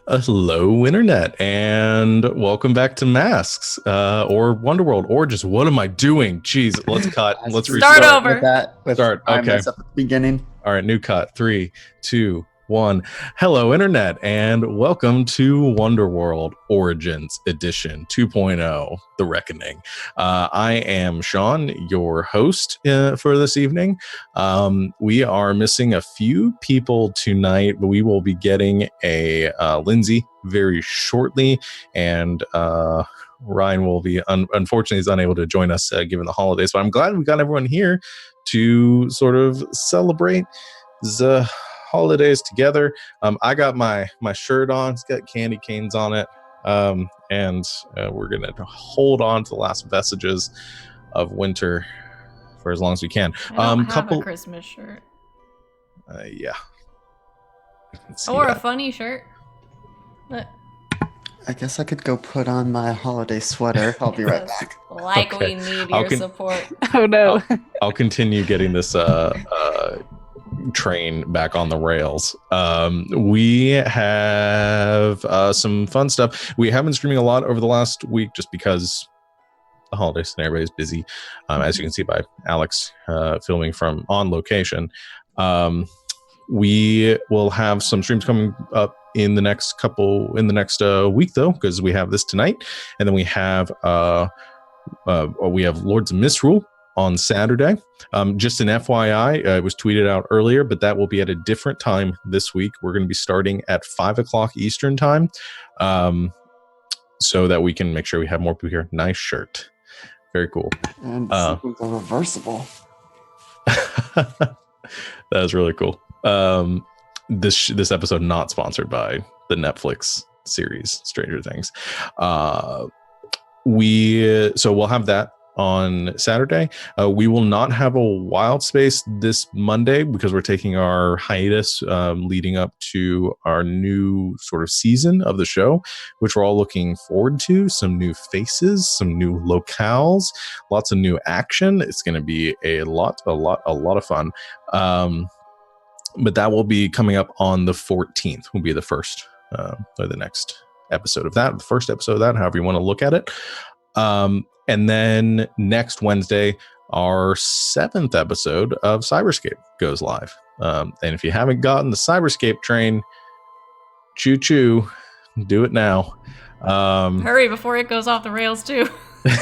Hello, Internet, and welcome back to Masks, or Wonderworld, or just what am I doing? Jeez, let's cut. Let's Start restart. over. With that, Start. I Okay. mess up at the beginning. All right, new cut. 3, 2, 1. Hello, Internet, and welcome to Wonderworld Origins Edition 2.0, The Reckoning. I am Sean, your host for this evening. We are missing a few people tonight, but we will be getting a Lindsay very shortly, and Ryan will be, unfortunately, is unable to join us given the holidays, but I'm glad we got everyone here to sort of celebrate the holidays together. I got my shirt on. It's got candy canes on it, and we're gonna hold on to the last vestiges of winter for as long as we can. I don't have a Christmas shirt. Yeah. Or a funny shirt. Look. I guess I could go put on my holiday sweater. I'll be right back. Like Okay. we need your support. Oh no. I'll continue getting this train back on the rails. We have some fun stuff. We have been streaming a lot over the last week just because the holidays and everybody's busy. As you can see by Alex filming from on location. We will have some streams coming up in the next week though, because we have this tonight, and then we have Lords of Misrule on Saturday. Just an FYI, it was tweeted out earlier, but that will be at a different time this week. We're going to be starting at 5 o'clock Eastern time, so that we can make sure we have more people here. Nice shirt. Very cool. And the sequins are reversible. That is really cool. This episode not sponsored by the Netflix series Stranger Things. We'll have that on Saturday. We will not have a Wild Space this Monday because we're taking our hiatus leading up to our new sort of season of the show, which we're all looking forward to. Some new faces, some new locales, lots of new action. It's going to be a lot of fun. But that will be coming up on the 14th. Will be the first or the next episode of that, the first episode of that, however you want to look at it. And then next Wednesday, our 7th episode of Cyberscape goes live. And if you haven't gotten the Cyberscape train, choo choo, do it now. Hurry before it goes off the rails too.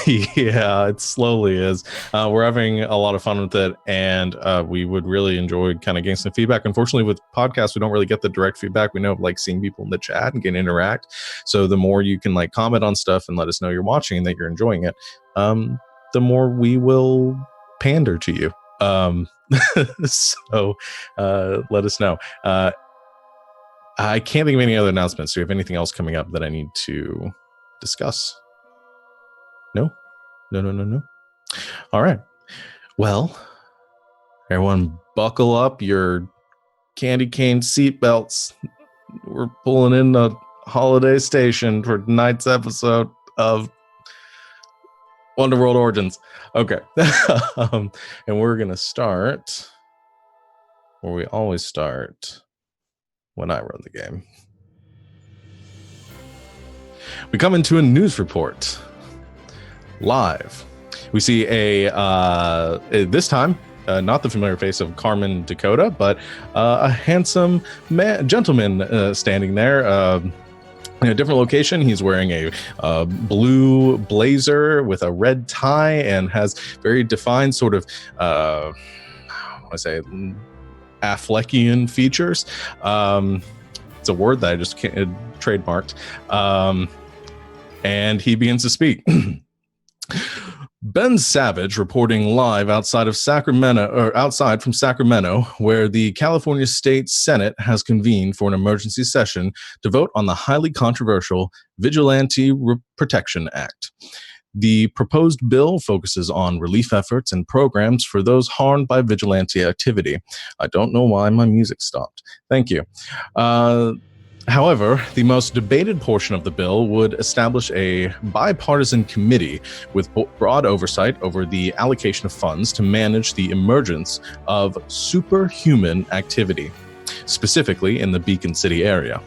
Yeah, it slowly is. We're having a lot of fun with it, and we would really enjoy kind of getting some feedback. Unfortunately, with podcasts, we don't really get the direct feedback. We know like seeing people in the chat and can interact. So the more you can like comment on stuff and let us know you're watching and that you're enjoying it, the more we will pander to you. So let us know. I can't think of any other announcements. Do you have anything else coming up that I need to discuss? No. All right. Well, everyone buckle up your candy cane seatbelts. We're pulling in the holiday station for tonight's episode of Wonderworld Origins. Okay. And we're going to start where we always start when I run the game. We come into a news report. Live, we see this time not the familiar face of Carmen Dakota, but a handsome gentleman standing there in a different location. He's wearing a blue blazer with a red tie and has very defined sort of Affleckian features. It's a word that I just can't trademarked. And he begins to speak. Ben Savage reporting live outside from Sacramento, where the California State Senate has convened for an emergency session to vote on the highly controversial Vigilante Protection Act. The proposed bill focuses on relief efforts and programs for those harmed by vigilante activity. I don't know why my music stopped. Thank you. However, the most debated portion of the bill would establish a bipartisan committee with broad oversight over the allocation of funds to manage the emergence of superhuman activity, specifically in the Beacon City area.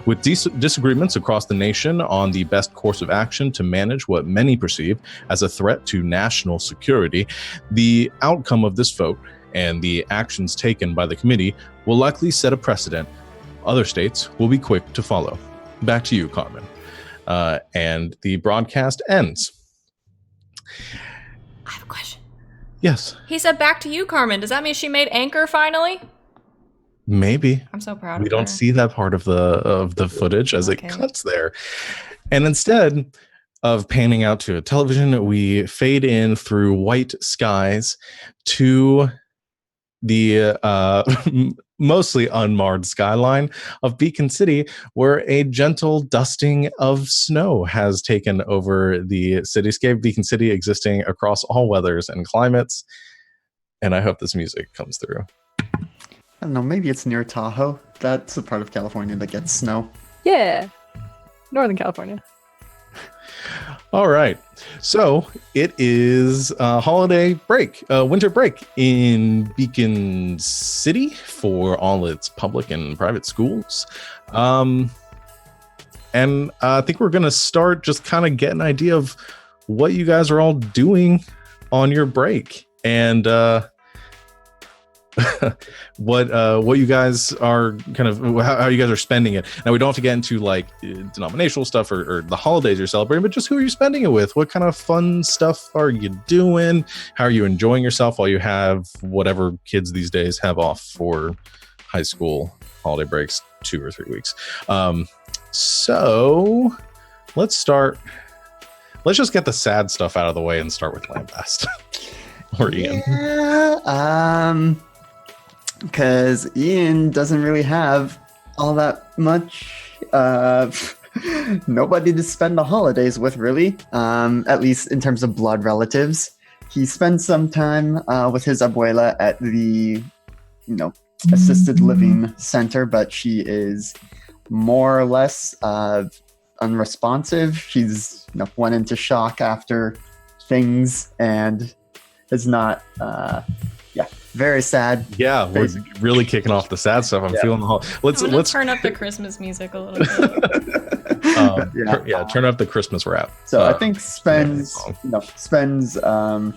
With disagreements across the nation on the best course of action to manage what many perceive as a threat to national security, the outcome of this vote and the actions taken by the committee will likely set a precedent. Other states will be quick to follow. Back to you, Carmen. And the broadcast ends. I have a question. Yes. He said back to you, Carmen. Does that mean she made Anchor finally? Maybe. I'm so proud of her. We don't see that part of the footage as it cuts there. And instead of panning out to a television, we fade in through white skies to the mostly unmarred skyline of Beacon City, where a gentle dusting of snow has taken over the cityscape. Beacon City existing across all weathers and climates. And I hope this music comes through. I don't know, maybe it's near Tahoe. That's a part of California that gets snow. Yeah. Northern California. All right. So it is holiday break, winter break in Beacon City for all its public and private schools. And I think we're going to start just kind of get an idea of what you guys are all doing on your break. And what you guys are kind of how you guys are spending it. Now we don't have to get into like denominational stuff or the holidays you're celebrating, but just who are you spending it with? What kind of fun stuff are you doing? How are you enjoying yourself while you have whatever kids these days have off for high school holiday breaks, 2 or 3 weeks? So let's just get the sad stuff out of the way and start with Lambast. Or Ian. Yeah, because Ian doesn't really have all that much nobody to spend the holidays with, really, at least in terms of blood relatives. He spends some time with his abuela at the assisted living center, but she is more or less unresponsive. She's went into shock after things and is not very sad. Yeah, we're really kicking off the sad stuff. I'm feeling the whole. Let's turn up the Christmas music a little bit. Turn up the Christmas rap. So I think spends an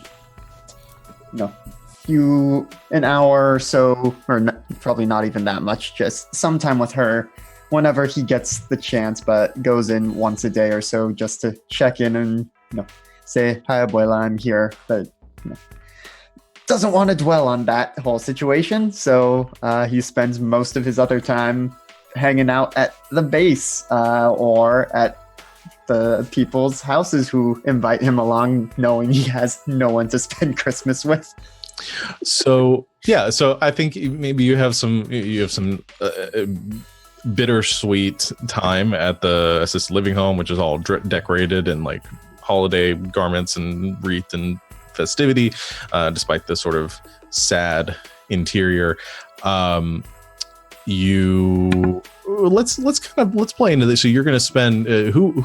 hour or so, or probably not even that much, just sometime with her whenever he gets the chance, but goes in once a day or so just to check in and say, "Hi, abuela, I'm here," but doesn't want to dwell on that whole situation, so he spends most of his other time hanging out at the base or at the people's houses who invite him along, knowing he has no one to spend Christmas with. So I think maybe you have some bittersweet time at the assisted living home, which is all decorated in like holiday garments and wreath and festivity, despite the sort of sad interior. Let's play into this. So you're going to spend who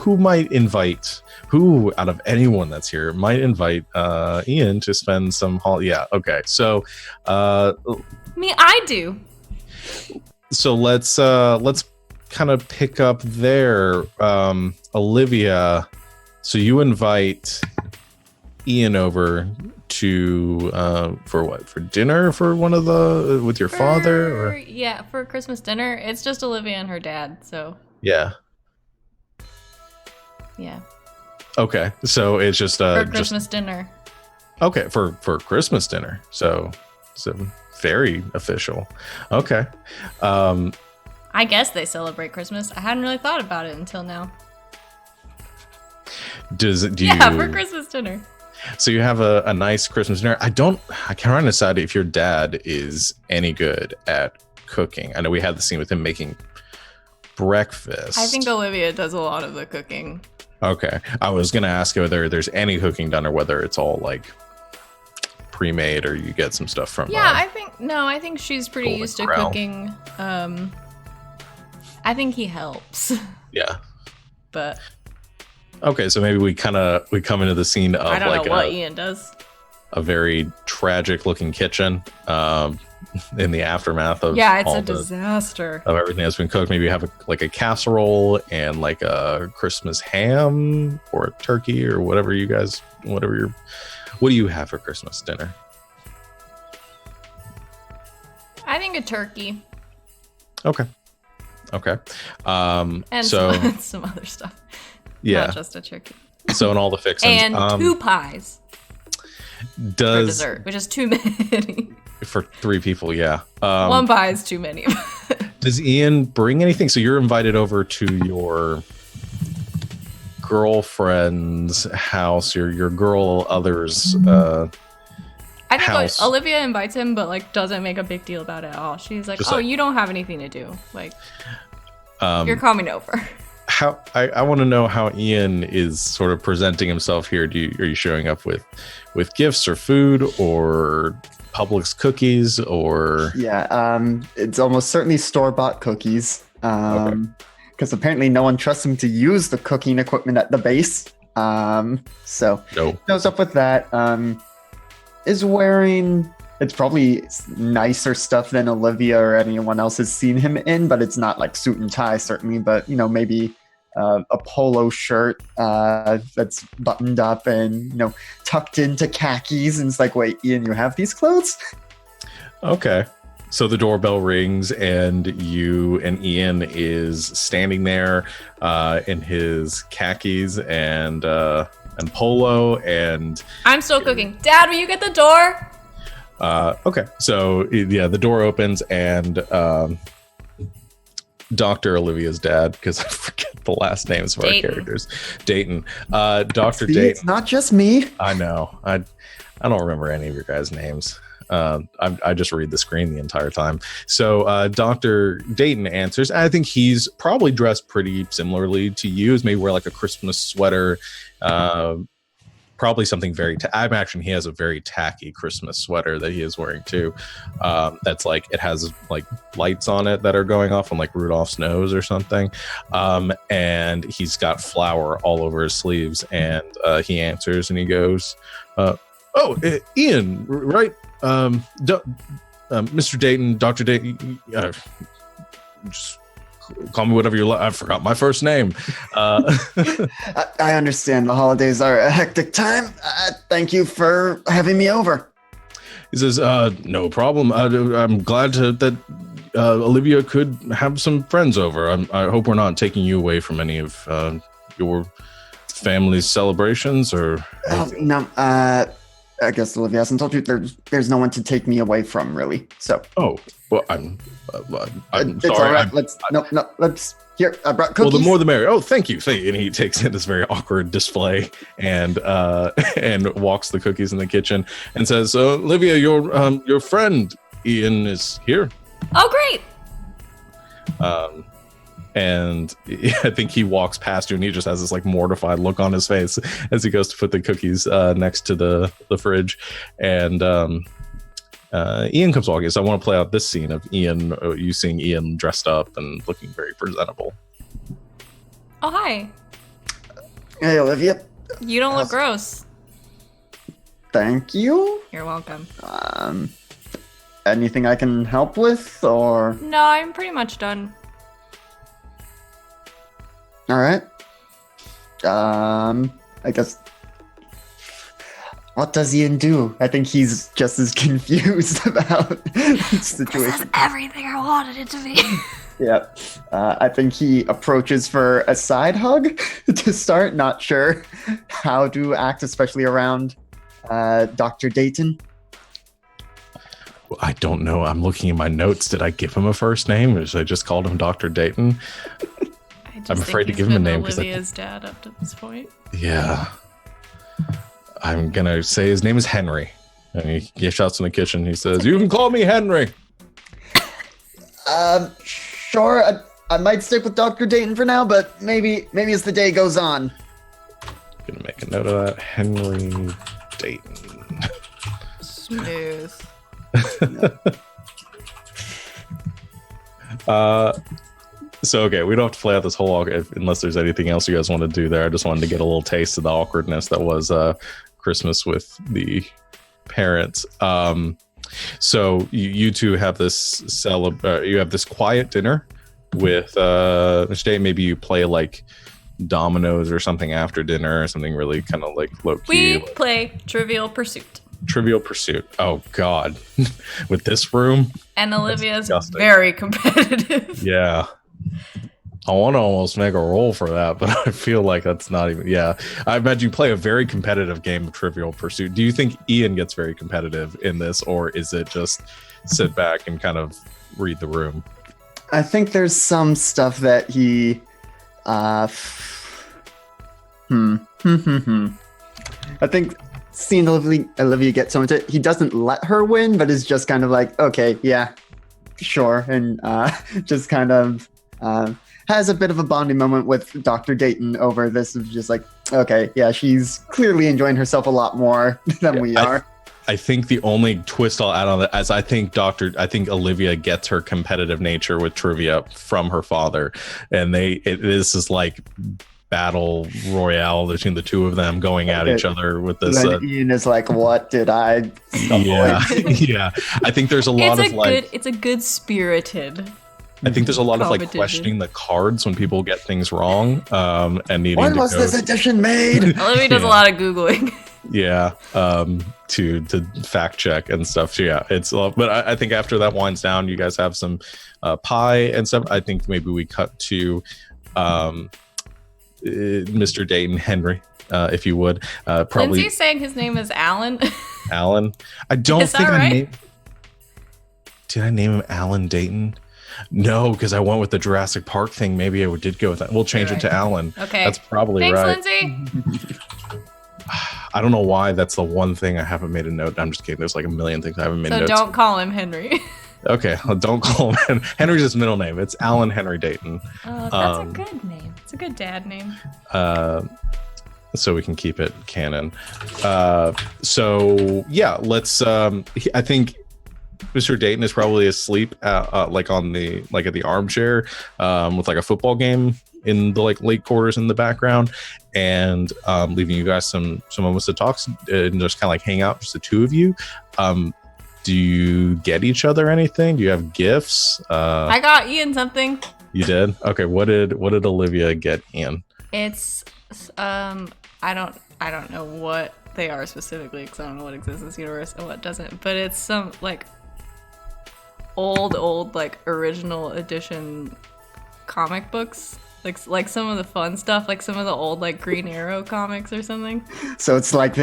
out of anyone that's here might invite Ian to spend some okay, so I do. So let's kind of pick up there. Olivia, so you invite Ian over to for what? For dinner with your father? Or? Yeah, for Christmas dinner. It's just Olivia and her dad, so. Yeah. Yeah. Okay, so it's just for Christmas dinner. Okay, for Christmas dinner. So very official. Okay. I guess they celebrate Christmas. I hadn't really thought about it until now. Yeah, for Christmas dinner. So you have a nice Christmas dinner. I can't decide if your dad is any good at cooking. I know we had the scene with him making breakfast. I think Olivia does a lot of the cooking. Okay. I was going to ask whether there's any cooking done or whether it's all like pre-made or you get some stuff from I think she's pretty used to cooking. I think he helps. Yeah. But okay, so maybe we come into the scene of I don't know what Ian does. A very tragic looking kitchen. in the aftermath of Yeah, it's all a disaster. of everything that's been cooked. Maybe you have like a casserole and like a Christmas ham or a turkey or whatever you guys, what do you have for Christmas dinner? I think a turkey. Okay. And So some other stuff. yeah, Not just a turkey. so in all the fixings, And 2 pies for does dessert, which is too many. for 3 people, yeah. 1 pie is too many. Does Ian bring anything? So you're invited over to your girlfriend's house, your girl others. I think like, House. Olivia invites him, but like doesn't make a big deal about it at all. She's like, Just "Oh, like- you don't have anything to do. Like, Um, you're coming over." how I want to know how Ian is sort of presenting himself here. Are you showing up with gifts or food or Publix cookies or Yeah, it's almost certainly store-bought cookies. Because apparently no one trusts him to use the cooking equipment at the base. So no? goes up with that. Is wearing, it's probably nicer stuff than Olivia or anyone else has seen him in, but it's not like suit and tie certainly, but maybe a polo shirt that's buttoned up and tucked into khakis, and it's like, wait, Ian, you have these clothes? Okay. So the doorbell rings and Ian is standing there in his khakis and polo and I'm still cooking. Dad, will you get the door? okay. So yeah, the door opens and Dr. Olivia's dad, because I forget the last names of our Dayton. characters. Dayton. Dr. See, Dayton. it's not just me. I know. I don't remember any of your guys' names. I just read the screen the entire time. So Dr. Dayton answers. I think he's probably dressed pretty similarly to you. He's maybe wear like a Christmas sweater. Probably something very. I imagine he has a very tacky Christmas sweater that he is wearing too. That's like it has like lights on it that are going off on like Rudolph's nose or something. And he's got flour all over his sleeves. And he answers and he goes, Ian, right? Mr. Dayton, Dr. Dayton, just call me whatever you like. I forgot my first name. I understand the holidays are a hectic time. Thank you for having me over. He says, no problem. I'm glad that Olivia could have some friends over. I hope we're not taking you away from any of your family's celebrations or anything. No, I guess Olivia hasn't told you there's no one to take me away from, really. So. Oh, well, I'm It's sorry. all right. Let's here. I brought cookies. Well, the more the merrier. Oh, thank you. And he takes in this very awkward display and walks the cookies in the kitchen and says, "Olivia, your friend Ian is here." Oh, great. And I think he walks past you and he just has this like mortified look on his face as he goes to put the cookies next to the fridge. And Ian comes walking. So I want to play out this scene of Ian, you seeing Ian dressed up and looking very presentable. Oh, hi. Hey, Olivia. You don't look gross. Thank you. You're welcome. Anything I can help with, or? No, I'm pretty much done. All right. I guess. What does Ian do? I think he's just as confused about the situation. Everything I wanted it to be. Yeah. I think he approaches for a side hug to start. Not sure how to act, especially around Dr. Dayton. Well, I don't know. I'm looking at my notes. Did I give him a first name or should I just called him Dr. Dayton? I'm afraid to give him a name because Olivia's dad up to this point. Yeah. I'm going to say his name is Henry. And he shouts in the kitchen. He says, "You can call me Henry." Sure. I might stick with Dr. Dayton for now, but maybe as the day goes on. Gonna make a note of that. Henry Dayton. Smooth. So okay, we don't have to play out this whole unless there's anything else you guys want to do there. I just wanted to get a little taste of the awkwardness that was Christmas with the parents. So you two have this you have this quiet dinner with Mr. Day. Maybe you play like dominoes or something after dinner, or something really kind of like low key. We play Trivial Pursuit. Trivial Pursuit. Oh God, with this room. And Olivia's disgusting. very competitive. Yeah. I want to almost make a roll for that, but I feel like that's not even. Yeah, I imagine you play a very competitive game of Trivial Pursuit. Do you think Ian gets very competitive in this, or is it just sit back and kind of read the room? I think there's some stuff that he. I think seeing Olivia get so into it, he doesn't let her win, but is just kind of like, okay, yeah, sure, and just kind of. Has a bit of a bonding moment with Dr. Dayton over this of just like, okay, yeah, she's clearly enjoying herself a lot more than we are. I think the only twist I'll add on that, as I think Olivia gets her competitive nature with trivia from her father, and this is like battle royale between the two of them going at each other with this. Then Ian is like, what did I? Yeah, yeah. I think there's a lot of like. It's a good spirited. I think there's a lot of like questioning the cards when people get things wrong, and needing when to was this edition made? Olivia does a lot of Googling. Yeah, to fact check and stuff. So yeah, it's but I think after that winds down, you guys have some pie and stuff. I think maybe we cut to Mr. Dayton Henry, if you would. Probably Lindsay's saying his name is Alan. Alan. I don't Is think that right? Did I name him Alan Dayton? No, because I went with the Jurassic Park thing. Maybe I did go with that. We'll change it to Alan. Okay. That's probably Thanks, right. Lindsay. I don't know why that's the one thing I haven't made a note. I'm just kidding. There's like a million things I haven't made So notes. don't call him Henry. Okay, well, don't call him Henry's his middle name. It's Alan Henry Dayton. Oh, that's a good name. It's a good dad name. So we can keep it canon. So yeah, let's. I think Mr. Dayton is probably asleep, like at the armchair, with like a football game in the like late quarters in the background, and leaving you guys some moments to talk and just kind of like hang out, just the two of you. Do you get each other anything? Do you have gifts? I got Ian something. You did? Okay. What did Olivia get Ian? It's I don't know what they are specifically because I don't know what exists in this universe and what doesn't. But it's some like old like original edition comic books. Like some of the fun stuff, like some of the old like Green Arrow comics or something. So it's like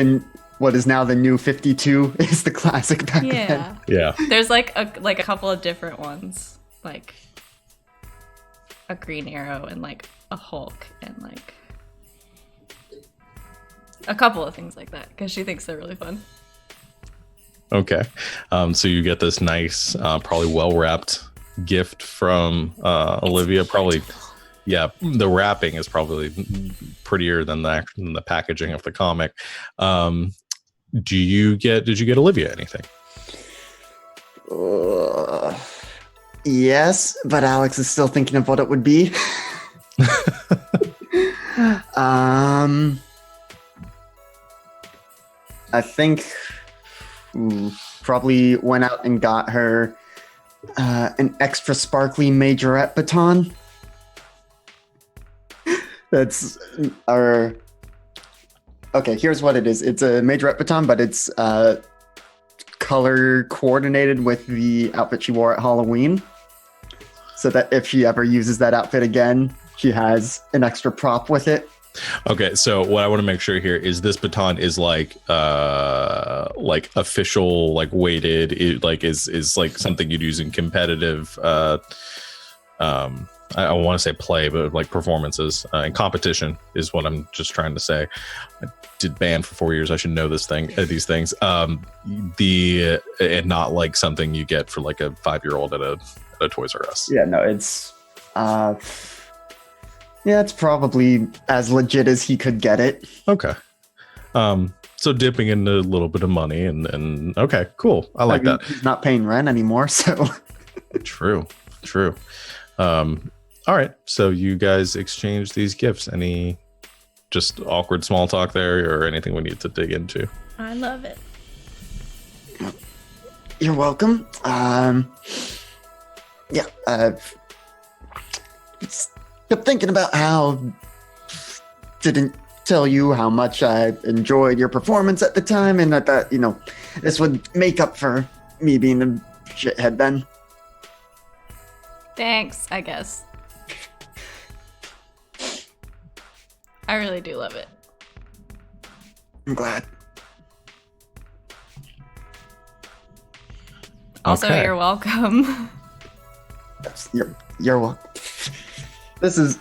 what is now the new 52 is the classic back then. Yeah. There's like a couple of different ones, like a Green Arrow and like a Hulk and like a couple of things like that because she thinks they're really fun. Okay. So you get this nice, probably well-wrapped gift from Olivia. Probably, yeah, the wrapping is probably prettier than the packaging of the comic. Did you get Olivia anything? Yes, but Alex is still thinking of what it would be. I think probably went out and got her an extra sparkly majorette baton. That's our... Okay, here's what it is. It's a majorette baton, but it's color coordinated with the outfit she wore at Halloween. So that if she ever uses that outfit again, she has an extra prop with it. Okay, so what I want to make sure here is this baton is like official, like weighted, is like something you'd use in competitive I want to say play, but like performances and competition is what I'm just trying to say. I did band for 4 years. I should know these things. And not like something you get for like a 5-year-old at a Toys R Us. Yeah, no, it's it's probably as legit as he could get it. Okay. So dipping into a little bit of money and okay, cool. I like that. He's not paying rent anymore, so True. All right. So you guys exchange these gifts. Any just awkward small talk there or anything we need to dig into? I love it. You're welcome. Yeah, kept thinking about how didn't tell you how much I enjoyed your performance at the time, and I thought, this would make up for me being a shithead then. Thanks, I guess. I really do love it. I'm glad. Also, Okay. you're welcome. You're welcome. Is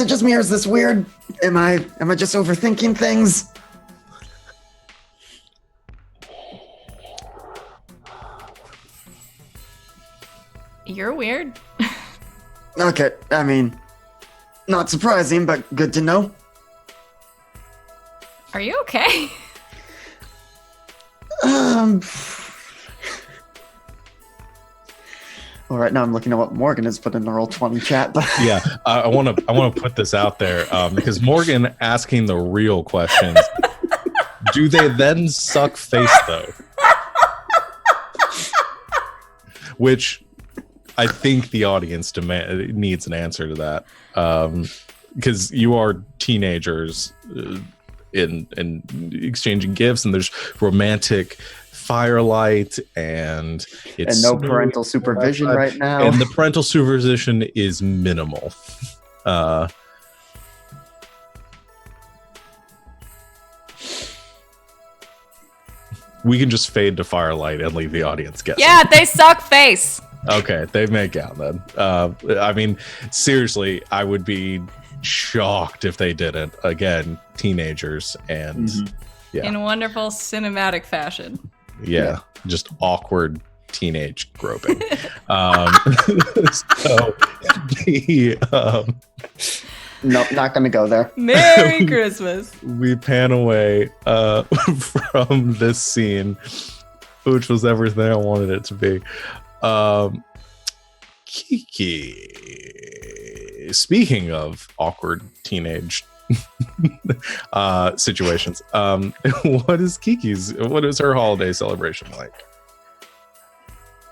it just me or is this weird? Am I just overthinking things? You're weird. Okay, I mean, not surprising, but good to know. Are you okay? All right, now I'm looking at what Morgan has put in the Roll20 chat. But Yeah, I want to put this out there because Morgan asking the real questions. Do they then suck face though? Which I think the audience needs an answer to that because you are teenagers in exchanging gifts, and there's romantic firelight, and it's and no parental supervision right now. and the parental supervision is minimal. We can just fade to firelight and leave the audience guessing. Yeah, they suck face. Okay, they make out then. I mean, seriously, I would be shocked if they didn't. Again, teenagers and Yeah. In wonderful cinematic fashion. yeah, just awkward teenage groping. So Nope, not gonna go there. Merry Christmas. we pan away from this scene, which was everything I wanted it to be. Kiki, speaking of awkward teenage situations, what is her holiday celebration like?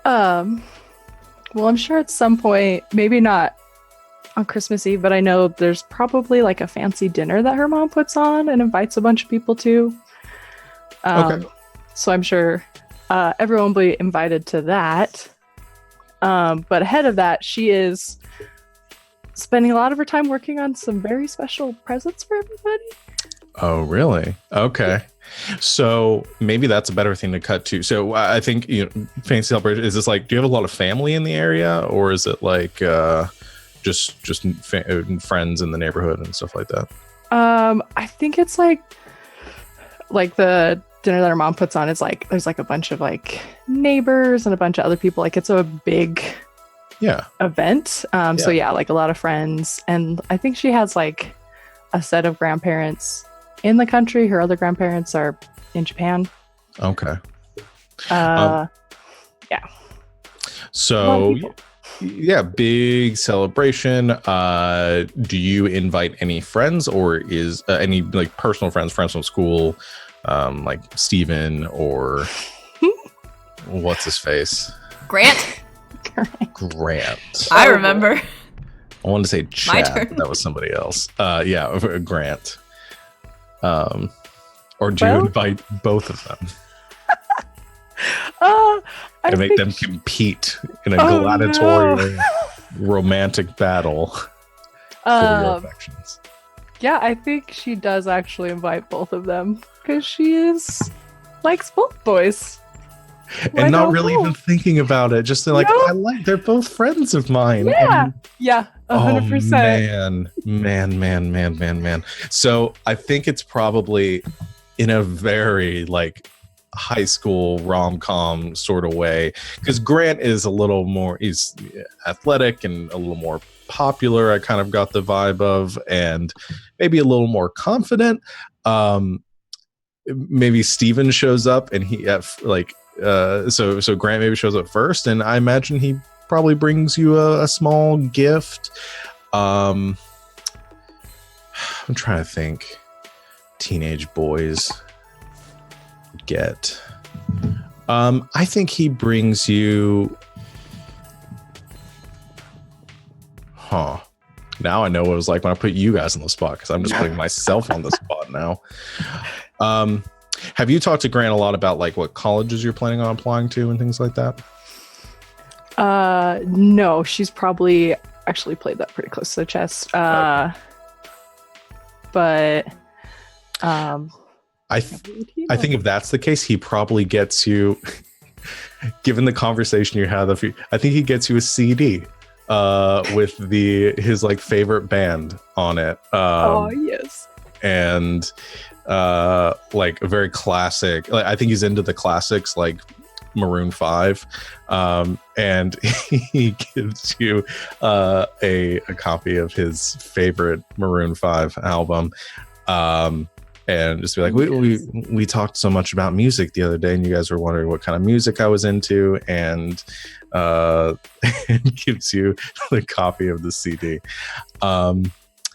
Well, I'm sure at some point, maybe not on Christmas Eve, but I know there's probably like a fancy dinner that her mom puts on and invites a bunch of people to. Okay. So I'm sure everyone will be invited to that. But ahead of that, she is spending a lot of her time working on some very special presents for everybody. Oh, really? Okay. So maybe that's a better thing to cut to. So I think, fancy celebration, is this like, do you have a lot of family in the area, or is it like just friends in the neighborhood and stuff like that? I think it's like the dinner that her mom puts on is like, there's like a bunch of like neighbors and a bunch of other people. Like it's a big event. So yeah, like a lot of friends. And I think she has like a set of grandparents in the country. Her other grandparents are in Japan. Okay. So yeah, big celebration. Do you invite any friends, or is any like personal friends from school, like Steven or what's his face? Grant. Grant. I remember. I wanted to say My Chad. turn. That was somebody else. Yeah, Grant. Or do you invite both of them I and make think them compete in a gladiatorial romantic battle for your affections? Yeah, I think she does actually invite both of them because she likes both boys. And not don't really know. even thinking about it, just like, No. they're both friends of mine. Yeah, And- yeah, 100%. Man. So I think it's probably in a very like high school rom-com sort of way, because Grant is a little more, he's athletic and a little more popular. I kind of got the vibe of, and maybe a little more confident. Maybe Steven shows up and he so Grant maybe shows up first, and I imagine he probably brings you a small gift. I'm trying to think. Teenage boys get I think he brings you. Huh. Now I know what it was like when I put you guys on the spot, because I'm just putting myself on the spot now. Have you talked to Grant a lot about like what colleges you're planning on applying to and things like that? No, she's probably actually played that pretty close to the chest. Okay. But I think if that's the case, he probably gets you, given the conversation you had, I think he gets you a CD with his like favorite band on it. Oh yes. And like a very classic, like I think he's into the classics like Maroon 5, and he gives you a copy of his favorite Maroon 5 album, and just be like, we talked so much about music the other day, and you guys were wondering what kind of music I was into, and gives you the copy of the CD.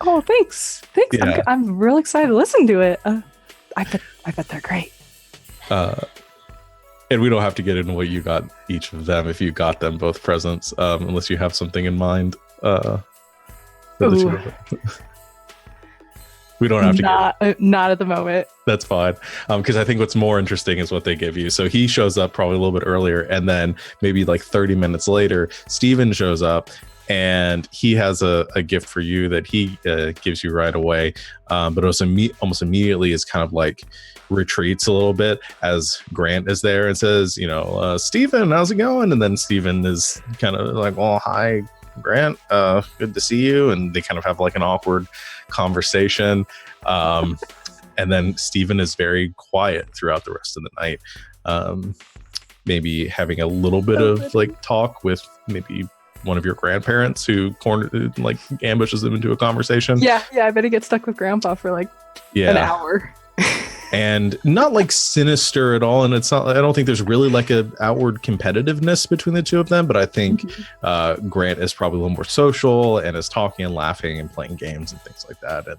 Oh, thanks. Yeah. I'm real excited to listen to it. I bet they're great. And we don't have to get into what you got each of them if you got them both presents, unless you have something in mind. For the two of them. We don't have to. Not at the moment. That's fine. Because I think what's more interesting is what they give you. So he shows up probably a little bit earlier, and then maybe like 30 minutes later, Steven shows up, and he has a gift for you that he gives you right away. But also almost immediately is kind of like retreats a little bit as Grant is there and says, Steven, how's it going? And then Steven is kind of like, well, hi, Grant, good to see you. And they kind of have like an awkward conversation. And then Steven is very quiet throughout the rest of the night. Maybe having a little bit of like talk with maybe one of your grandparents who like ambushes them into a conversation. Yeah, I bet he gets stuck with Grandpa for like an hour. And not like sinister at all. And it's not, I don't think there's really like a outward competitiveness between the two of them, but I think Grant is probably a little more social and is talking and laughing and playing games and things like that. And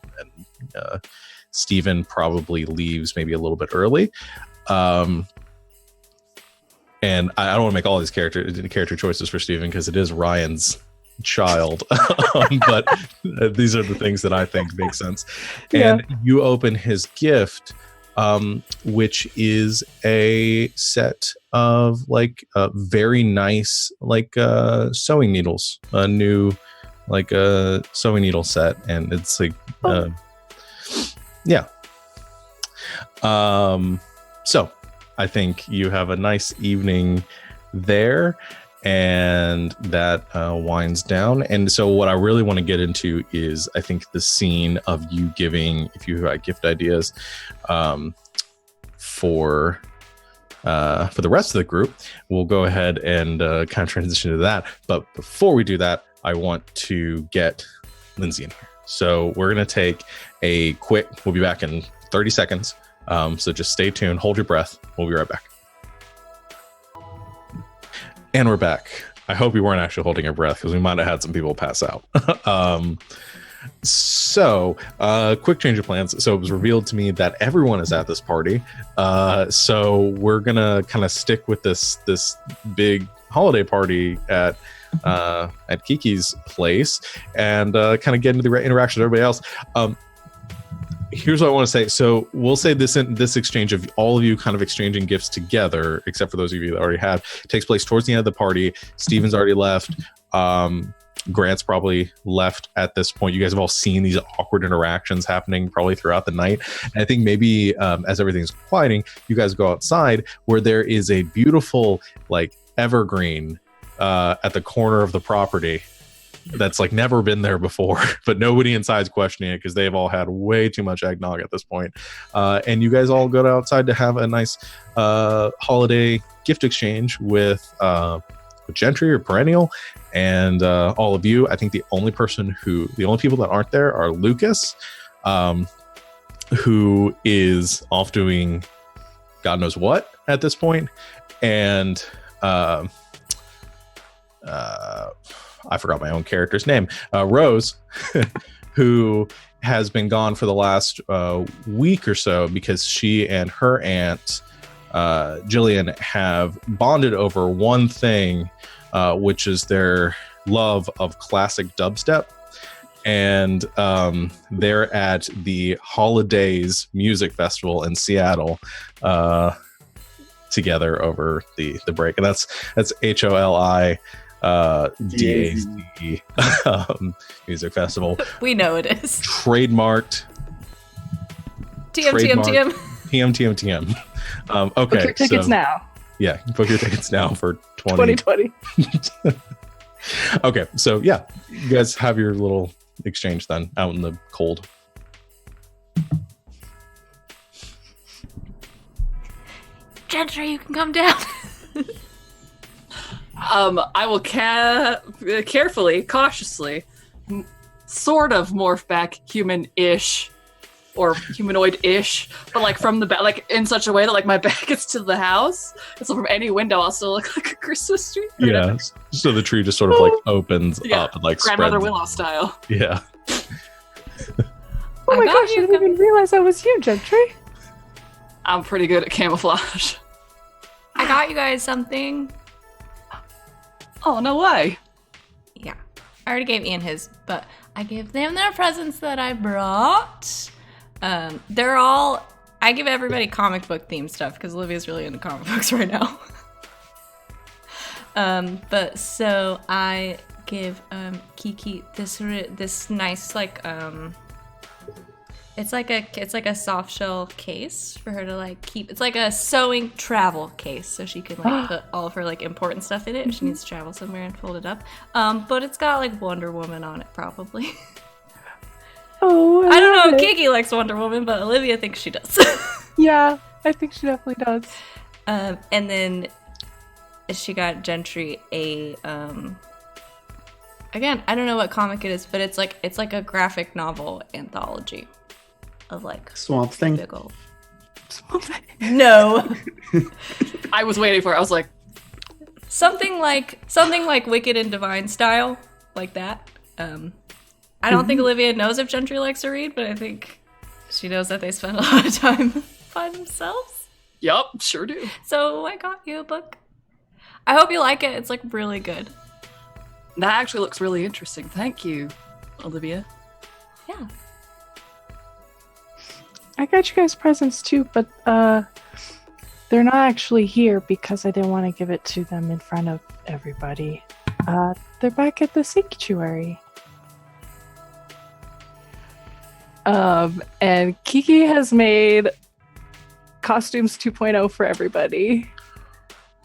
Steven probably leaves maybe a little bit early. And I don't want to make all these character choices for Steven because it is Ryan's child. But these are the things that I think make sense. Yeah. And you open his gift, which is a set of like very nice like sewing needles, a new like sewing needle set, and it's like so I think you have a nice evening there, and that winds down. And so what I really want to get into is, I think, the scene of you giving, if you have gift ideas for the rest of the group. We'll go ahead and kind of transition to that. But before we do that, I want to get Lindsay in here. So we're going to take a quick, we'll be back in 30 seconds. So just stay tuned, hold your breath. We'll be right back. And we're back. I hope you weren't actually holding your breath, because we might have had some people pass out. So quick change of plans. So it was revealed to me that everyone is at this party. So we're going to kind of stick with this big holiday party at Kiki's place, and kind of get into the interaction with everybody else. Here's what I want to say. So we'll say this exchange of all of you kind of exchanging gifts together, except for those of you that already have, takes place towards the end of the party. Steven's already left. Grant's probably left at this point. You guys have all seen these awkward interactions happening probably throughout the night. And I think maybe as everything's quieting, you guys go outside where there is a beautiful like evergreen at the corner of the property that's like never been there before, but nobody inside is questioning it because they've all had way too much eggnog at this point. And you guys all go outside to have a nice holiday gift exchange with Gentry or Perennial, and all of you. I think the only people that aren't there are Lucas, who is off doing God knows what at this point, and I forgot my own character's name. Rose, who has been gone for the last week or so because she and her aunt Jillian have bonded over one thing, which is their love of classic dubstep. And they're at the Holidays Music Festival in Seattle together over the break. And that's HOLI DAZ Music Festival. We know it is. Trademarked. TM. TM. Okay. Book your tickets now. Yeah, book your tickets now for 2020. Okay, so yeah, you guys have your little exchange then out in the cold. Gentry, you can come down. I will carefully, cautiously, sort of morph back human-ish or humanoid-ish, but like from the back, like in such a way that like my back gets to the house, and so from any window I'll still look like a Christmas tree. Yeah, so the tree just sort of like opens up and like Grandmother spreads. Willow style. Yeah. Oh my gosh, I didn't even realize that was you, Gentry. I'm pretty good at camouflage. I got you guys something. Oh, no way. Yeah. I already gave Ian his, but I gave them their presents that I brought. I give everybody comic book themed stuff because Olivia's really into comic books right now. But so I give Kiki this nice like it's like a soft shell case for her to like keep. It's like a sewing travel case, so she can like put all of her like important stuff in it if she needs to travel somewhere and fold it up. But it's got like Wonder Woman on it probably. Oh, I don't know if Kiki likes Wonder Woman, but Olivia thinks she does. Yeah, I think she definitely does. And then she got Gentry a again, I don't know what comic it is, but it's like a graphic novel anthology of like Swamp Thing. big old No. I was waiting for it. I was like, something like Wicked and Divine style, like that. I don't think Olivia knows if Gentry likes to read, but I think she knows that they spend a lot of time by themselves. yup, sure do. So I got you a book. I hope you like it. It's like really good. That actually looks really interesting. Thank you, Olivia. Yeah. I got you guys presents too, but they're not actually here because I didn't want to give it to them in front of everybody. They're back at the sanctuary. And Kiki has made costumes 2.0 for everybody.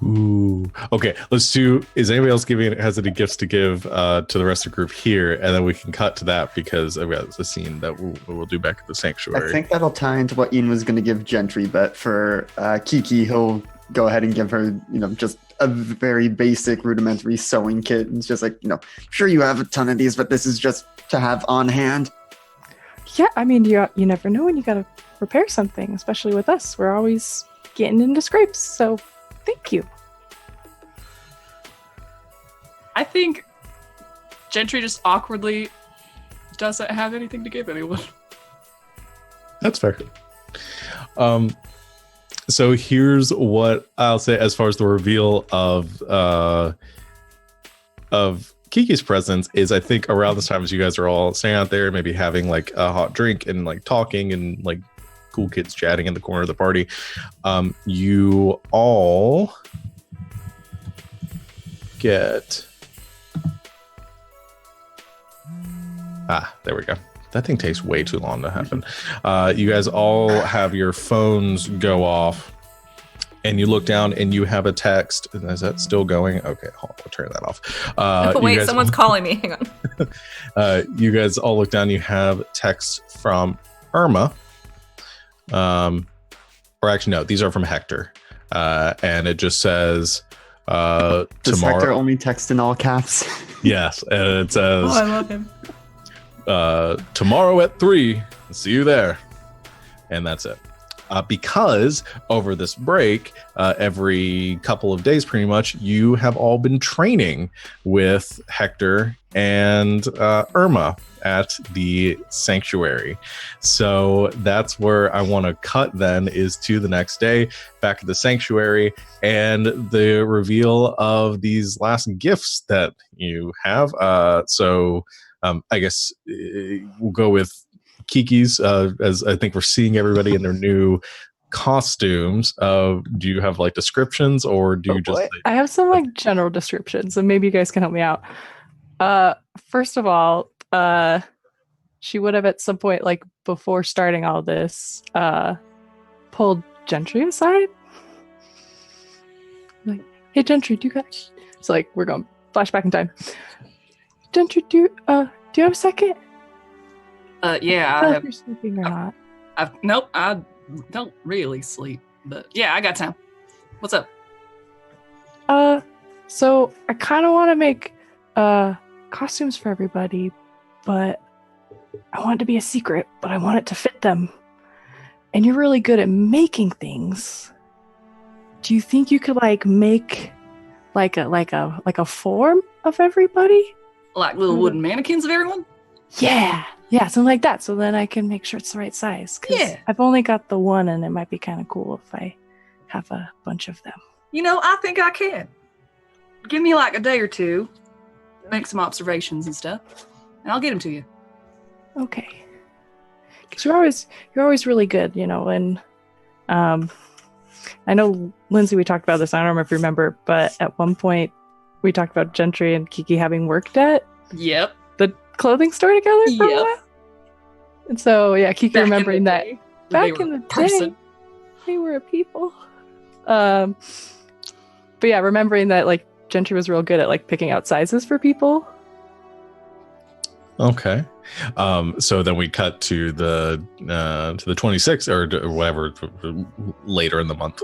Ooh. Okay, let's do. Is anybody else has any gifts to give to the rest of the group here, and then we can cut to that because I've got a scene that we'll do back at the sanctuary. I think that'll tie into what Ian was going to give Gentry, but for Kiki, he'll go ahead and give her, just a very basic rudimentary sewing kit. It's just like, sure you have a ton of these, but this is just to have on hand. Yeah, I mean, you never know when you gotta repair something, especially with us. We're always getting into scrapes, so thank you. I think Gentry just awkwardly doesn't have anything to give anyone. That's fair. So here's what I'll say as far as the reveal of Kiki's presence is, I think around this time as you guys are all staying out there, maybe having like a hot drink and like talking and like cool kids chatting in the corner of the party, you all get there we go. That thing takes way too long to happen. You guys all have your phones go off and you look down and you have a text. Is that still going? Okay, hold on, I'll turn that off. Wait, someone's calling me. Hang on. You guys all look down. You have text from Irma. Or actually, no, these are from Hector. And it just says, Does tomorrow. Hector only text in all caps? Yes, and it says, I love him. Tomorrow at 3. See you there. And that's it. because over this break, every couple of days, pretty much, you have all been training with Hector and Irma at the sanctuary. So that's where I want to cut then, is to the next day back at the sanctuary and the reveal of these last gifts that you have. So I guess we'll go with Kiki's, as I think we're seeing everybody in their new costumes. Do you have like descriptions, or do you just? I have some like general descriptions, and maybe you guys can help me out. First of all, she would have at some point, like before starting all this, pulled Gentry aside. Like, hey Gentry, do you guys? So like we're going flashback in time. Gentry, do you have a second? Yeah, I don't know if you're sleeping or not. Nope, I don't really sleep, but yeah, I got time. What's up? So I kind of want to make costumes for everybody, but I want it to be a secret, but I want it to fit them. And you're really good at making things. Do you think you could like make like a form of everybody? Like little wooden mannequins of everyone? Yeah, something like that. So then I can make sure it's the right size. Yeah. I've only got the one, and it might be kind of cool if I have a bunch of them. You know, I think I can. Give me like a day or two, make some observations and stuff, and I'll get them to you. Okay. Because you're always really good, you know. And I know, Lindsay, we talked about this. I don't remember if you remember, but at one point we talked about Gentry and Kiki having worked at the clothing store together for a while. And so, yeah, Kiki Back remembering that back in the day, they were a people. But yeah, remembering that like Gentry was real good at like picking out sizes for people. Okay. So then we cut to the 26th or whatever, later in the month,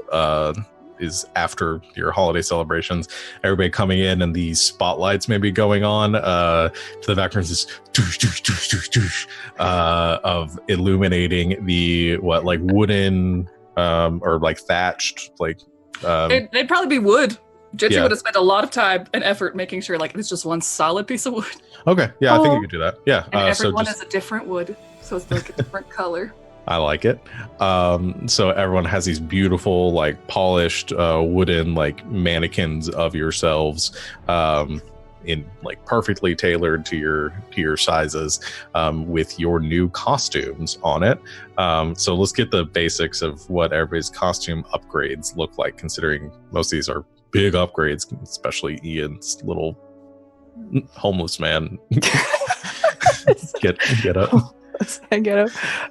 is after your holiday celebrations. Everybody coming in, and these spotlights maybe going on. To the background is doosh, doosh, doosh, doosh, doosh, of illuminating the like wooden or like thatched like. They'd probably be wood. Gentry would have spent a lot of time and effort making sure like it's just one solid piece of wood. Okay, yeah, I think you could do that. Yeah, and everyone is a different wood, so it's like a different color. I like it. So everyone has these beautiful, like polished wooden like mannequins of yourselves, in like perfectly tailored to your sizes, with your new costumes on it. So let's get the basics of what everybody's costume upgrades look like, considering most of these are big upgrades, especially Ian's little homeless man. get up. Get up.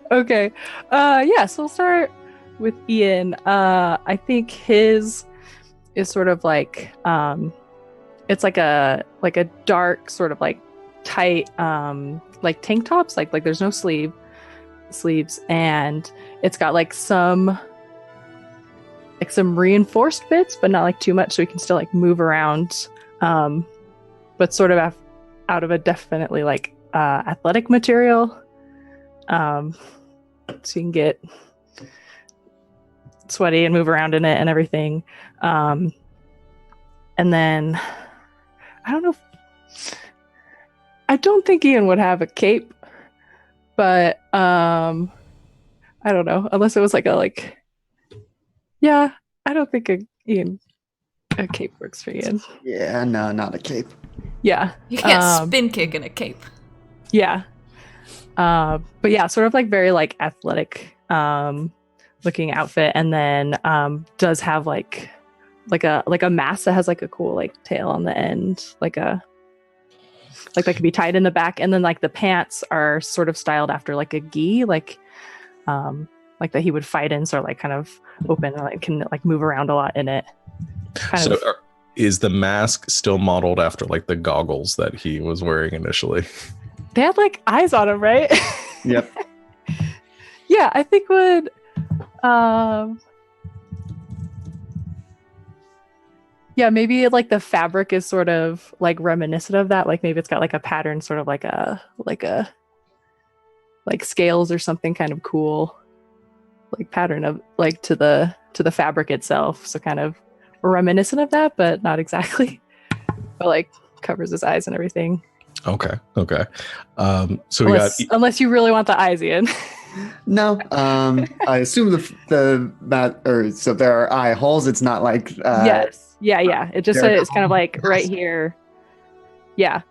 Okay. Yeah, so we'll start with Ian. I think his is sort of like it's like a dark sort of like tight like tank tops, like there's no sleeves, and it's got like some reinforced bits, but not like too much, so he can still like move around, but sort of out of a definitely like athletic material, so you can get sweaty and move around in it and everything. And then I don't think Ian would have a cape, but I don't know, unless it was like yeah, I don't think a cape works for Ian. Yeah, no, not a cape. Yeah. You can't spin kick in a cape. Yeah. But yeah, sort of like very like athletic looking outfit, and then does have like a mask that has like a cool like tail on the end, like that could be tied in the back, and then like the pants are sort of styled after like a gi, like that he would fight in, so like kind of open and like can like move around a lot in it. Is the mask still modeled after like the goggles that he was wearing initially? They had like eyes on him, right? Yep. Yeah, I think would yeah, maybe like the fabric is sort of like reminiscent of that, like maybe it's got like a pattern, sort of like scales or something kind of cool. like pattern of like to the fabric itself. So kind of reminiscent of that, but not exactly. But like covers his eyes and everything. Okay. So unless you really want the eyes, Ian. No, I assume so there are eye holes. It's not like yes, yeah. It just it's kind of like right here. Yeah.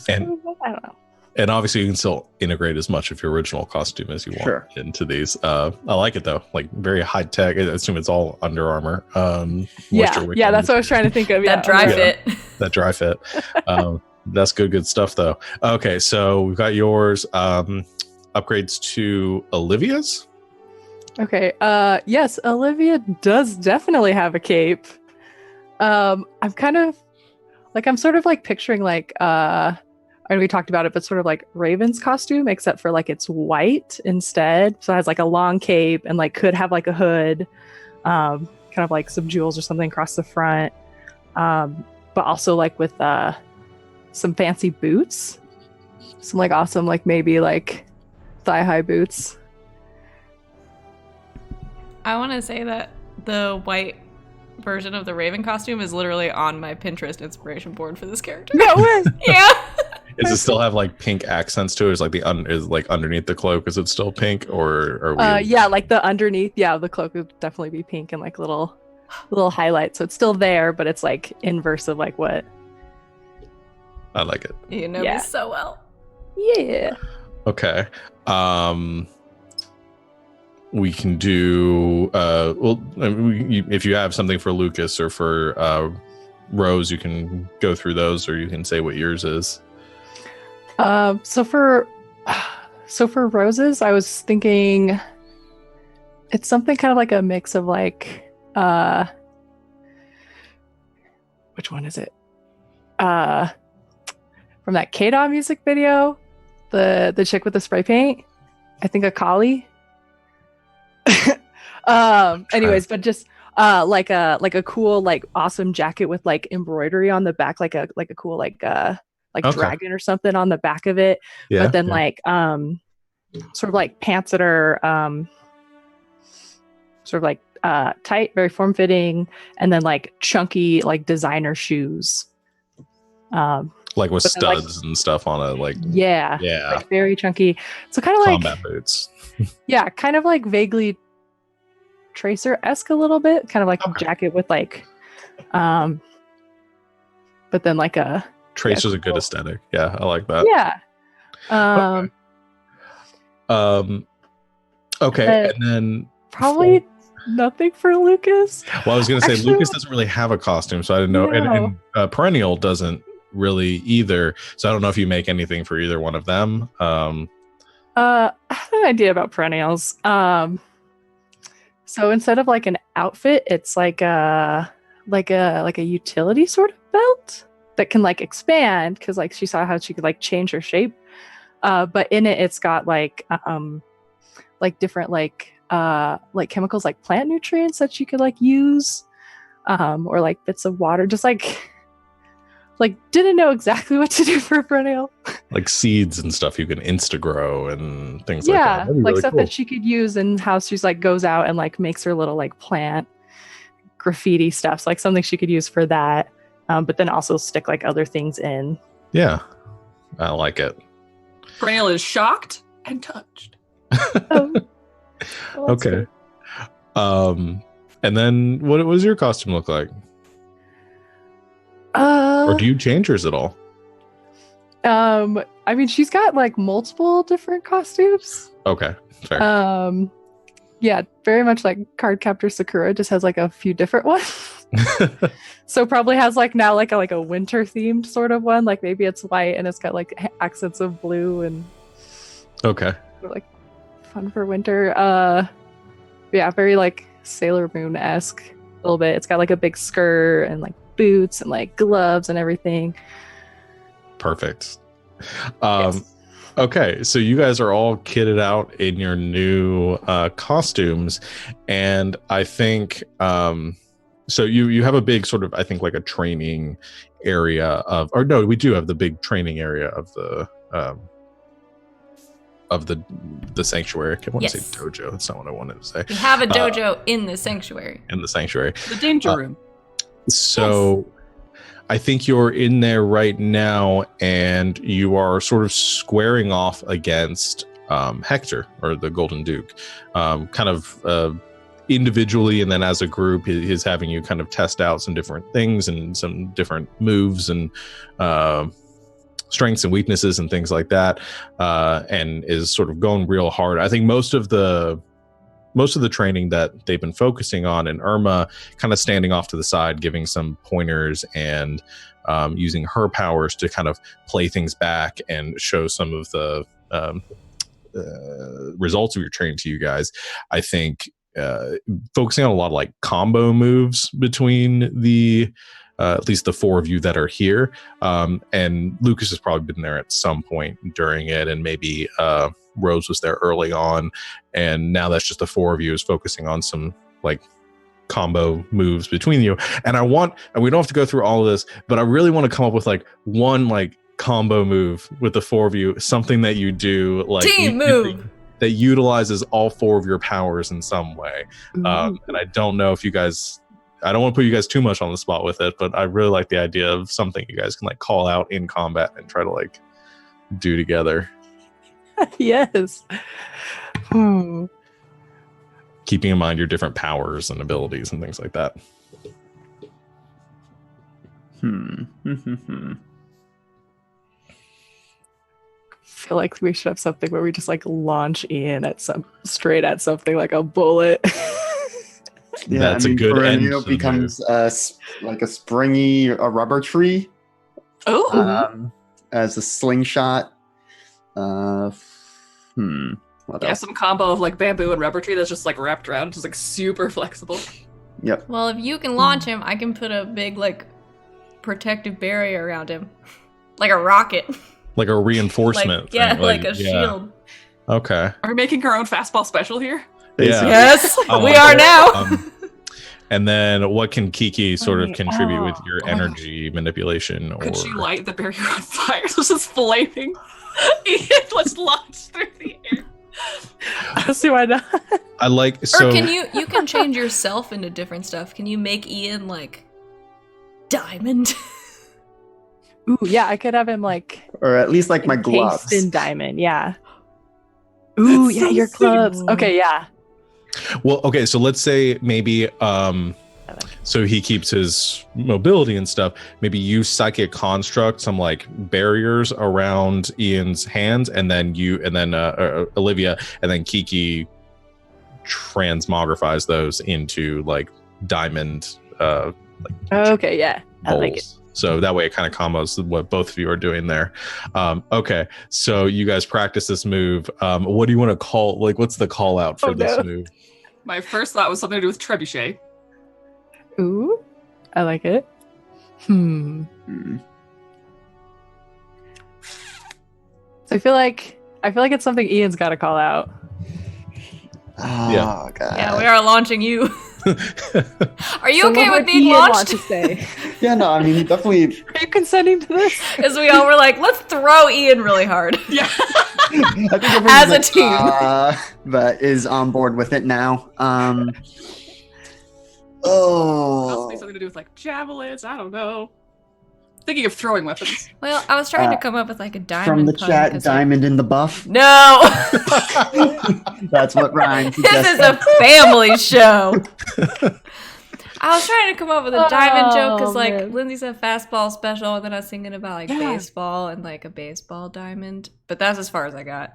And I don't know. And obviously, you can still integrate as much of your original costume as you want into these. I like it though, like very high tech. I assume it's all Under Armour. Yeah, that's what I was trying to think of. That dry fit. That dry fit. That's good stuff though. Okay, so we've got yours. Upgrades to Olivia's. Okay. Yes, Olivia does definitely have a cape. I'm sort of like picturing like and we talked about it, but sort of like Raven's costume, except for like it's white instead. So it has like a long cape and like could have like a hood, kind of like some jewels or something across the front. But also like with some fancy boots, some like awesome, like maybe like thigh-high boots. I want to say that the white version of the Raven costume is literally on my Pinterest inspiration board for this character. No way. Yeah. Does it still have like pink accents to it? Is like is like underneath the cloak? Is it still pink or are we? Yeah, like the underneath. Yeah, the cloak would definitely be pink and like little highlights. So it's still there, but it's like inverse of like what. I like it. You know me so well. Yeah. Okay. We can do if you have something for Lucas or for Rose, you can go through those, or you can say what yours is. So for Rose's, I was thinking it's something kind of like a mix of like which one is it? From that K-Dot music video, the chick with the spray paint. I think Akali. Anyways, but just like a cool like awesome jacket with like embroidery on the back, like a cool like dragon or something on the back of it. Yeah, but then like sort of like pants that are sort of like tight, very form-fitting, and then like chunky like designer shoes. Like with studs and stuff on it, like yeah, like very chunky. So kind of like combat boots. Yeah, kind of like vaguely Tracer-esque a little bit, kind of like a jacket with like but then like a Tracer's a good aesthetic. Yeah, I like that. Yeah. Okay, and then probably nothing for Lucas. Well, I was gonna say Lucas doesn't really have a costume, so I didn't know. No. And Perennial doesn't really either, so I don't know if you make anything for either one of them. I have an idea about Perennials. So instead of like an outfit, it's like a utility sort of belt that can like expand, because like she saw how she could like change her shape. But in it, it's got like different like chemicals, like plant nutrients that you could like use, or like bits of water, just like didn't know exactly what to do for a perennial. Like seeds and stuff you can insta-grow and things like that. Yeah, like really stuff cool. that she could use, and how she's like goes out and like makes her little like plant graffiti stuff. So, like something she could use for that, but then also stick like other things in. Yeah, I like it. Perennial is shocked and touched. Well, Okay. And then what does your costume look like? Or do you change yours at all? I mean, she's got like multiple different costumes. Okay, fair. Yeah, very much like Cardcaptor Sakura, just has like a few different ones. So probably has like now like a winter themed sort of one. Like maybe it's white and it's got like accents of blue and Okay. like fun for winter. Yeah, very like Sailor Moon-esque a little bit. It's got like a big skirt and like boots and like gloves and everything. Perfect. Yes. Okay, so you guys are all kitted out in your new costumes, and I think so you have a big sort of, I think, like a training area of, or no, we do have the big training area of the of the sanctuary. I want to Yes. say dojo. That's not what I wanted to say. We have a dojo in the sanctuary. In the sanctuary. The danger room. So I think you're in there right now, and you are sort of squaring off against Hector, or the Golden Duke, kind of individually, and then as a group. He's having you kind of test out some different things and some different moves and strengths and weaknesses and things like that, and is sort of going real hard. I think most of the training that they've been focusing on, and Irma kind of standing off to the side, giving some pointers and using her powers to kind of play things back and show some of the results of your training to you guys. I think focusing on a lot of like combo moves between the at least the four of you that are here, and Lucas has probably been there at some point during it, and maybe Rose was there early on, and now that's just the four of you is focusing on some like combo moves between you. And we don't have to go through all of this, but I really want to come up with like one like combo move with the four of you, something that you do like Team move that utilizes all four of your powers in some way. And I don't know if you guys, I don't want to put you guys too much on the spot with it, but I really like the idea of something you guys can like call out in combat and try to like do together. Yes. Keeping in mind your different powers and abilities and things like that. I feel like we should have something where we just like launch in at straight at something like a bullet. Yeah, that's a good end. Perennial becomes like a springy, a rubber tree. Oh, as a slingshot. What yeah, else? some combo of like bamboo and rubber tree that's just like wrapped around, just like super flexible. Yep. Well, if you can launch him, I can put a big like protective barrier around him, like a rocket. Like a reinforcement like, yeah, thing. like a shield. Okay. Are we making our own fastball special here? Yeah. Yes, I we like are it. now. And then what can Kiki sort of contribute with your Oh. energy manipulation? Could or she light the barrier on fire? So it's just flaming. Let's launch through the air. Let's see why not. I like so Or can you can change yourself into different stuff? Can you make Ian like diamond? Ooh, yeah, I could have him like Or at least like my encased gloves. in diamond. Yeah. Ooh, That's yeah, so your sick. gloves. Okay, yeah. well, okay, so let's say maybe so he keeps his mobility and stuff. Maybe you psychic construct some like barriers around Ian's hands, and then Olivia, and then Kiki transmogrifies those into like diamond Okay, yeah. I like it. bowls. So that way it kind of combos what both of you are doing there. Okay, so you guys practice this move. What do you want to call, like, what's the call out for this move? My first thought was something to do with trebuchet. Ooh, I like it. Hmm. So I feel like it's something Ian's got to call out. Oh, Yeah. God. Yeah, we are launching you. Are you So okay what with would being Ian want launched? to say? Yeah, no, I mean, definitely. Are you consenting to this? Because we all were like, let's throw Ian really hard. Yeah. I think everyone As a that, team. that is on board with it now. Possibly Oh. something to do with like javelins. I don't know. Thinking of throwing weapons. Well, I was trying to come up with like a diamond From the pun, chat, 'cause diamond in the buff. No! That's what Ryan This is suggested. a family show. I was trying to come up with a diamond joke because, like, man. Lindsay said fastball special, and then I was thinking about like Yeah. baseball and like a baseball diamond. But that's as far as I got.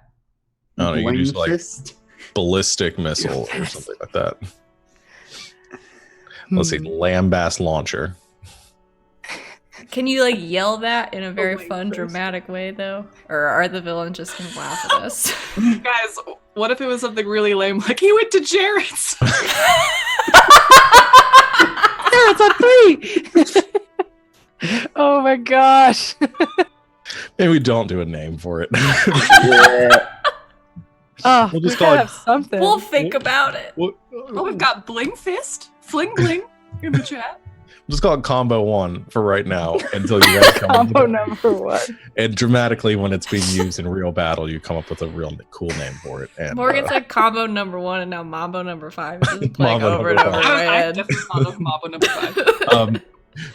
I don't know, you could use Bling like fist. ballistic missile or something like that. Let's see, lambast launcher. Can you like yell that in a very my fun, goodness. dramatic way though, or are the villains just gonna laugh at us? Guys, what if it was something really lame? Like he went to Jared's. It's on 3. Oh my gosh. Maybe we don't do a name for it. Yeah. Oh, We'll we just call gotta it- have something. We'll think about it. Oh, we've got Bling Fist, Fling Bling in the chat. it combo 1 for right now until you guys come Combo up with number 1. And dramatically, when it's being used in real battle, you come up with a real cool name for it. And, Morgan said combo number 1 and now Mambo number 5. It's just playing Mambo over and number over in my I head. definitely thought of Mambo number 5.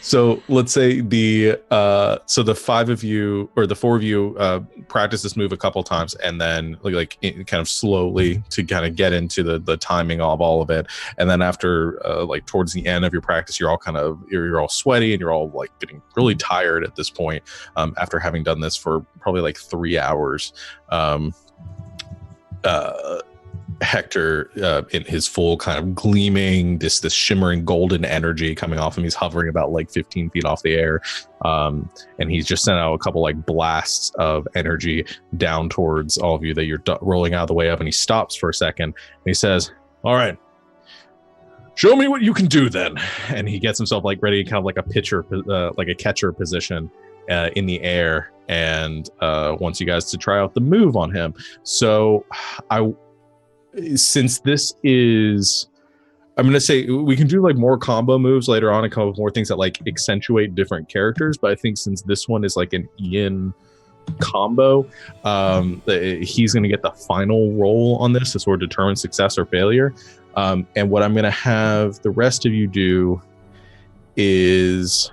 So let's say the 5 of you or the 4 of you practice this move a couple times, and then kind of slowly to kind of get into the timing of all of it, and then after towards the end of your practice, you're all sweaty and you're all like getting really tired at this point after having done this for probably 3 hours. Hector, in his full kind of gleaming, this shimmering golden energy coming off him. He's hovering about 15 feet off the air, and he's just sent out a couple blasts of energy down towards all of you that you're rolling out of the way of. And he stops for a second and he says, "All right, show me what you can do then." And he gets himself ready, kind of like a pitcher, like a catcher position in the air, and wants you guys to try out the move on him. So since this is, I'm going to say we can do more combo moves later on and come up with more things that accentuate different characters. But I think since this one is an Ian combo, he's going to get the final roll on this to sort of determine success or failure. And what I'm going to have the rest of you do is,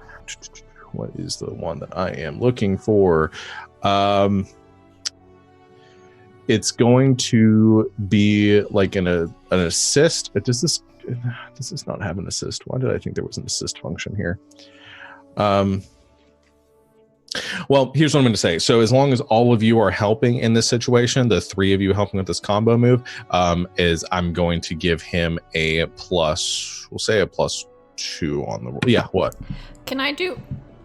what is the one that I am looking for? It's going to be an assist. Does this not have an assist? Why did I think there was an assist function here? Well, here's what I'm going to say. So as long as all of you are helping in this situation, the 3 of you helping with this combo move, is I'm going to give him a plus, we'll say a +2 on the roll. Yeah, what? Can I do...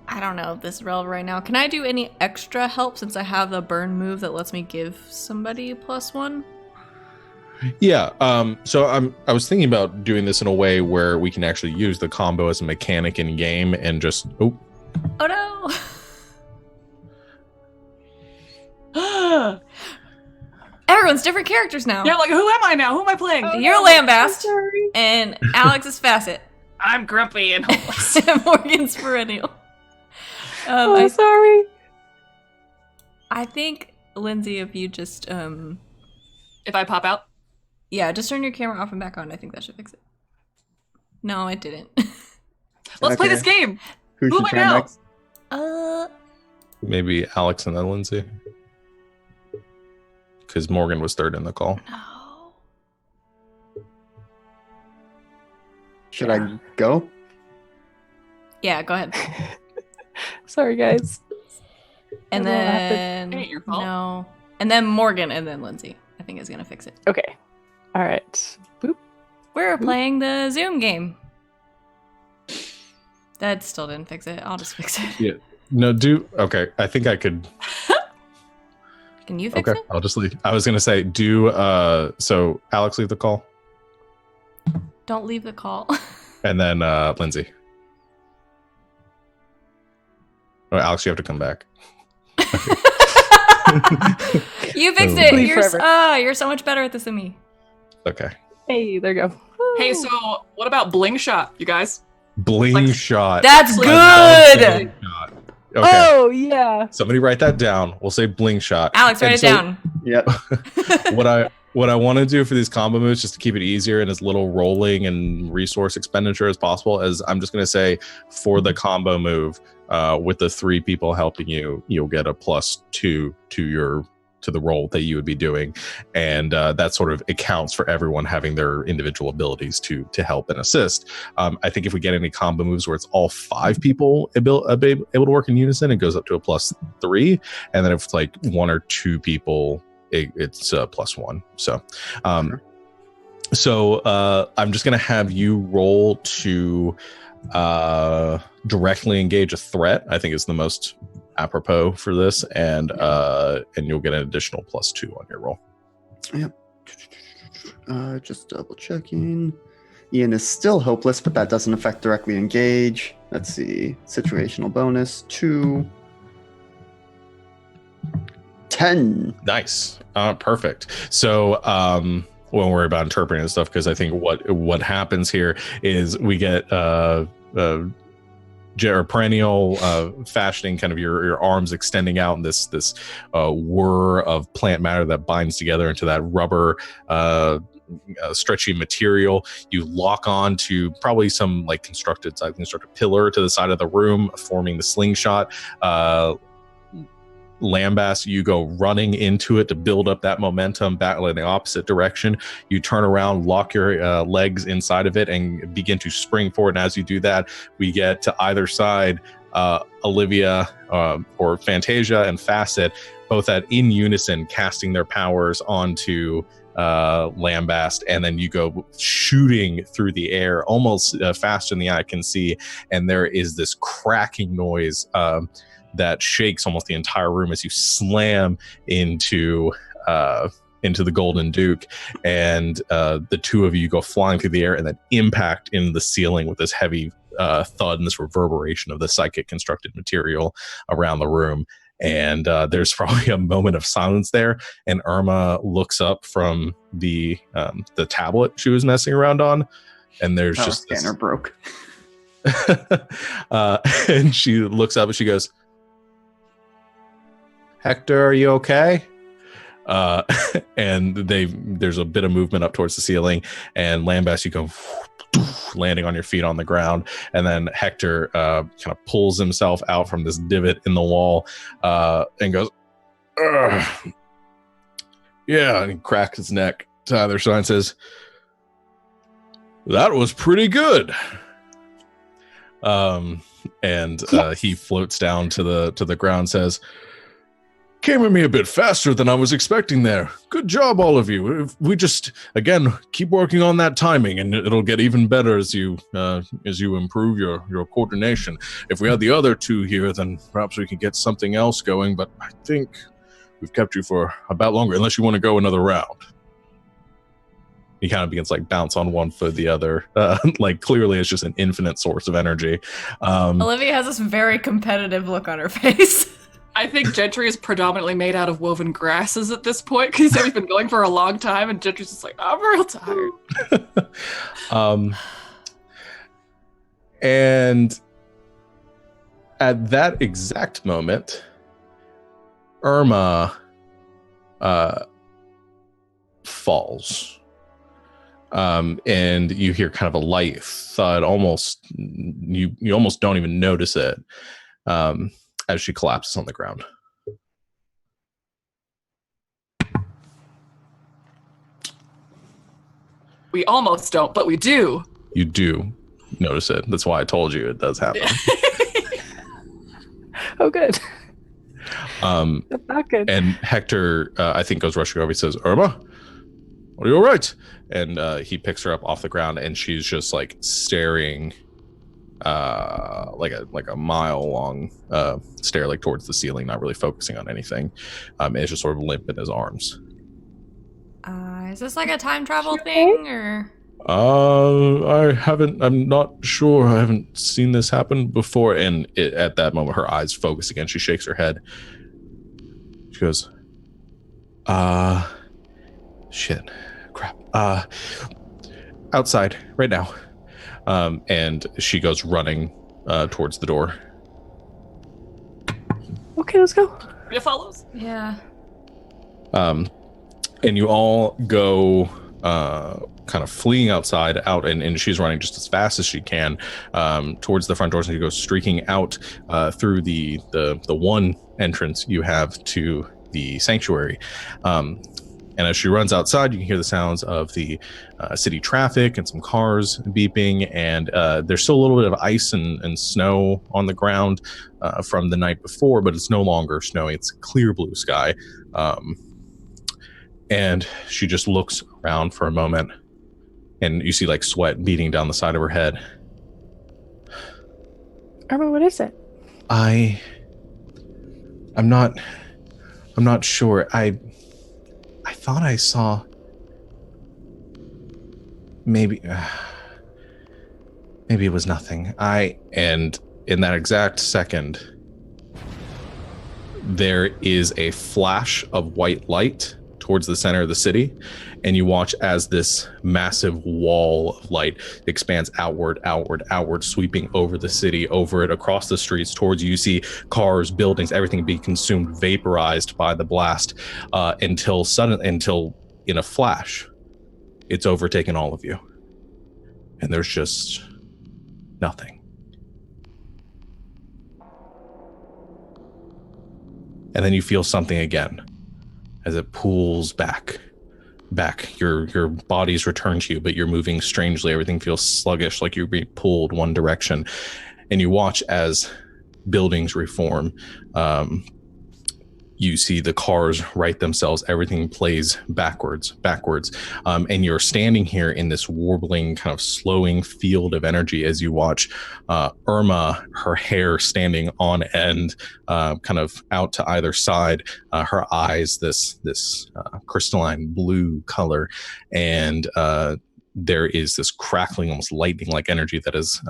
I don't know if this is relevant right now. Can I do any extra help since I have the burn move that lets me give somebody +1? Yeah. So I was thinking about doing this in a way where we can actually use the combo as a mechanic in game and just Oh no. Everyone's different characters now. Yeah, who am I now? Who am I playing? You're Lambast, and Alex is Facet. I'm grumpy and hopeless. And Morgan's Perennial. Sorry. I think, Lindsay, if you just If I pop out? yeah, just turn your camera off and back on. I think that should fix it. No, it didn't. Let's play this game. Who Who should am I try now? next? maybe Alex and then Lindsay, because Morgan was third in the call. No. Should I go? Yeah, go ahead. Sorry, guys. And That will then It ain't your fault. no, and then Morgan, and then Lindsay. I think is gonna fix it. Okay. All right. Boop. We're playing the Zoom game. That still didn't fix it. I'll just fix it. Yeah. No, okay. I think I could. Can you fix Okay, it? I'll just leave. I was gonna say, so Alex, leave the call, Don't leave the call. and then Lindsay. Oh, Alex, you have to come back. You fixed Oh. it. Leave You're forever. you're so much better at this than me. Okay. Hey, there you go. Hey, so what about Bling Shot, you guys? Bling shot. That's I good. love Bling shot. Okay. Oh, yeah. Somebody write that down. We'll say bling shot. Alex, write And it so down. Yep. what I want to do for these combo moves, just to keep it easier and as little rolling and resource expenditure as possible, is I'm just going to say for the combo move, with the 3 people helping you, you'll get a +2 to the roll that you would be doing, and that sort of accounts for everyone having their individual abilities to help and assist. I think if we get any combo moves where it's all 5 people able to work in unison, it goes up to a +3, and then if it's 1 or 2 people, it's +1. So I'm just gonna have you roll to directly engage a threat. I think is the most apropos for this, and you'll get an additional +2 on your roll. Yep. Just double checking. Ian is still hopeless, but that doesn't affect directly engage. Let's see. Situational bonus 2. 10. Nice. Perfect. So we won't worry about interpreting and stuff, because I think what happens here is we get perennial fashioning, kind of your arms extending out in this whir of plant matter that binds together into that rubber stretchy material. You lock on to probably some like constructed pillar to the side of the room, forming the slingshot. Lambast, you go running into it to build up that momentum back in the opposite direction. You turn around, lock your legs inside of it, and begin to spring forward. And as you do that, we get to either side, Olivia or Fantasia and Facet, both in unison, casting their powers onto Lambast, and then you go shooting through the air almost faster than the eye can see, and there is this cracking noise that shakes almost the entire room as you slam into the Golden Duke, and the two of you go flying through the air and then impact into the ceiling with this heavy thud and this reverberation of the psychic constructed material around the room. And there's probably a moment of silence there, and Irma looks up from the tablet she was messing around on, and there's just scanner broke. And she looks up and she goes, "Hector, are you okay?" And there's a bit of movement up towards the ceiling, and Lambast, you go landing on your feet on the ground, and then Hector kind of pulls himself out from this divot in the wall and goes, "Ugh." Yeah, and he cracks his neck to either side and says, "That was pretty good." And he floats down to the ground and says, "Came at me a bit faster than I was expecting there. Good job, all of you. If we just, again, keep working on that timing, and it'll get even better as you improve your coordination. If we had the other two here, then perhaps we could get something else going, but I think we've kept you for about longer, unless you want to go another round." He kind of begins like bounce on one foot, the other. Like clearly it's just an infinite source of energy. Olivia has this very competitive look on her face. I think Gentry is predominantly made out of woven grasses at this point, because he's been going for a long time, and Gentry's just like, "I'm real tired." And at that exact moment, Irma falls. And you hear kind of a light thud, almost you almost don't even notice it, as she collapses on the ground. We almost don't, but we do. You do notice it. That's why I told you it does happen. Oh, good. That's not good. And Hector, I think, goes rushing over. He says, "Irma, are you all right?" And he picks her up off the ground, and she's just like staring like a mile long stare, like towards the ceiling, not really focusing on anything. It's just sort of limp in his arms. Is this like a time travel thing, or? I'm not sure. I haven't seen this happen before. And at that moment, her eyes focus again. She shakes her head. She goes, shit, crap. Outside right now. And she goes running towards the door. Okay, let's go. It follows. Yeah. And you all go kind of fleeing outside out, and she's running just as fast as she can towards the front doors, and she goes streaking out through the one entrance you have to the sanctuary. And as she runs outside, you can hear the sounds of the city traffic and some cars beeping, and there's still a little bit of ice and snow on the ground from the night before, but it's no longer snowy. It's clear blue sky. And she just looks around for a moment, and you see like sweat beating down the side of her head. Irma, what is it? I'm not sure. I thought I saw maybe it was nothing. And in that exact second, there is a flash of white light towards the center of the city, and you watch as this massive wall of light expands outward, sweeping over the city, over it, across the streets towards you. You see cars, buildings, everything being consumed, vaporized by the blast, until in a flash, it's overtaken all of you. And there's just nothing. And then you feel something again as it pulls back. Your body's returned to you, but you're moving strangely. Everything feels sluggish, like you're being pulled one direction. And you watch as buildings reform. You see the cars right themselves. Everything plays backwards. And you're standing here in this warbling, kind of slowing field of energy as you watch Irma, her hair standing on end, kind of out to either side, her eyes, this crystalline blue color. And there is this crackling, almost lightning-like energy that is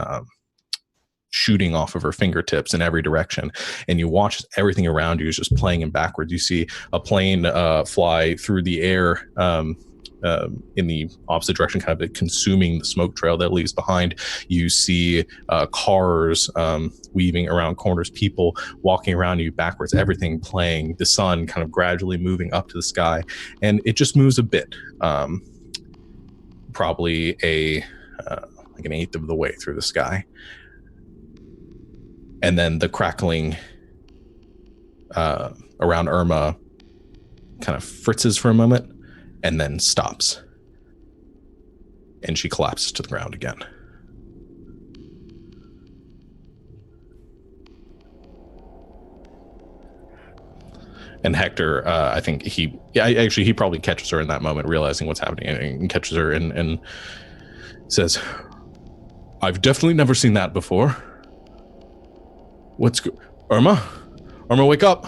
shooting off of her fingertips in every direction, and you watch everything around you is just playing in backwards. You see a plane fly through the air in the opposite direction, kind of consuming the smoke trail that leaves behind. You see cars weaving around corners, people walking around you backwards, everything playing, the sun kind of gradually moving up to the sky, and it just moves a bit, probably like an eighth of the way through the sky. And then the crackling around Irma kind of fritzes for a moment and then stops. And she collapses to the ground again. And Hector, I think he probably catches her in that moment, realizing what's happening, and catches her and says, "I've definitely never seen that before. Irma? Irma, wake up!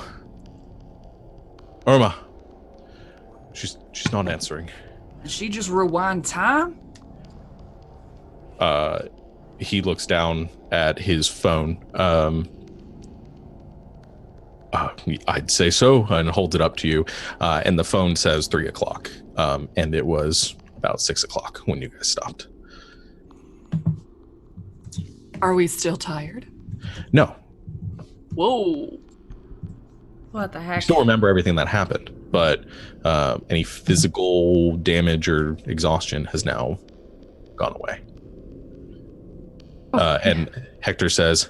Irma." She's not answering. Did she just rewind time? He looks down at his phone. I'd say so, and holds it up to you. And the phone says 3:00. And it was about 6:00 when you guys stopped. Are we still tired? No. Whoa. What the heck? You still remember everything that happened, but any physical damage or exhaustion has now gone away. And Hector says,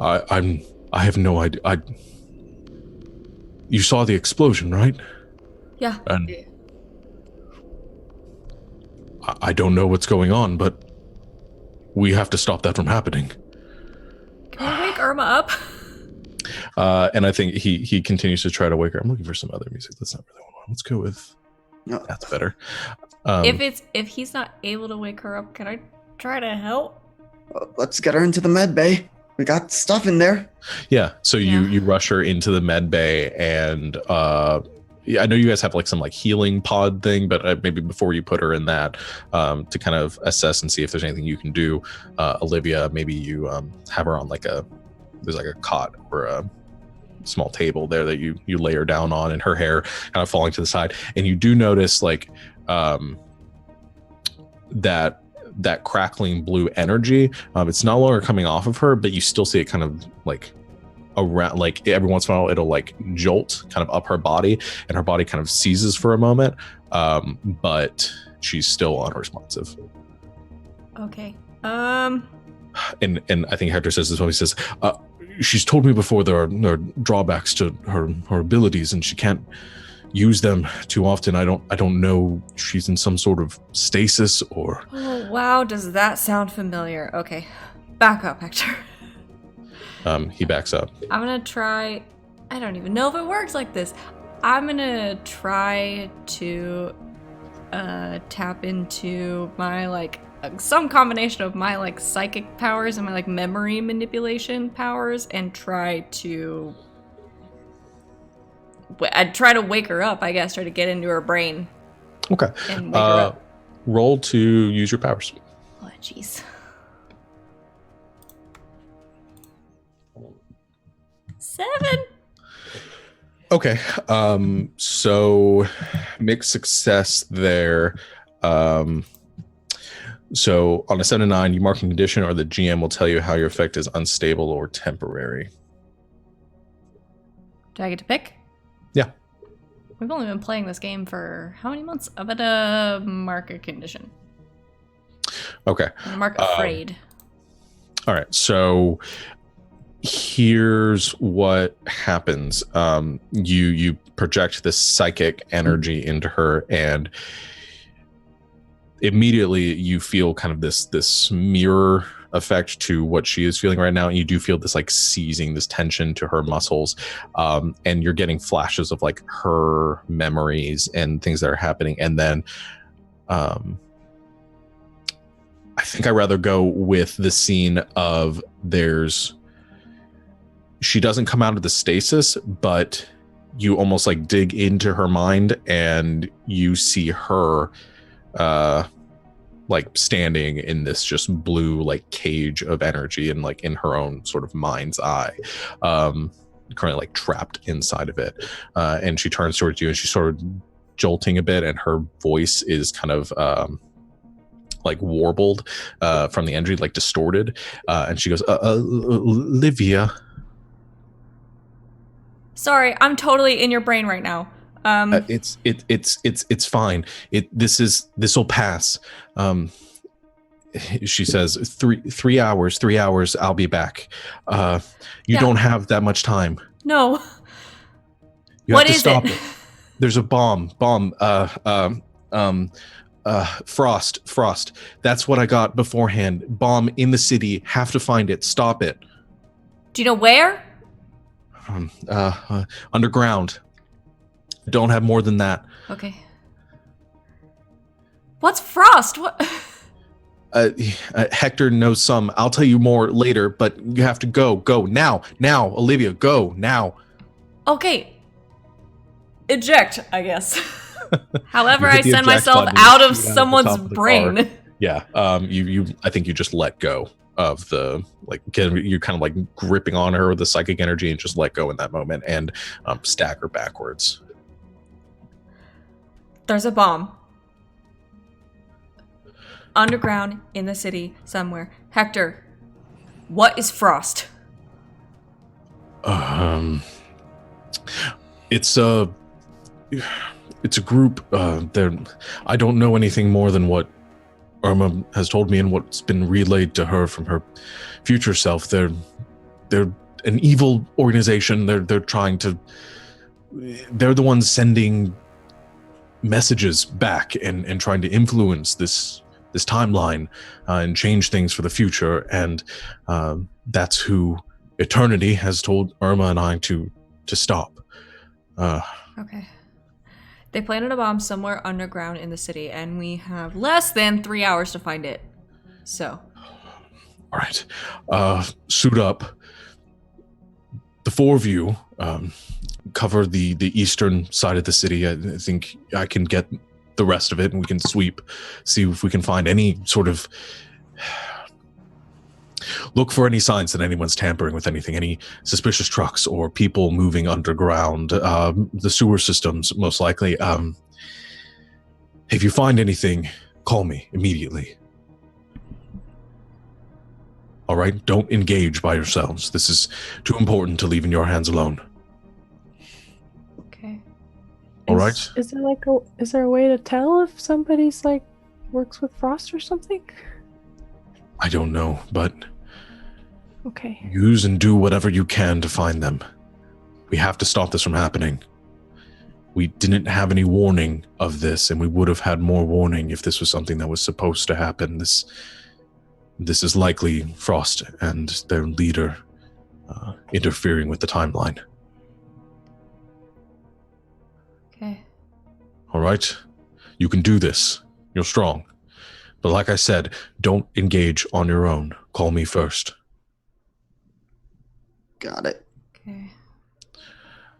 I have no idea. You saw the explosion, right? Yeah. And I don't know what's going on, but we have to stop that from happening. Can you wake Irma up? And I think he continues to try to wake her. I'm looking for some other music. That's not really what I want. Let's go with... No. That's better. If he's not able to wake her up, can I try to help? Let's get her into the med bay. We got stuff in there. Yeah. So you rush her into the med bay, and I know you guys have like some like healing pod thing, but maybe before you put her in that, to kind of assess and see if there's anything you can do, Olivia, maybe you have her on there's like a cot or a small table there that you lay her down on, and her hair kind of falling to the side, and you do notice like that crackling blue energy. It's no longer coming off of her, but you still see it kind of like around, like every once in a while it'll like jolt kind of up her body, and her body kind of seizes for a moment, but she's still unresponsive. Okay. And I think Hector says this when he says, she's told me before there are drawbacks to her abilities, and she can't use them too often. I don't know if she's in some sort of stasis or... Oh, wow. Does that sound familiar? Okay. Back up, Hector. He backs up. I'm gonna try... I don't even know if it works like this. I'm gonna try to tap into my, like, some combination of my, like, psychic powers and my, like, memory manipulation powers, and try to... I'd try to wake her up, I guess, try to get into her brain. Okay. And wake her up. Roll to use your powers. Oh, jeez. 7. Okay. So mixed success there. So on a 7 to 9, you mark a condition, or the GM will tell you how your effect is unstable or temporary. Do I get to pick? Yeah. We've only been playing this game for how many months? I'm gonna mark a condition. Okay. I'm gonna mark afraid. All right. So here's what happens. You project this psychic energy into her, and immediately you feel kind of this mirror effect to what she is feeling right now, and you do feel this like seizing, this tension to her muscles, and you're getting flashes of like her memories and things that are happening. And then I think I'd rather go with the scene of she doesn't come out of the stasis, but you almost like dig into her mind and you see her like standing in this just blue like cage of energy and like in her own sort of mind's eye, currently like trapped inside of it. And she turns towards you and she's sort of jolting a bit, and her voice is kind of like warbled from the energy, like distorted. And she goes, Olivia. Sorry, I'm totally in your brain right now. It's fine. This will pass. She says, 3 hours, 3 hours, I'll be back. You don't have that much time. No. You have to stop it. There's a bomb. Frost. That's what I got beforehand. Bomb in the city. Have to find it. Stop it. Do you know where? Underground. Don't have more than that. Okay. What's Frost? What? Hector knows some. I'll tell you more later, but you have to go. Go now. Now, Olivia, go now. Okay. Eject, I guess. However, I send eject myself button, out of shoot out someone's the top of the brain. car. Yeah. I think you just let go of the, like, you're kind of like gripping on her with the psychic energy and just let go in that moment and stagger backwards. There's a bomb. Underground in the city somewhere. Hector, what is Frost? It's a group. I don't know anything more than what Irma has told me and what's been relayed to her from her future self. They're an evil organization. They're the ones sending messages back and trying to influence this timeline and change things for the future. And that's who Eternity has told Irma and I to stop. Okay. They planted a bomb somewhere underground in the city, and we have less than 3 hours to find it. So. All right. Suit up. The four of you cover the eastern side of the city. I think I can get the rest of it, and we can sweep, see if we can find any sort of... Look for any signs that anyone's tampering with anything, any suspicious trucks or people moving underground, the sewer systems, most likely. If you find anything, call me immediately. All right? Don't engage by yourselves. This is too important to leave in your hands alone. Okay. All right? Is there a way to tell if somebody's like works with Frost or something? I don't know, but... Okay. Use and do whatever you can to find them. We have to stop this from happening. We didn't have any warning of this, and we would have had more warning if this was something that was supposed to happen. This is likely Frost and their leader interfering with the timeline. Okay. All right? You can do this. You're strong. But like I said, don't engage on your own. Call me first. Got it. Okay.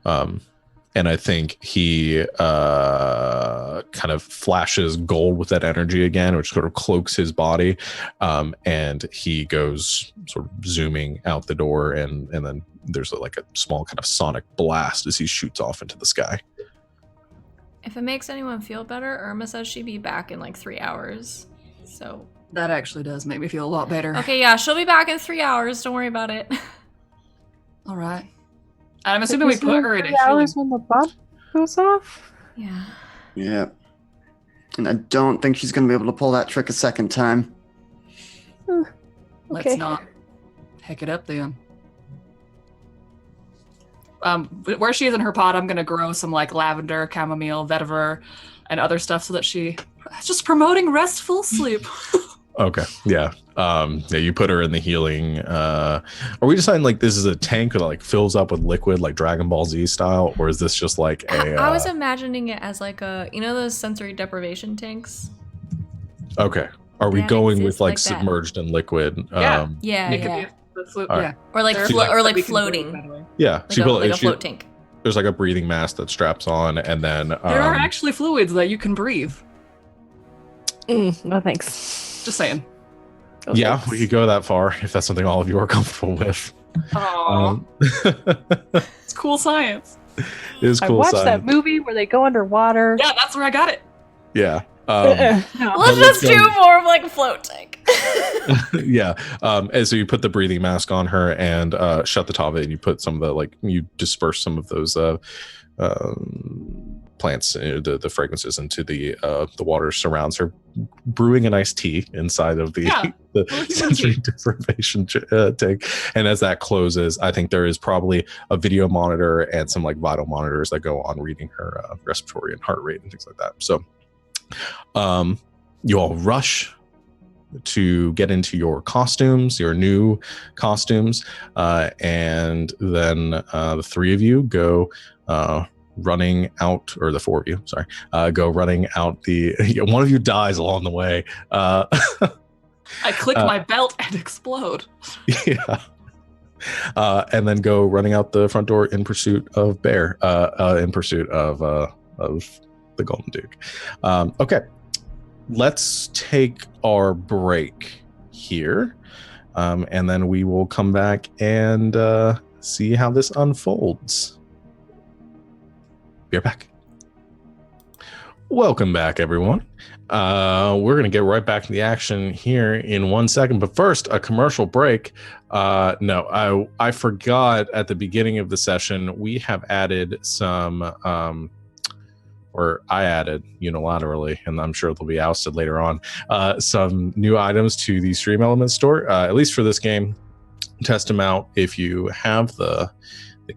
And I think he kind of flashes gold with that energy again, which sort of cloaks his body. And he goes sort of zooming out the door and then there's like a small kind of sonic blast as he shoots off into the sky. If it makes anyone feel better, Irma says she'd be back in like 3 hours. So That actually does make me feel a lot better. okay, yeah, she'll be back in 3 hours. Don't worry about it. All right. I'm assuming we put her in a 3 healing. hours when the bomb goes off. Yeah. Yeah. And I don't think she's going to be able to pull that trick a second time. Let's not heck it up then. Where she is in her pod, I'm gonna grow some like lavender, chamomile, vetiver, and other stuff so that she just promoting restful sleep. Okay. Yeah. You put her in the healing. Are we deciding like this is a tank that like fills up with liquid like Dragon Ball Z style, or is this just like a? I was imagining it as like a, you know, those sensory deprivation tanks. Okay. Are we That going with exists like like that. submerged in liquid? Yeah. Yeah, It could yeah. be the flu- All right. yeah. Or like There are flo- fluids or that like we can breathe, floating, by the way. Yeah. like a float tank. There's like a breathing mask that straps on, and then There are actually fluids that you can breathe. No thanks. Just saying. No yeah, thanks. we could go that far if that's something all of you are comfortable with. Aww. It's cool science. It is I cool. watched science. that movie where they go underwater. Yeah, that's where I got it. Yeah. No. Let's just do more of like a float tank. Yeah. And so you put the breathing mask on her and shut the top of it, and you put some of the like you disperse some of those plants, the fragrances into the water surrounds her, brewing a nice tea inside of the, Yeah. the Well, it's sensory tea. deprivation tank. And as that closes, I think there is probably a video monitor and some like vital monitors that go on reading her respiratory and heart rate and things like that. So you all rush to get into your costumes, your new costumes, and then the three of you go running out, or the four of you, sorry, go running out the. One of you dies along the way. I click my belt and explode. Yeah. And then go running out the front door in pursuit of Bear, in pursuit of the Golden Duke. Okay, let's take our break here, and then we will come back and see how this unfolds. Be right back. Welcome back, everyone. We're going to get right back to the action here in 1 second. But first, a commercial break. No, I forgot at the beginning of the session, we have added some, or I added unilaterally, and I'm sure they'll be ousted later on, some new items to the Stream Elements store, at least for this game. Test them out if you have the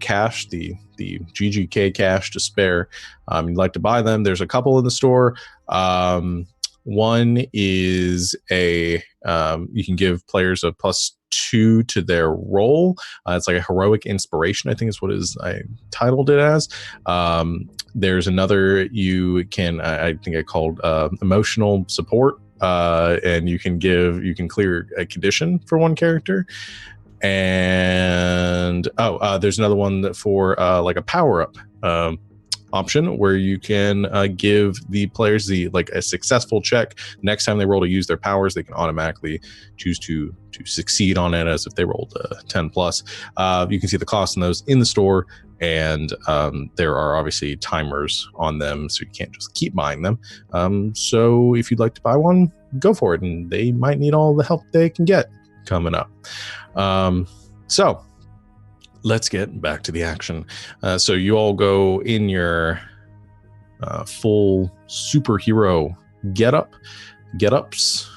cash, the GGK cash to spare. You'd like to buy them. There's a couple in the store. One is you can give players a +2 to their roll. It's like a heroic inspiration, I think is what I titled it as. There's another you can, I think I called emotional support, and you can clear a condition for one character. And there's another one for like a power-up option where you can give the players a successful check. Next time they roll to use their powers, they can automatically choose to succeed on it as if they rolled 10 plus. You can see the cost in those in the store, and there are obviously timers on them, so you can't just keep buying them. So if you'd like to buy one, go for it, and they might need all the help they can get coming up. So let's get back to the action. So you all go in your full superhero get-ups.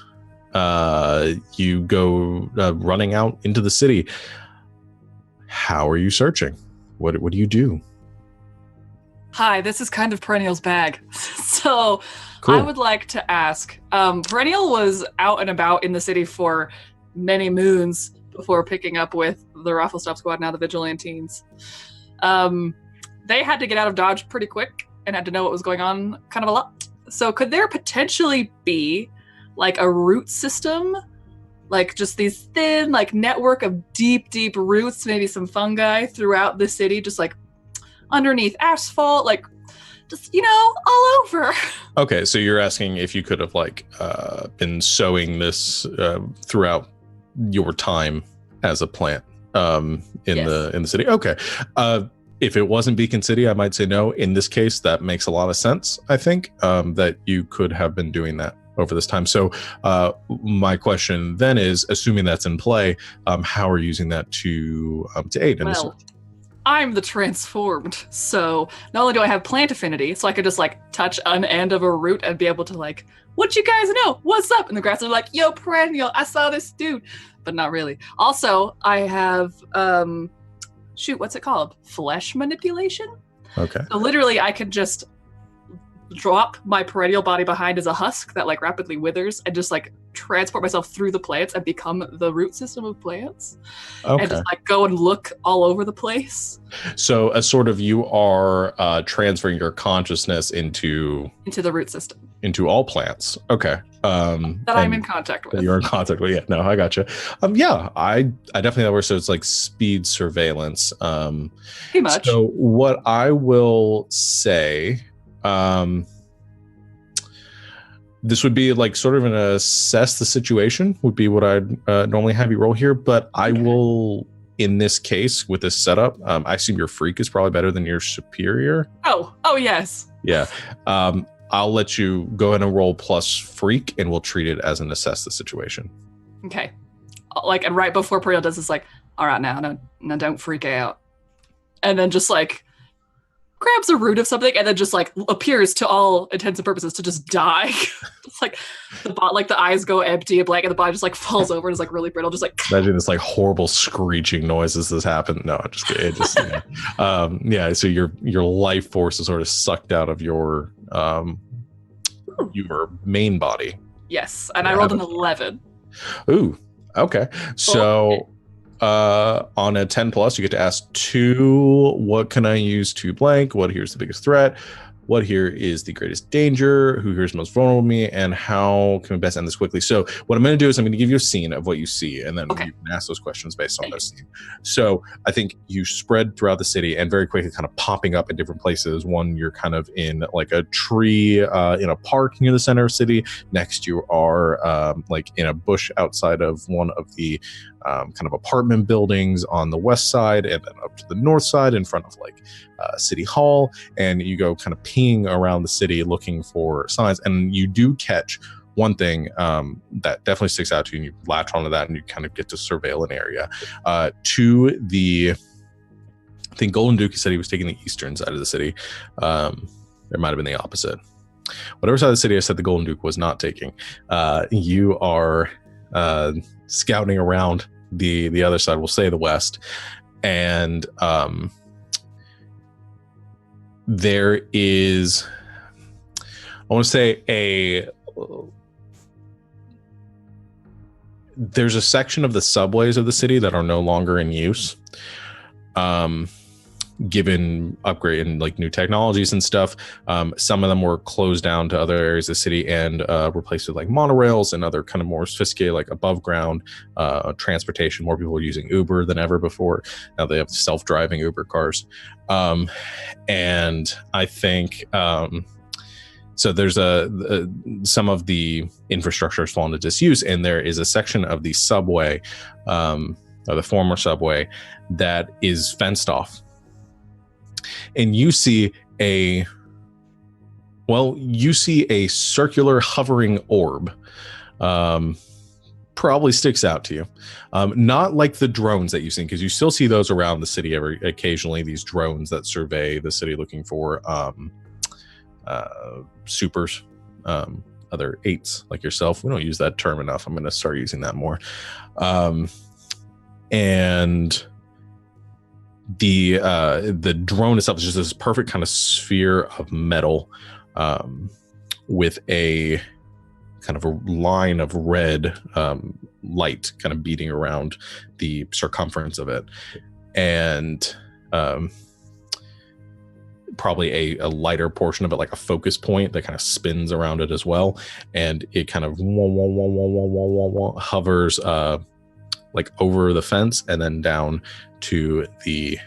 You go running out into the city. How are you searching? What do you do? Hi, this is kind of Perennial's bag. So Cool. I would like to ask, Perennial was out and about in the city for many moons before picking up with the Raffle Stop Squad, now the Vigilantes. They had to get out of Dodge pretty quick and had to know what was going on kind of a lot. So could there potentially be like a root system? Like just these thin like network of deep roots, maybe some fungi throughout the city, just like underneath asphalt, like just, all over. Okay, so you're asking if you could have been sowing this throughout your time as a plant in the city? Okay. If it wasn't Beacon City, I might say no. In this case, that makes a lot of sense, I think, that you could have been doing that over this time. So my question then is, assuming that's in play, how are you using that to aid in this? I'm the transformed, so not only do I have plant affinity, so I could just like touch an end of a root and be able to like, what you guys know? What's up? And the grass are like, yo, perennial, I saw this dude, but not really. Also, I have what's it called? Flesh manipulation. Okay. So literally, I could just drop my perennial body behind as a husk that like rapidly withers and just like transport myself through the plants and become the root system of plants. Okay. And just like go and look all over the place. So a sort of, you are transferring your consciousness into the root system, into all plants. Okay. That I'm in contact with. You're in contact with. Yeah, no, I gotcha. Yeah, I definitely know where. So it's like speed surveillance. Pretty much. So what I will say, this would be like sort of an assess the situation would be what I'd normally have you roll here, but I will, in this case with this setup, I assume your freak is probably better than your superior. Oh yes. Yeah. I'll let you go ahead and roll plus freak, and we'll treat it as an assess the situation. Okay. Like, and right before Priya does this, like, all right, now don't freak out, and then just like grabs a root of something and then just like appears to all intents and purposes to just die. It's like the eyes go empty and blank and the body just like falls over and is like really brittle, just like imagine this like horrible screeching noise as this happened. No, just kidding. It just yeah. So your life force is sort of sucked out of your main body. Yes, and I rolled an 11. Ooh, okay. So on a 10 plus, you get to ask 2, what can I use to blank? What here's the biggest threat? What here is the greatest danger? Who here is most vulnerable to me? And how can we best end this quickly? So what I'm going to do is I'm going to give you a scene of what you see, and then you can ask those questions based on those scene. So I think you spread throughout the city and very quickly kind of popping up in different places. One, you're kind of in like a tree in a park near the center of the city. Next, you are like in a bush outside of one of the kind of apartment buildings on the west side, and then up to the north side in front of like City Hall. And you go kind of peeing around the city looking for signs, and you do catch one thing that definitely sticks out to you, and you latch onto that and you kind of get to surveil an area. To the, I think Golden Duke said he was taking the eastern side of the city. It might have been the opposite. Whatever side of the city I said the Golden Duke was not taking, you are scouting around the other side, we'll say the west, and there is, I want to say there's a section of the subways of the city that are no longer in use, given upgrade and like new technologies and stuff. Some of them were closed down to other areas of the city and replaced with like monorails and other kind of more sophisticated, like above ground transportation. More people are using Uber than ever before. Now they have self-driving Uber cars. And I think, so there's some of the infrastructure has fallen into disuse, and there is a section of the subway, or the former subway, that is fenced off. And you see a circular hovering orb. Probably sticks out to you. Not like the drones that you've seen, because you still see those around the city occasionally, these drones that survey the city looking for supers, other eights like yourself. We don't use that term enough. I'm going to start using that more. And the drone itself is just this perfect kind of sphere of metal, with a kind of a line of red light kind of beating around the circumference of it, and probably a lighter portion of it, like a focus point that kind of spins around it as well, and it kind of hovers like over the fence and then down to the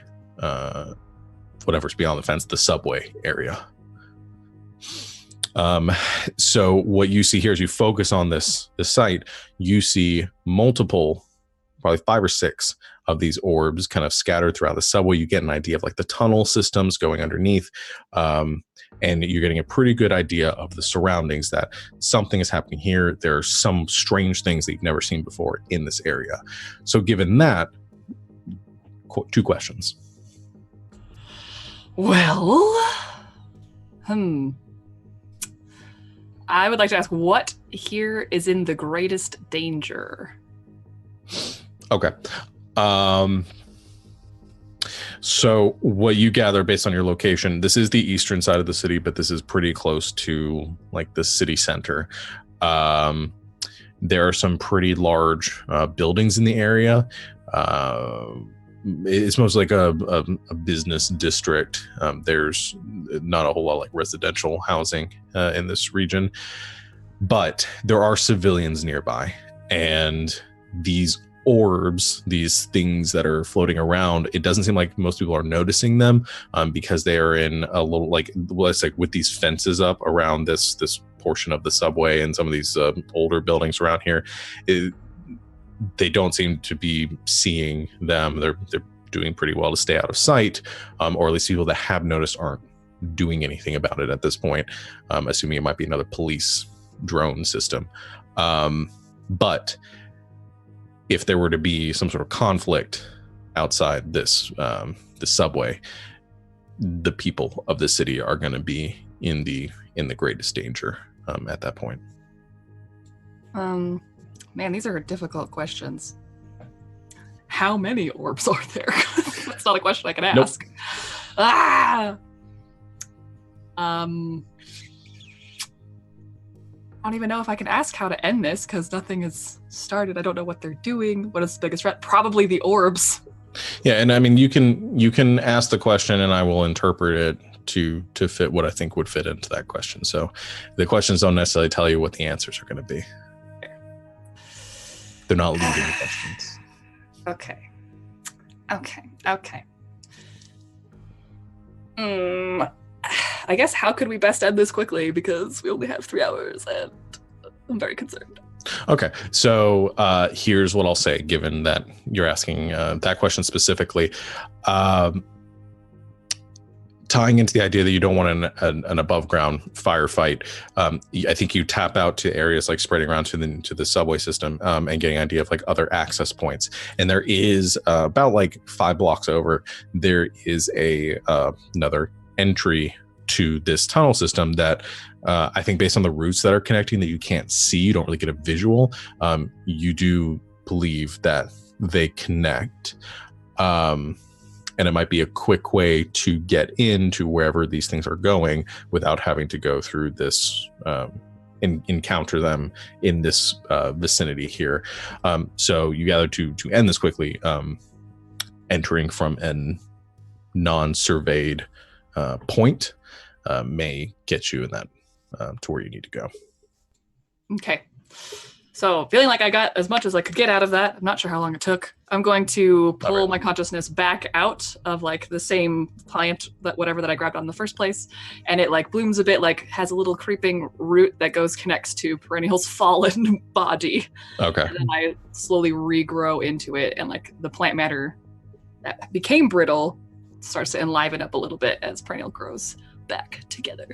whatever's beyond the fence, the subway area. So what you see here, as you focus on this site, you see multiple, probably 5 or 6 of these orbs kind of scattered throughout the subway. You get an idea of like the tunnel systems going underneath, and you're getting a pretty good idea of the surroundings, that something is happening here. There are some strange things that you've never seen before in this area. So given that, 2 questions. Well, I would like to ask, what here is in the greatest danger? Okay. So what you gather based on your location, this is the eastern side of the city, but this is pretty close to like the city center. There are some pretty large buildings in the area. It's mostly like a business district. There's not a whole lot like residential housing in this region, but there are civilians nearby, and these orbs, these things that are floating around, it doesn't seem like most people are noticing them, because they are in a little like, well, it's like with these fences up around this portion of the subway and some of these older buildings around here. They don't seem to be seeing them. They're doing pretty well to stay out of sight, or at least people that have noticed aren't doing anything about it at this point, assuming it might be another police drone system. But if there were to be some sort of conflict outside this the subway, the people of the city are going to be in the greatest danger at that point. Man, these are difficult questions. How many orbs are there? That's not a question I can ask. Nope. I don't even know if I can ask how to end this, because nothing has started. I don't know what they're doing. What is the biggest threat? Probably the orbs. Yeah, and I mean, you can ask the question, and I will interpret it to fit what I think would fit into that question. So the questions don't necessarily tell you what the answers are going to be. They're not leading questions. Okay. I guess how could we best end this quickly, because we only have 3 hours and I'm very concerned. Okay, so here's what I'll say, given that you're asking that question specifically. Tying into the idea that you don't want an above ground firefight, I think you tap out to areas like spreading around to the subway system, and getting an idea of like other access points. And there is about like 5 blocks over, there is another entry to this tunnel system that I think, based on the routes that are connecting that you can't see, you don't really get a visual. You do believe that they connect. And it might be a quick way to get into wherever these things are going without having to go through this, encounter them in this vicinity here. So you gather to end this quickly, entering from a non-surveyed point may get you in that to where you need to go. Okay. So feeling like I got as much as I could get out of that, I'm not sure how long it took. I'm going to pull my consciousness back out of like the same plant, that whatever that I grabbed on in the first place. And it like blooms a bit, like has a little creeping root that connects to Perennial's fallen body. Okay. And then I slowly regrow into it, and like the plant matter that became brittle starts to enliven up a little bit as Perennial grows back together.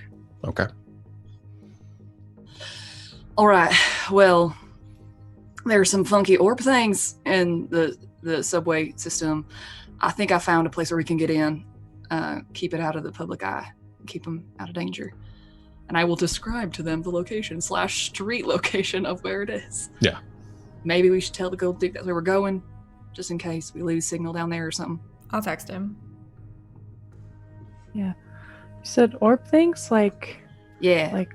Okay. All right. Well, there's some funky orb things in the subway system. I think I found a place where we can get in, keep it out of the public eye, keep them out of danger. And I will describe to them the location / street location of where it is. Yeah. Maybe we should tell the Gold Duke that's where we're going, just in case we lose signal down there or something. I'll text him. Yeah. You said orb things? Like... Yeah. Like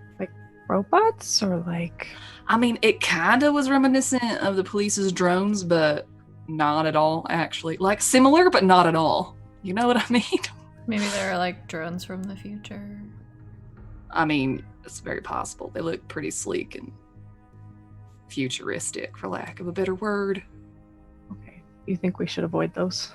robots, or like... I mean, it kind of was reminiscent of the police's drones, but not at all, actually. Like, similar, but not at all. You know what I mean? Maybe they're like drones from the future. I mean, it's very possible. They look pretty sleek and futuristic, for lack of a better word. Okay. You think we should avoid those?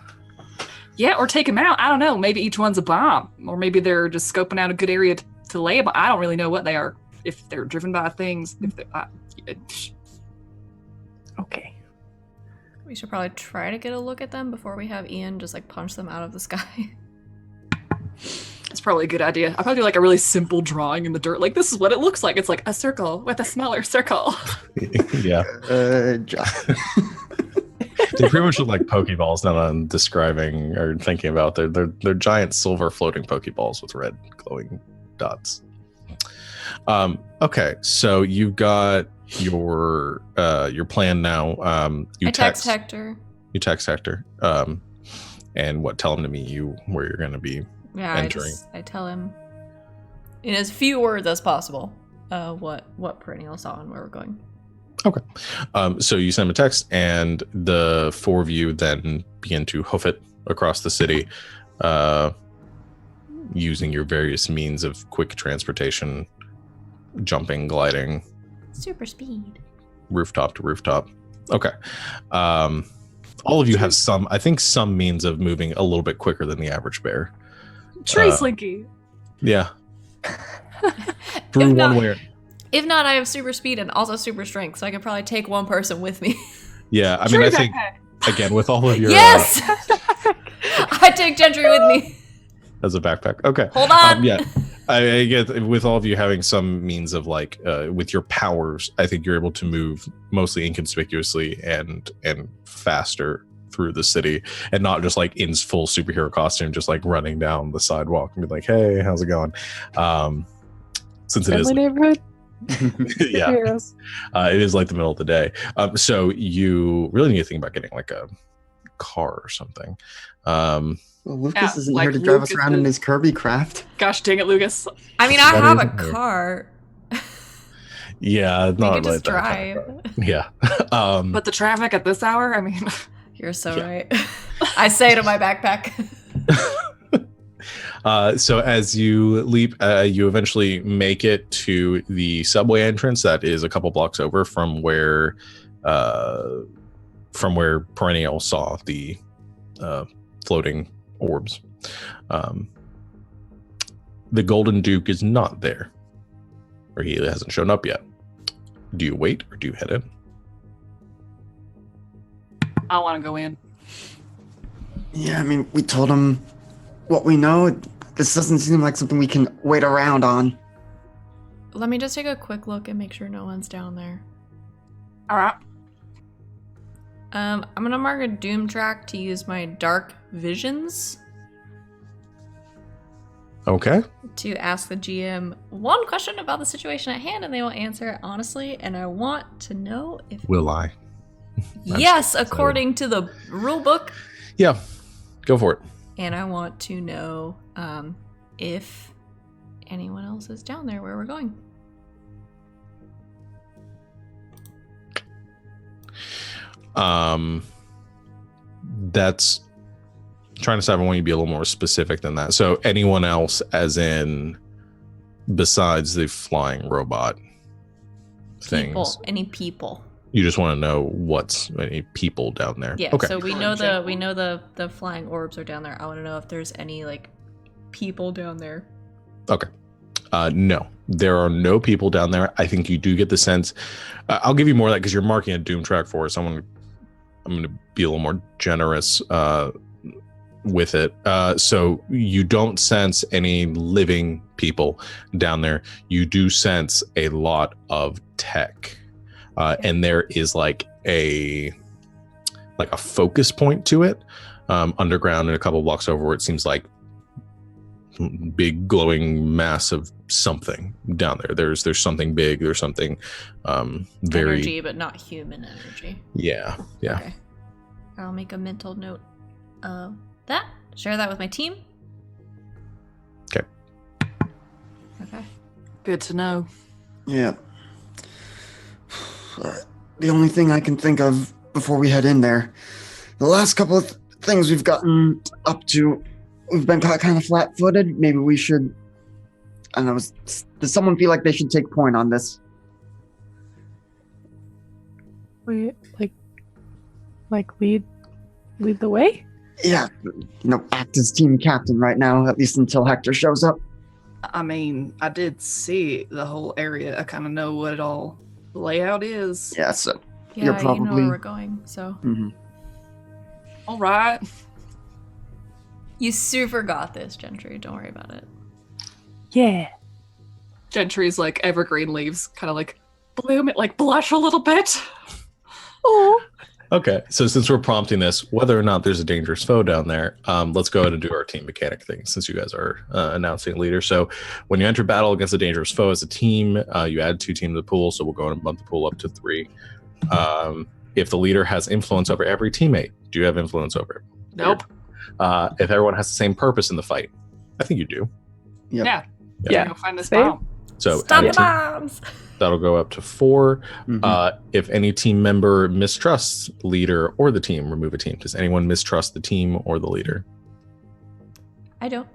Yeah, or take them out. I don't know. Maybe each one's a bomb. Or maybe they're just scoping out a good area to lay them. I don't really know what they are. If they're driven by things, if they're... Okay. We should probably try to get a look at them before we have Ian just like punch them out of the sky. It's probably a good idea. I'll probably do like a really simple drawing in the dirt. Like, this is what it looks like. It's like a circle with a smaller circle. Yeah. They pretty much look like Pokeballs now that I'm describing or thinking about. They're giant silver floating Pokeballs with red glowing dots. Okay, so you've got your plan now. You I text Hector. You text Hector. And what? Tell him to meet you where you're going to be entering. I tell him in as few words as possible what Perennial saw and where we're going. Okay. So you send him a text, and the four of you then begin to hoof it across the city, using your various means of quick transportation, jumping, gliding, super speed, rooftop to rooftop. Okay. All of you have some means of moving a little bit quicker than the average bear. Tree slinky. Yeah. Through one way. If not, I have super speed and also super strength, so I could probably take one person with me. Yeah, I mean, I think, again, with all of your... Yes! I take Gentry with me. As a backpack. Okay. Hold on! Yeah, I get, with all of you having some means of, like, with your powers, I think you're able to move mostly inconspicuously and faster through the city, and not just, like, in full superhero costume, just, like, running down the sidewalk and be like, hey, how's it going? Since it is... neighborhood. Yeah, it is like the middle of the day. So you really need to think about getting like a car or something. Well, Lucas isn't here to drive us around in his Kirby craft. Gosh dang it, Lucas. I mean, I have a car. Yeah, not you can just drive. Yeah. But the traffic at this hour, I mean... You're so right. I say to my backpack. So as you leap, you eventually make it to the subway entrance that is a couple blocks over from where Perennial saw the floating orbs. The Golden Duke is not there, or he hasn't shown up yet. Do you wait or do you head in? I want to go in. Yeah, I mean, we told him what we know. This doesn't seem like something we can wait around on. Let me just take a quick look and make sure no one's down there. All right. I'm gonna mark a doom track to use my dark visions. Okay. To ask the GM one question about the situation at hand, and they will answer it honestly. And I want to know if will I? Yes, according to the rule book. Yeah, go for it. And I want to know if anyone else is down there where we're going. That's trying to decide. I want you to be a little more specific than that. So anyone else, as in besides the flying robot things? Any people. You just want to know what's any people down there. Yeah. Okay. So we know the flying orbs are down there. I want to know if there's any like people down there. Okay. No, there are no people down there. I think you do get the sense. I'll give you more of that because you're marking a doom track for us. I'm going to be a little more generous with it. So you don't sense any living people down there. You do sense a lot of tech. And there is like a focus point to it underground and a couple blocks over where it seems like big glowing mass of something down there. There's something big. There's something very energy, but not human energy. Yeah. Okay. I'll make a mental note of that. Share that with my team. Okay. Good to know. Yeah. The only thing I can think of before we head in there, the last couple of things we've gotten up to, we've been kind of flat-footed. Maybe we should, I don't know, does someone feel like they should take point on this? We lead the way? Yeah, act as team captain right now, at least until Hector shows up. I mean, I did see the whole area. I kind of know what it all layout is. Yeah, so you're probably... you know where we're going, so... Mm-hmm. All right. You super got this, Gentry. Don't worry about it. Yeah. Gentry's like evergreen leaves kind of like bloom, like blush a little bit. Oh. Okay, so since we're prompting this, whether or not there's a dangerous foe down there, let's go ahead and do our team mechanic thing since you guys are announcing leader. So when you enter battle against a dangerous foe as a team, you add 2 teams to the pool, so we'll go and bump the pool up to 3. If the leader has influence over every teammate, do you have influence over it? Nope. If everyone has the same purpose in the fight, I think you do. Yep. Yeah. Go find this Same. bomb. So Stop add the a team. bombs! That'll go up to 4. Mhm. If any team member mistrusts the leader or the team, remove a team. Does anyone mistrust the team or the leader? I don't.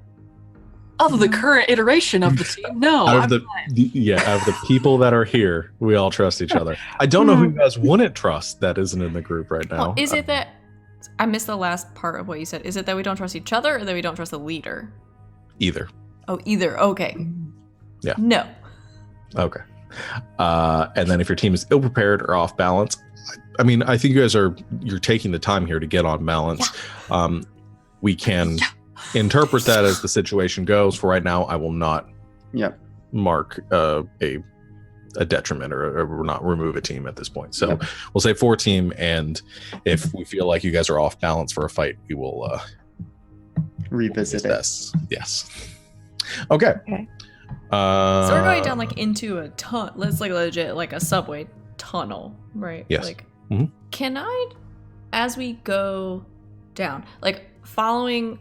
Of the current iteration of the team, no. Out of I'm the fine. out of the people that are here, we all trust each other. I don't know who you guys wouldn't trust that isn't in the group right now. Well, is it that I missed the last part of what you said? Is it that we don't trust each other or that we don't trust the leader? Either. Oh, either. Okay. Yeah. No. Okay. And then if your team is ill prepared or off balance, I mean, I think you guys you're taking the time here to get on balance. We can interpret that as the situation goes. For right now, I will not Yep. mark a detriment or not remove a team at this point. So Yep. we'll say 4 team, and if we feel like you guys are off balance for a fight, we will Revisit it. assess. Yes. Okay. Okay. So we're going down like into a tunnel. Let's like legit like a subway tunnel, right? Yes. Like, Mhm. can I, as we go down, like following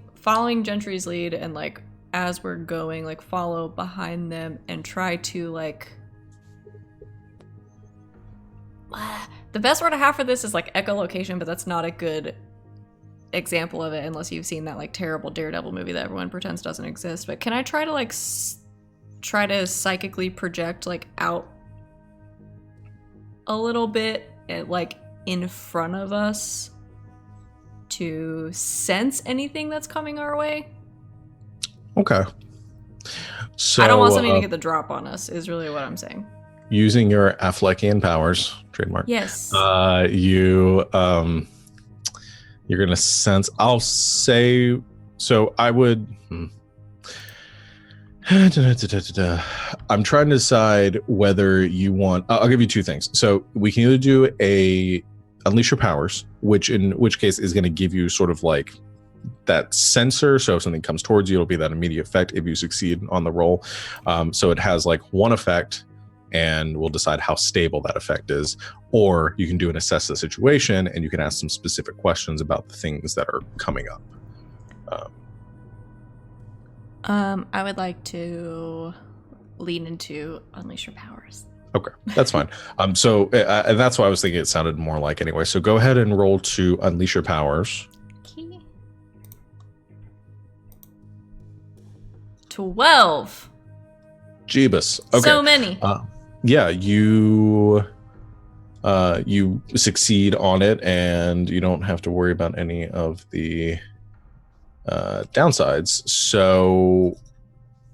Gentry's lead, and like as we're going, like follow behind them and try to like. The best word I have for this is like echolocation, but that's not a good example of it unless you've seen that like terrible Daredevil movie that everyone pretends doesn't exist. But can I try to like try to psychically project like out a little bit like in front of us to sense anything that's coming our way? Okay. So I don't want something to get the drop on us is really what I'm saying. using your Affleckian powers, trademark. Yes. You're gonna sense. I'll say. So I would. I'm trying to decide whether you want. I'll give you 2 things. So we can either do a unleash your powers, in which case is going to give you sort of like that sensor. So if something comes towards you, it'll be that immediate effect if you succeed on the roll. So it has like one effect, and we'll decide how stable that effect is. Or you can do an assess the situation, and you can ask some specific questions about the things that are coming up. I would like to lean into unleash your powers. Okay, that's fine. And that's why I was thinking it sounded more like anyway. So go ahead and roll to unleash your powers. Okay. 12. Jeebus. Okay. So many. Yeah, you succeed on it, and you don't have to worry about any of the downsides. So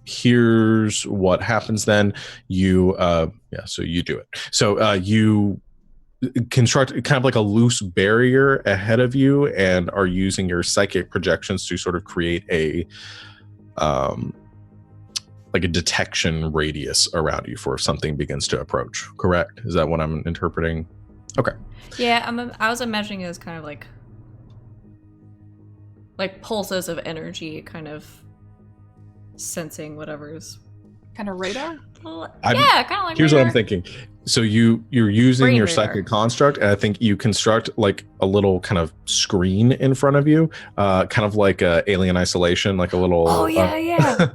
here's what happens then. So you do it. So you construct kind of like a loose barrier ahead of you, and are using your psychic projections to sort of create a like a detection radius around you for if something begins to approach. Correct? Is that what I'm interpreting? Okay. Yeah, I was imagining it as kind of like pulses of energy, kind of sensing whatever's Kind of radar? yeah, kind of like Here's radar. what I'm thinking. So you're using Brain your radar. psychic construct, and I think you construct like a little kind of screen in front of you, kind of like alien isolation, like a little yeah.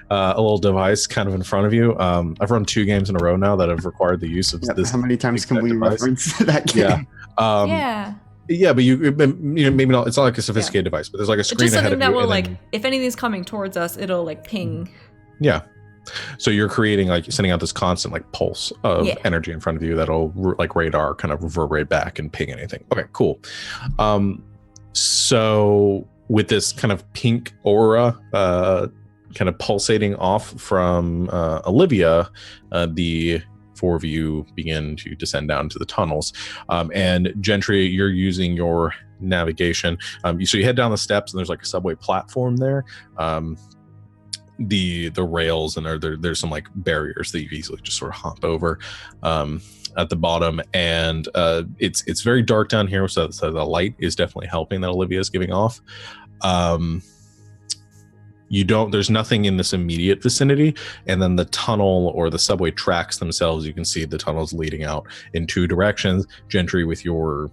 a little device kind of in front of you. I've run 2 games in a row now that have required the use of Yep. this. How many times can we device. reference that game? Yeah. Yeah. Yeah, but you know, maybe not. It's not like a sophisticated device, but there's like a It's screen just ahead something of you. that will and like, then- if anything's coming towards us, it'll like ping. Yeah. So you're creating like sending out this constant like pulse of energy in front of you that'll like radar kind of reverberate back and ping anything. Okay, cool. So with this kind of pink aura kind of pulsating off from Olivia, the 4 of you begin to descend down to the tunnels. And Gentry, you're using your navigation. So you head down the steps, and there's like a subway platform there. The rails, and there's some like barriers that you easily just sort of hop over at the bottom, and it's very dark down here, so the light is definitely helping that Olivia is giving off. There's nothing in this immediate vicinity, and then the tunnel or the subway tracks themselves, you can see the tunnels leading out in two directions. Gentry, with your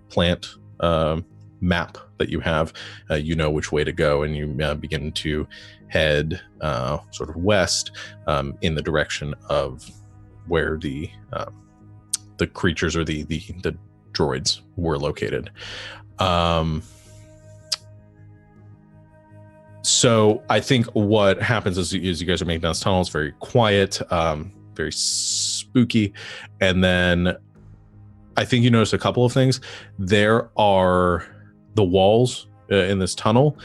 plant map that you have, you know which way to go, and you begin to head sort of west in the direction of where the creatures or the droids were located. So I think what happens is you guys are making down this tunnel, it's very quiet, very spooky, and then I think you notice a couple of things. There are the walls in this tunnel,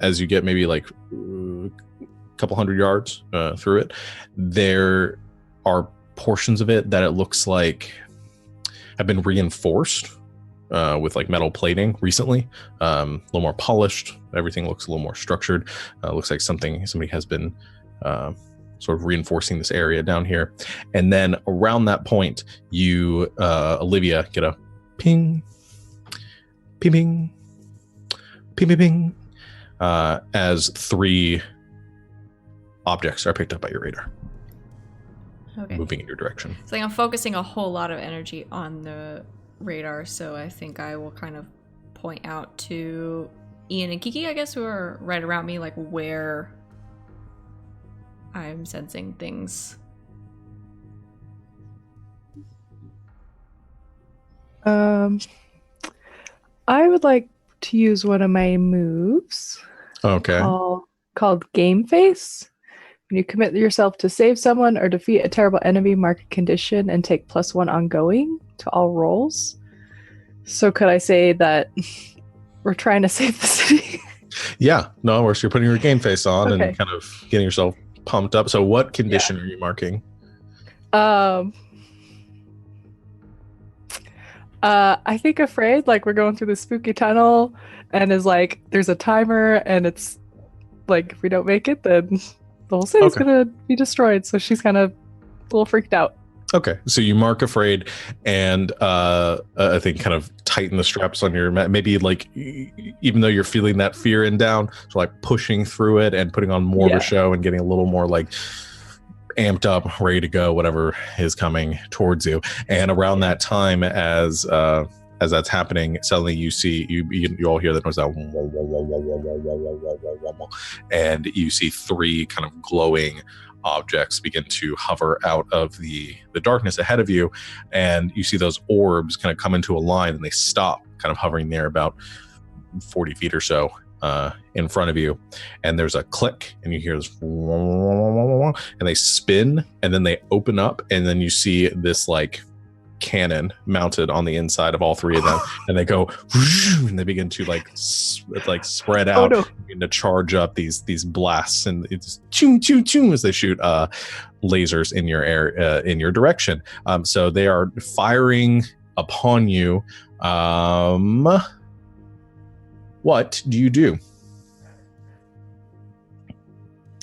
as you get maybe like a couple hundred yards through it, there are portions of it that it looks like have been reinforced with like metal plating recently, a little more polished. Everything looks a little more structured. Looks like somebody has been sort of reinforcing this area down here. And then around that point, you, Olivia, get a ping, ping, ping, ping, ping, ping, as 3 objects are picked up by your radar. Okay. Moving in your direction. So I'm focusing a whole lot of energy on the radar, so I think I will kind of point out to Ian and Kiki, I guess, who are right around me, like where I'm sensing things. I would like to use one of my moves. Okay. Called Game Face. When you commit yourself to save someone or defeat a terrible enemy, mark a condition and take +1 ongoing to all rolls. So could I say that we're trying to save the city? Yeah, no, you're putting your game face on Okay. and kind of getting yourself pumped up. So what condition are you marking? I think afraid, like we're going through the spooky tunnel and is like there's a timer and it's like if we don't make it then the whole city's gonna be destroyed. So she's kind of a little freaked out. Okay, so you mark afraid, and I think kind of tighten the straps on your maybe like even though you're feeling that fear and down, so like pushing through it and putting on more of a show and getting a little more like amped up, ready to go, whatever is coming towards you. And around that time, as that's happening, suddenly you see you all hear that noise, and you see 3 kind of glowing objects begin to hover out of the darkness ahead of you, and you see those orbs kind of come into a line and they stop kind of hovering there about 40 feet or so in front of you, and there's a click and you hear this and they spin and then they open up, and then you see this like cannon mounted on the inside of all 3 of them, and they go and they begin to like spread out and to charge up these blasts, and it's choo choo choo as they shoot lasers in your air in your direction. So they are firing upon you. What do you do?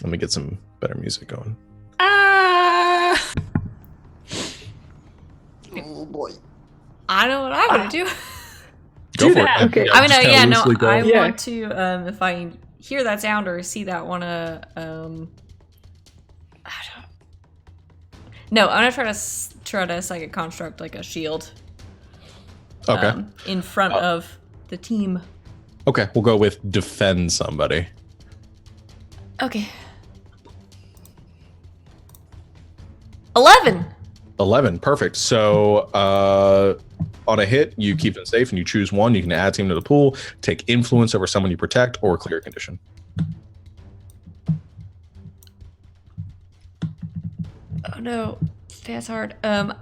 Let me get some better music going. Oh boy. I know what I'm gonna do. Go for that. it. Okay. I mean, Go. I want to, if I hear that sound or see that, want to, no, I'm gonna try to psychic construct like a shield. Okay. In front of the team. Okay, we'll go with defend somebody. Okay. 11. 11, perfect. So on a hit, you keep them safe and you choose one. You can add team to the pool, take influence over someone you protect, or clear a condition. Oh no, that's hard. I'll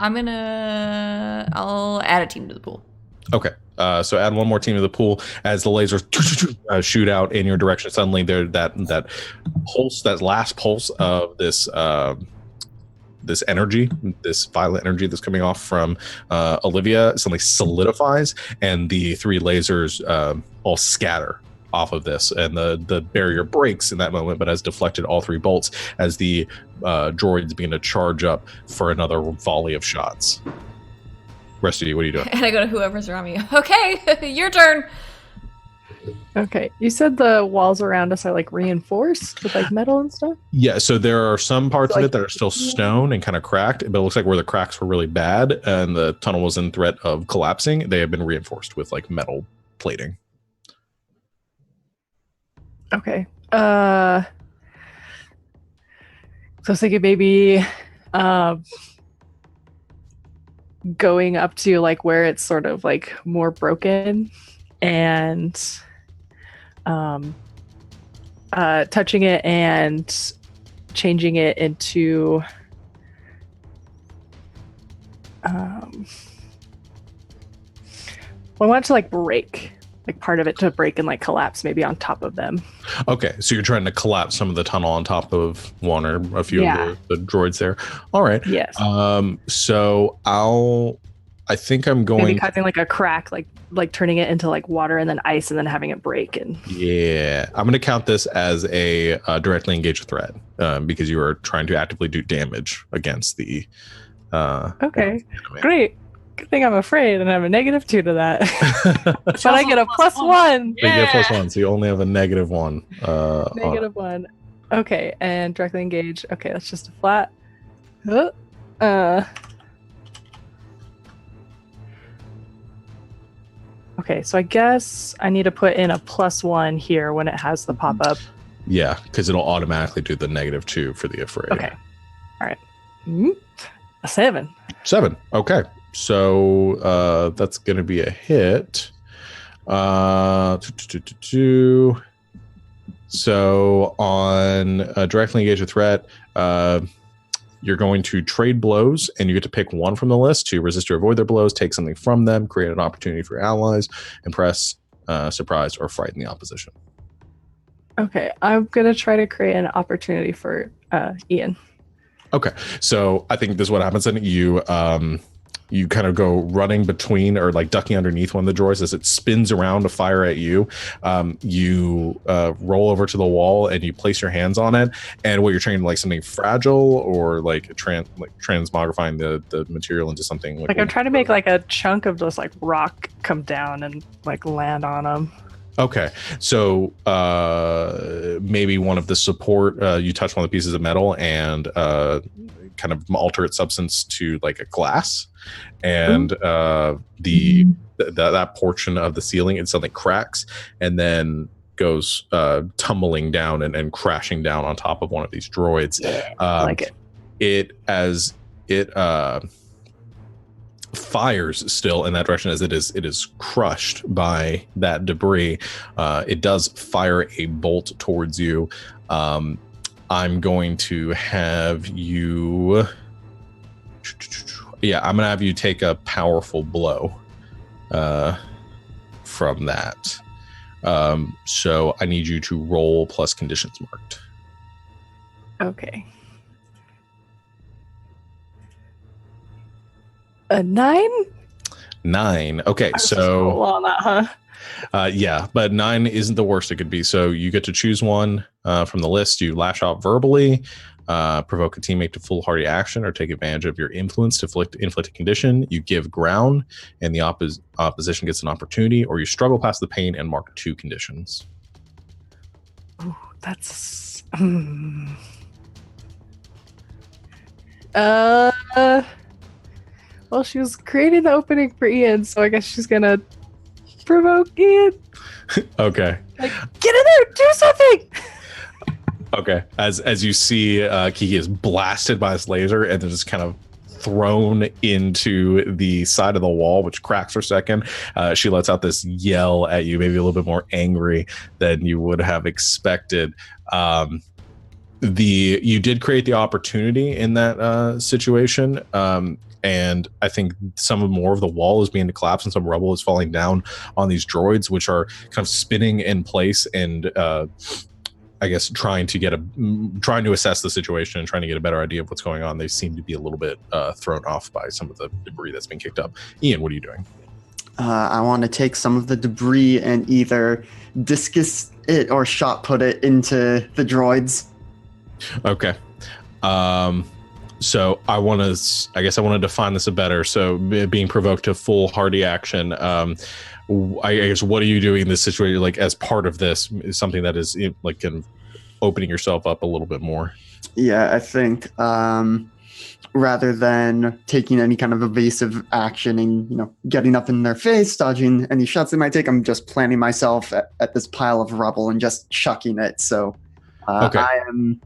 add a team to the pool. Okay. So add one more team to the pool as the lasers shoot out in your direction. Suddenly, there that pulse, that last pulse of this this energy, this violet energy that's coming off from Olivia suddenly solidifies, and the 3 lasers all scatter off of this, and the barrier breaks in that moment, but has deflected all 3 bolts as the droids begin to charge up for another volley of shots. Rest of you, what are you doing? And I go to whoever's around me. Okay, your turn. Okay, you said the walls around us are like reinforced with like metal and stuff? Yeah, so there are some parts So, of like, it that are still stone and kind of cracked, but it looks like where the cracks were really bad and the tunnel was in threat of collapsing, they have been reinforced with like metal plating. Okay. So I was thinking maybe going up to like where it's sort of like more broken and touching it and changing it into I want it to like break, like part of it to break and like collapse maybe on top of them. Okay, so you're trying to collapse some of the tunnel on top of one or a few Yeah. of the droids there. All right. Yes. So I think I'm going. Maybe causing like a crack, like turning it into like water and then ice and then having it break. And Yeah, I'm going to count this as a directly engaged threat because you are trying to actively do damage against the. okay, enemy. great. Good thing I'm afraid and I have a -2 to that. But I get a +1. So you get a +1, so you only have a -1. -1. Okay, and directly engage. Okay, that's just a flat. Okay, so I guess I need to put in a +1 here when it has the pop-up. Yeah, because it'll automatically do the -2 for the afraid. Okay. All right. A 7. 7. Okay. So that's going to be a hit. So on directly engage a threat, you're going to trade blows, and you get to pick one from the list to resist or avoid their blows, take something from them, create an opportunity for your allies, impress, surprise, or frighten the opposition. Okay, I'm going to try to create an opportunity for Ian. Okay, so I think this is what happens. And you kind of go running between or like ducking underneath one of the droids as it spins around to fire at you. You roll over to the wall and you place your hands on it. And what you're trying to like something fragile or like transmogrifying the material into something like I'm trying to make like a chunk of this like rock come down and like land on them. Okay, so maybe one of the support, you touch one of the pieces of metal and kind of alter its substance to like a glass, and that portion of the ceiling, it suddenly cracks and then goes tumbling down and crashing down on top of one of these droids. I like it. It fires still in that direction as it is crushed by that debris. It does fire a bolt towards you. I'm going to have you I'm gonna have you take a powerful blow from that. So I need you to roll plus conditions marked. Okay. A 9? 9. Okay, so roll on that, huh? yeah, but 9 isn't the worst it could be. So you get to choose one from the list. You lash out verbally, provoke a teammate to foolhardy action, or take advantage of your influence to inflict a condition. You give ground, and the opposition gets an opportunity, or you struggle past the pain and mark 2 conditions. Ooh, that's well, she was creating the opening for Ian, so I guess she's gonna provoke Ian. Okay. Like, get in there, do something. Okay. As you see, Kiki is blasted by this laser and then just kind of thrown into the side of the wall, which cracks for a second. She lets out this yell at you, maybe a little bit more angry than you would have expected. You did create the opportunity in that situation. And I think more of the wall is being collapsed and some rubble is falling down on these droids, which are kind of spinning in place and I guess trying to assess the situation and trying to get a better idea of what's going on. They seem to be a little bit thrown off by some of the debris that's been kicked up. Ian, what are you doing? I want to take some of the debris and either discus it or shot put it into the droids. Okay. So I want to define this a better. So being provoked to full hardy action. I guess what are you doing in this situation? Like as part of this is something that is like kind of opening yourself up a little bit more. Yeah, I think rather than taking any kind of evasive action and getting up in their face, dodging any shots they might take, I'm just planting myself at this pile of rubble and just chucking it. So okay. I am.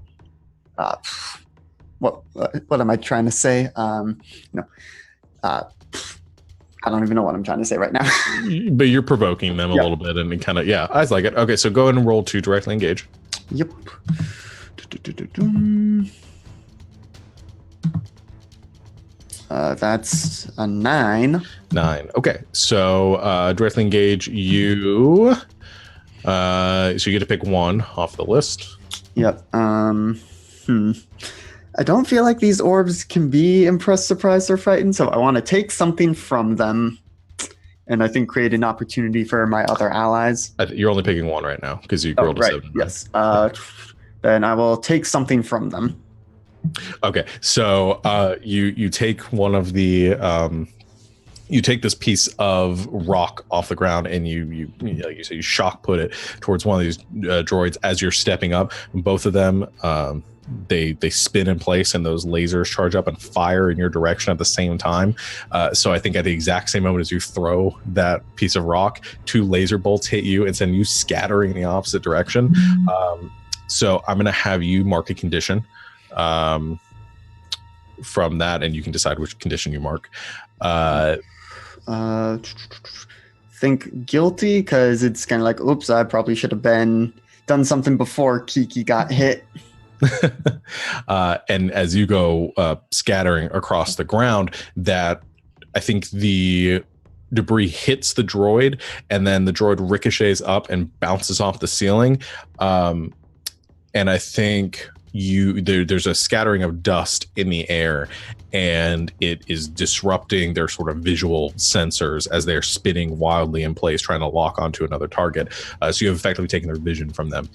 What am I trying to say? I don't even know what I'm trying to say right now. But you're provoking them a little bit and kind of, yeah, I like it. Okay, so go ahead and roll to directly engage. Yep. That's a 9. 9. Okay, so directly engage you. So you get to pick one off the list. Yep. I don't feel like these orbs can be impressed, surprised, or frightened, so I want to take something from them and I think create an opportunity for my other allies. You're only picking one right now because you rolled a 7. Yes. Then I will take something from them. Okay, so you take one of the you take this piece of rock off the ground and you like you say you shock put it towards one of these droids as you're stepping up. Both of them they spin in place and those lasers charge up and fire in your direction at the same time. So I think at the exact same moment as you throw that piece of rock, 2 laser bolts hit you and send you scattering in the opposite direction. So I'm going to have you mark a condition from that, and you can decide which condition you mark. Think guilty, because it's kind of like, oops, I probably should have done something before Kiki got hit. And as you go scattering across the ground, that I think the debris hits the droid, and then the droid ricochets up and bounces off the ceiling. And I think there's a scattering of dust in the air, and it is disrupting their sort of visual sensors as they're spinning wildly in place, trying to lock onto another target. So you have effectively taken their vision from them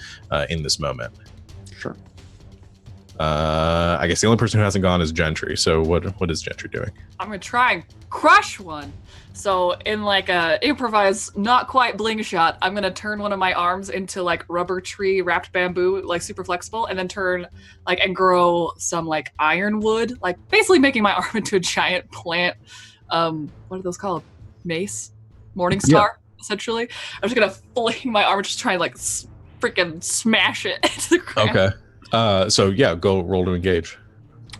in this moment. Sure. I guess the only person who hasn't gone is Gentry. So what is Gentry doing? I'm gonna try and crush one. So in like a improvised, not quite bling shot, I'm gonna turn one of my arms into like rubber tree wrapped bamboo, like super flexible, and then turn like and grow some like ironwood, like basically making my arm into a giant plant. What are those called? Mace? Morningstar, essentially. I'm just gonna fling my arm, just try and like freaking smash it into the ground. Okay. So yeah, go roll to engage.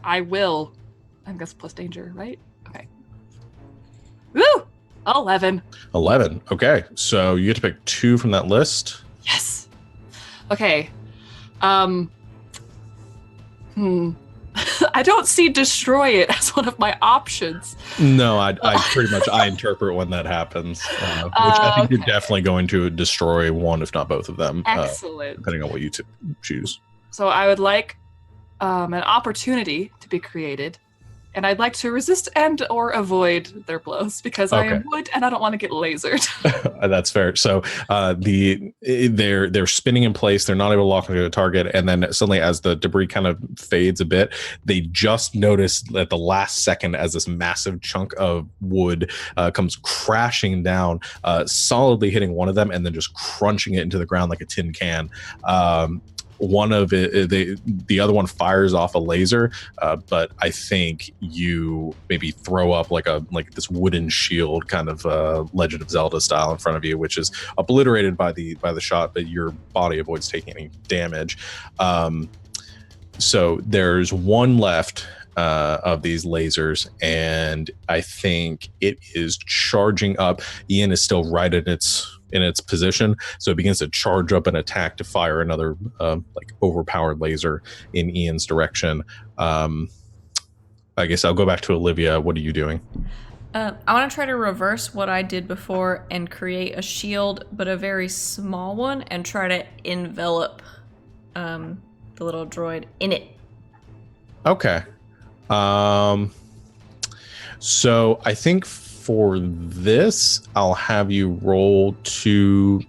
I will. I think that's plus danger, right? Okay. Woo! 11. 11. Okay. So you get to pick 2 from that list. Yes. Okay. I don't see destroy it as one of my options. No, I pretty much I interpret when that happens, which I think you're definitely going to destroy one, if not both of them. Excellent. Depending on what you choose. So I would like an opportunity to be created, and I'd like to resist and or avoid their blows because I am wood and I don't want to get lasered. That's fair. So they're spinning in place. They're not able to lock onto a target, and then suddenly, as the debris kind of fades a bit, they just notice at the last second as this massive chunk of wood comes crashing down, solidly hitting one of them, and then just crunching it into the ground like a tin can. One of it, the other one fires off a laser, but I think you maybe throw up like this wooden shield, kind of Legend of Zelda style, in front of you, which is obliterated by the shot, but your body avoids taking any damage. So there's one left of these lasers, and I think it is charging up. Ian is still right in its position, so it begins to charge up an attack to fire another overpowered laser in Ian's direction. I guess I'll go back to Olivia. What are you doing? I want to try to reverse what I did before and create a shield, but a very small one, and try to envelop the little droid in it. Okay. So I think for this, I'll have you roll to,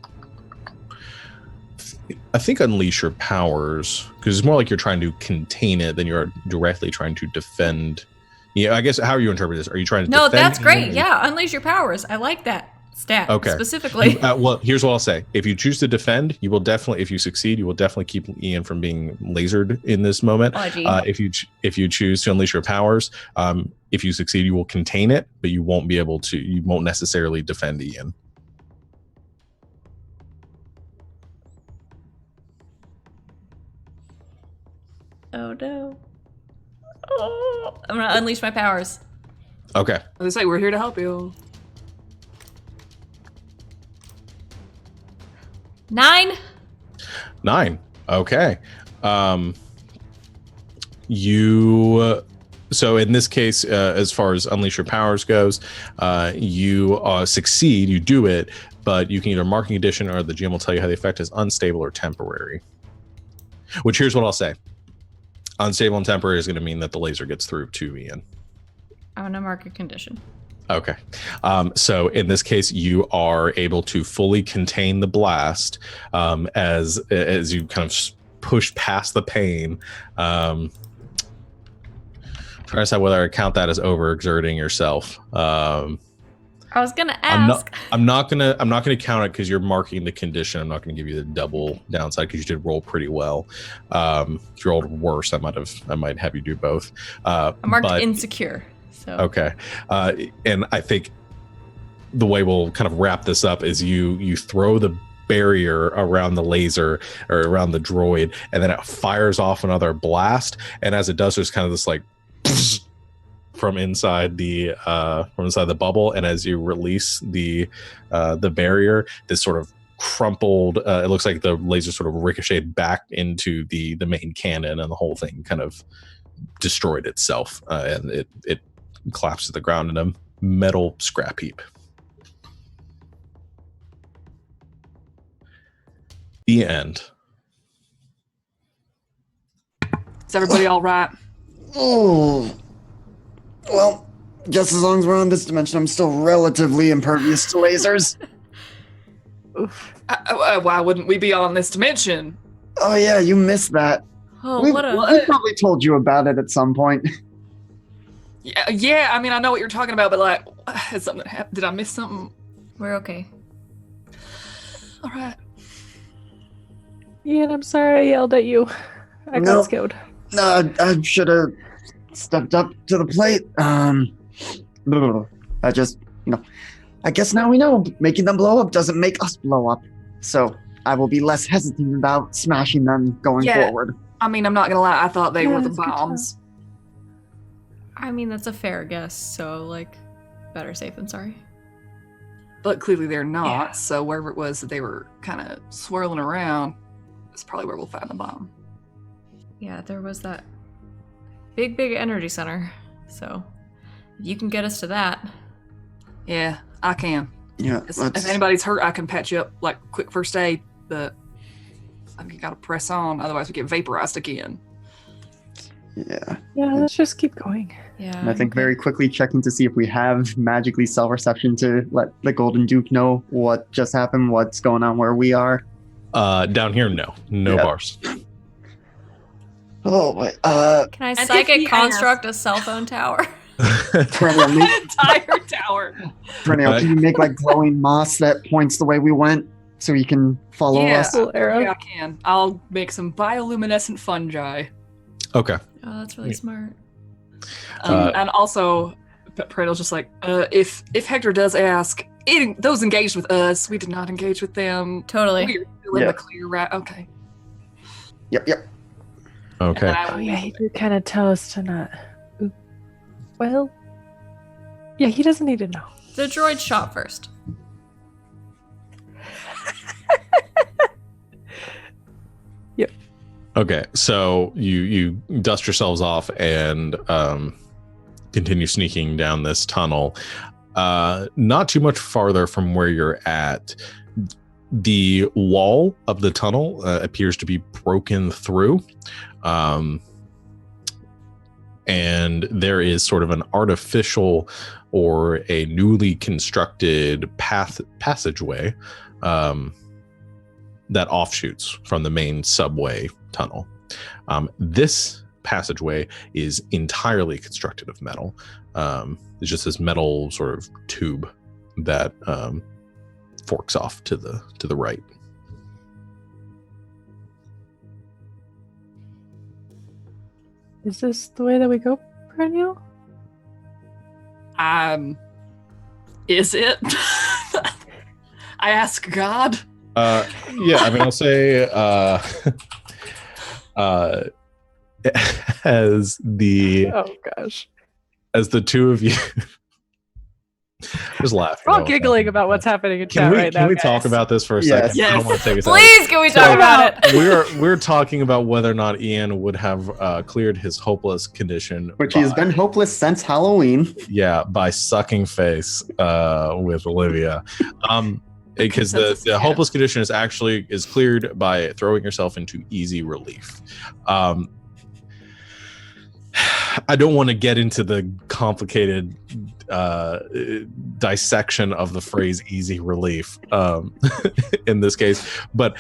I think, unleash your powers, because it's more like you're trying to contain it than you're directly trying to defend. Yeah, I guess, how are you interpret this? Are you trying to No, defend that's great. Ian? Yeah, unleash your powers. I like that stat specifically. Well, here's what I'll say. If you choose to defend, you will definitely, if you succeed, you will definitely keep Ian from being lasered in this moment. If you choose to unleash your powers, if you succeed, you will contain it, but you won't be able to, you won't necessarily defend Ian. Oh no. Oh, I'm gonna unleash my powers. Okay. I was gonna say, we're here to help you. 9. Okay. So in this case, as far as unleash your powers goes, you succeed, you do it, but you can either mark a condition or the GM will tell you how the effect is unstable or temporary. Which, here's what I'll say. Unstable and temporary is going to mean that the laser gets through to Ian. I'm gonna mark a condition. Okay. So in this case, you are able to fully contain the blast as you kind of push past the pain. Trying to decide whether I count that as overexerting yourself. I was gonna ask. I'm not gonna count it because you're marking the condition. I'm not gonna give you the double downside because you did roll pretty well. If you rolled worse, I might have you do both. I marked insecure. So. Okay. And I think the way we'll kind of wrap this up is you throw the barrier around the laser or around the droid, and then it fires off another blast. And as it does, there's kind of this like from inside the bubble. And as you release the barrier, this sort of crumpled, it looks like the laser sort of ricocheted back into the main cannon, and the whole thing kind of destroyed itself, and it collapsed to the ground in a metal scrap heap. The end. Is everybody all right? Oh, well, just as long as we're on this dimension, I'm still relatively impervious to lasers. Why wouldn't we be on this dimension? Oh yeah, you missed that. Oh, we what probably told you about it at some point. Yeah. I mean, I know what you're talking about, but like, has something happened? Did I miss something? We're okay. All right. Ian, I'm sorry I yelled at you. I got scared. No, I should have stepped up to the plate. I just, I guess now we know making them blow up doesn't make us blow up. So I will be less hesitant about smashing them going forward. I mean, I'm not gonna lie. I thought they were the bombs. I mean, that's a fair guess. So, like, better safe than sorry. But clearly they're not. So wherever it was that they were kind of swirling around, is probably where we'll find the bomb. Yeah, there was that big energy center. So if you can get us to that. Yeah, I can. Yeah. If anybody's hurt, I can patch you up like quick first aid, but I think you gotta press on, otherwise we get vaporized again. Yeah. Yeah, let's just keep going. Yeah. And I think very quickly checking to see if we have magically self-reception to let the Golden Duke know what just happened, what's going on where we are. Down here, no bars. Oh, wait. Can I psychic construct a cell phone tower? Perennial, Entire tower. Perennial, can you make like glowing moss that points the way we went so you can follow us? Yeah, I can. I'll make some bioluminescent fungi. Okay. Oh, that's really smart. And also, Perennial's just like, if Hector does ask, those engaged with us, we did not engage with them. Totally. We're still in the clear, right? Okay. Yep. Okay. Oh yeah, he did kind of tell us to not. Well, yeah, he doesn't need to know. The droid shot first. Yep. Okay, so you dust yourselves off and continue sneaking down this tunnel. Not too much farther from where you're at, The wall of the tunnel appears to be broken through. And there is sort of an artificial or a newly constructed passageway that offshoots from the main subway tunnel. This passageway is entirely constructed of metal. It's just this metal sort of tube that forks off to the right. Is this the way that we go, Perennial? Is it? I ask God. Yeah, I mean, I'll say as the two of you just laughing. We're all giggling about what's happening in chat right now. Can we talk about this for a second? Yes. I don't want to take a second. Please, can we talk about it? We're talking about whether or not Ian would have cleared his hopeless condition, Which he has been hopeless since Halloween. Yeah, by sucking face with Olivia. Because the hopeless condition is cleared by throwing yourself into easy relief. I don't want to get into the complicated dissection of the phrase easy relief in this case, but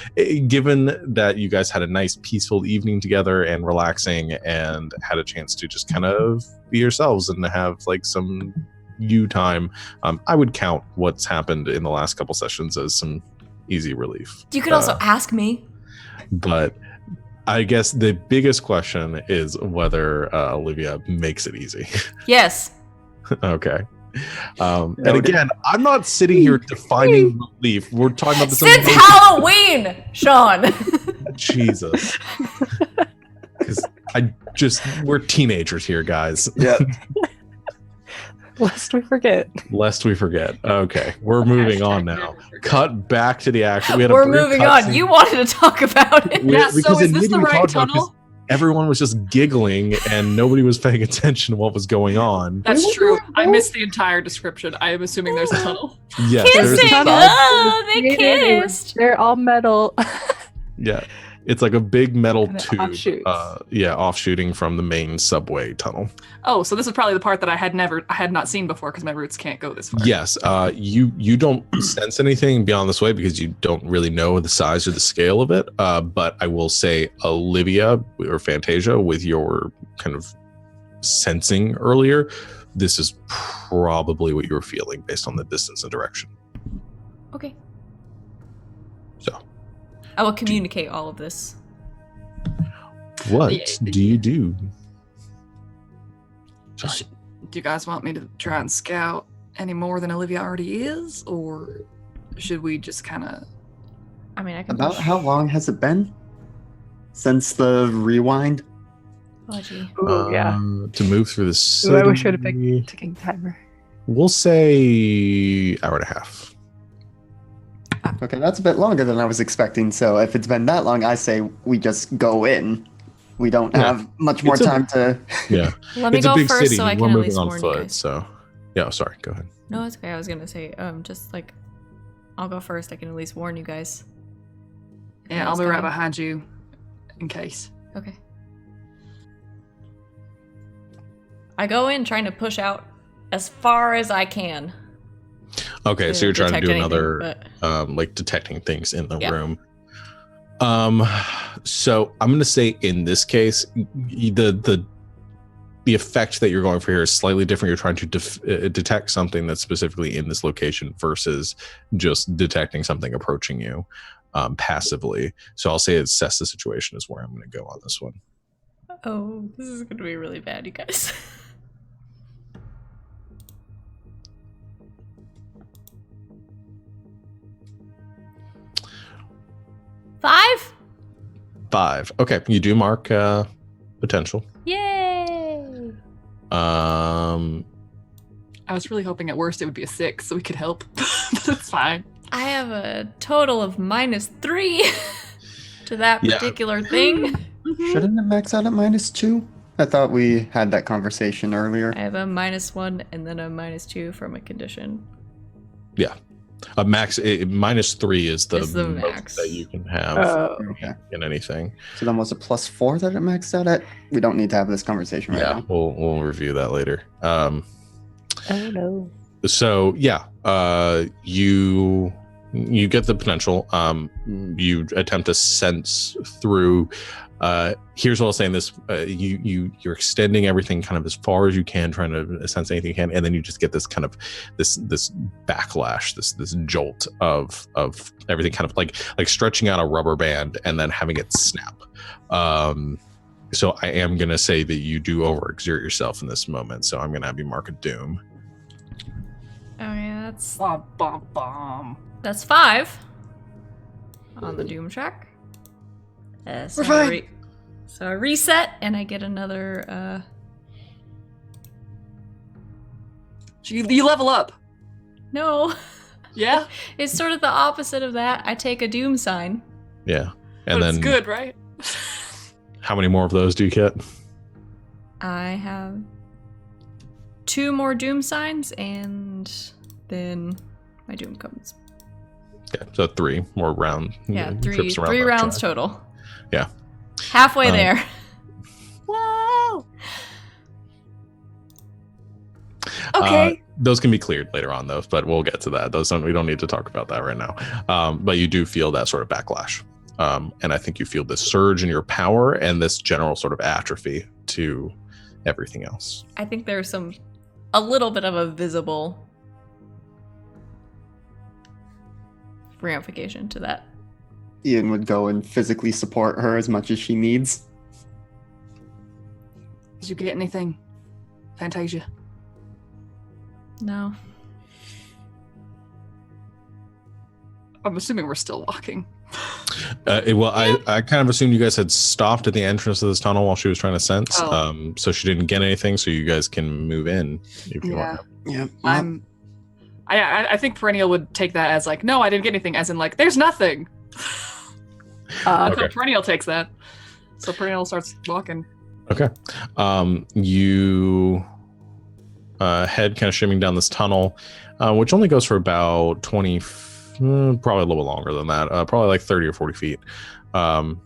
given that you guys had a nice peaceful evening together and relaxing and had a chance to just kind of be yourselves and have like some you time, I would count what's happened in the last couple sessions as some easy relief. You could also ask me. But I guess the biggest question is whether Olivia makes it easy. Yes. Okay. And again, I'm not sitting here defining relief. We're talking about this since Halloween, Sean. Jesus. Because we're teenagers here, guys. Yeah. Lest we forget. Okay, we're moving on now. Cut back to the action. We're moving on. You wanted to talk about it. Yeah, so is this the right tunnel? Everyone was just giggling and nobody was paying attention to what was going on. That's true. I missed the entire description. I am assuming there's a tunnel. Yes, there's a Kissing. tunnel. Oh, they kissed. They're all metal. Yeah. It's like a big metal tube. Offshoots. Offshooting from the main subway tunnel. Oh, so this is probably the part that I had not seen before because my roots can't go this far. Yes. You don't sense anything beyond this way because you don't really know the size or the scale of it. But I will say, Olivia or Fantasia, with your kind of sensing earlier, this is probably what you were feeling based on the distance and direction. Okay. So I will communicate all of this. What do you do? Sorry. Do you guys want me to try and scout any more than Olivia already is, or should we just kind of? I mean, I can. About how long has it been since the rewind? Oh, gee. Ooh, yeah. To move through the city. Ooh, I wish I would have picked ticking timer. We'll say hour and a half. Okay, that's a bit longer than I was expecting. So if it's been that long, I say we just go in. We don't have much more time to. Yeah. Let me It's a go big first city. so I We're can at moving least on warn foot, you guys. so yeah. Sorry. Go ahead. No, it's okay. I was gonna say, just like, I'll go first. I can at least warn you guys. Yeah, I'll be right behind you, in case. Okay. I go in trying to push out as far as I can. Okay, so you're trying to do detect another, anything, like detecting things in the Yeah. room. So I'm going to say in this case, the effect that you're going for here is slightly different. You're trying to detect something that's specifically in this location versus just detecting something approaching you passively. So I'll say assess the situation is where I'm going to go on this one. Oh, this is going to be really bad, you guys. Five. Okay, you do mark potential. Yay! I was really hoping at worst it would be a 6 so we could help. But it's fine. I have a total of -3 to that particular thing. Shouldn't it max out at -2? I thought we had that conversation earlier. I have a -1 and then a -2 from a condition. Yeah. -3 is the most max that you can have Okay. in anything. So then was it +4 that it maxed out at? We don't need to have this conversation right now. We'll review that later. Oh no. So yeah, you get the potential. You attempt to sense through. Here's what I'll say in this: you're extending everything kind of as far as you can, trying to sense anything you can, and then you just get this kind of this backlash, this jolt of everything, kind of like stretching out a rubber band and then having it snap. So I am gonna say that you do overexert yourself in this moment. So I'm gonna have you mark a doom. Oh yeah, that's Bom, bom, bom. That's 5 on the doom track. So We're fine. So I reset and I get another. You level up. No, Yeah, it's sort of the opposite of that. I take a doom sign. Yeah, and but then it's good, right? how many more of those do you get? I have 2 more doom signs, and then my doom comes. Okay, so 3 more round. Yeah, trips around three that rounds track. total. Yeah. Halfway there. Whoa. Okay. Those can be cleared later on, though, but we'll get to that. We don't need to talk about that right now. But you do feel that sort of backlash. And I think you feel this surge in your power and this general sort of atrophy to everything else. I think there's a little bit of a visible ramification to that. Ian would go and physically support her as much as she needs. Did you get anything, Fantasia? No. I'm assuming we're still walking. I kind of assumed you guys had stopped at the entrance of this tunnel while she was trying to sense. Oh. So she didn't get anything, so you guys can move in if you want. Yeah. I think Perennial would take that as like, no, I didn't get anything, as in like, there's nothing. Okay. So Perennial takes that. So Perennial starts walking. Okay. You head kind of shimming down this tunnel, which only goes for about 20, probably a little bit longer than that, probably like 30 or 40 feet. And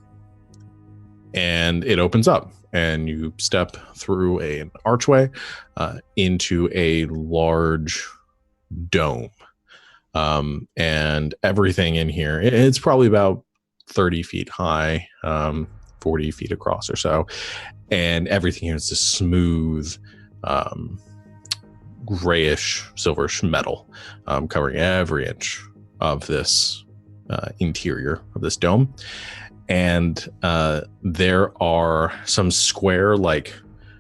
it opens up, and you step through an archway into a large dome. And everything in here, it's probably about 30 feet high, 40 feet across or so. And everything here is this smooth, grayish, silverish metal, covering every inch of this interior of this dome. And there are some square like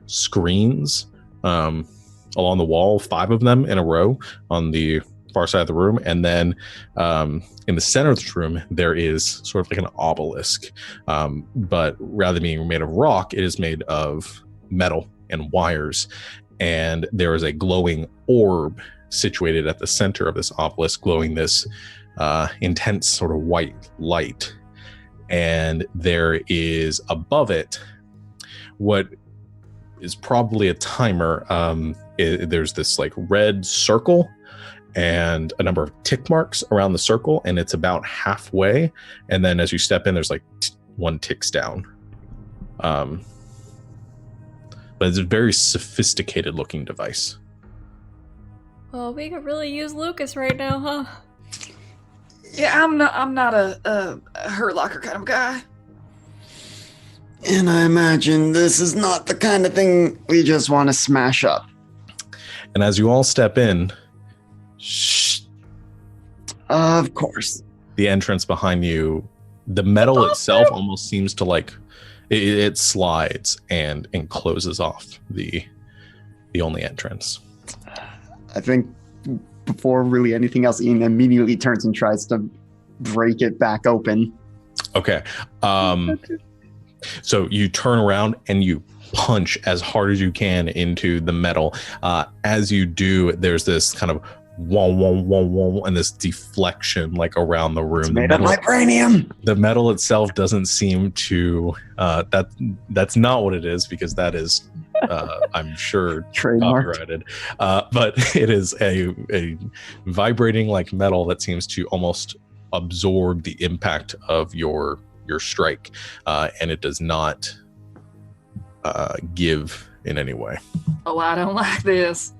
screens along the wall, 5 of them in a row on the far side of the room. And then in the center of this room, there is sort of like an obelisk, but rather than being made of rock, it is made of metal and wires. And there is a glowing orb situated at the center of this obelisk, glowing this intense sort of white light. And there is above it what is probably a timer. There's this like red circle and a number of tick marks around the circle, and it's about halfway. And then as you step in, there's like 1 ticks down. But it's a very sophisticated looking device. Well, we could really use Lucas right now, huh? Yeah, I'm not a Hurt Locker kind of guy. And I imagine this is not the kind of thing we just want to smash up. And as you all step in, shh, Of course. the entrance behind you, the metal itself almost seems to like it slides and closes off the only entrance. I think before really anything else, Ian immediately turns and tries to break it back open. Okay. So you turn around and you punch as hard as you can into the metal. As you do, there's this kind of wah, wah, wah, wah, and this deflection like around the room. It's made of vibranium. The metal itself doesn't seem to that's not what it is, because that is I'm sure Trademarked. copyrighted. But it is a vibrating like metal that seems to almost absorb the impact of your strike, and it does not give in any way. Oh, I don't like this.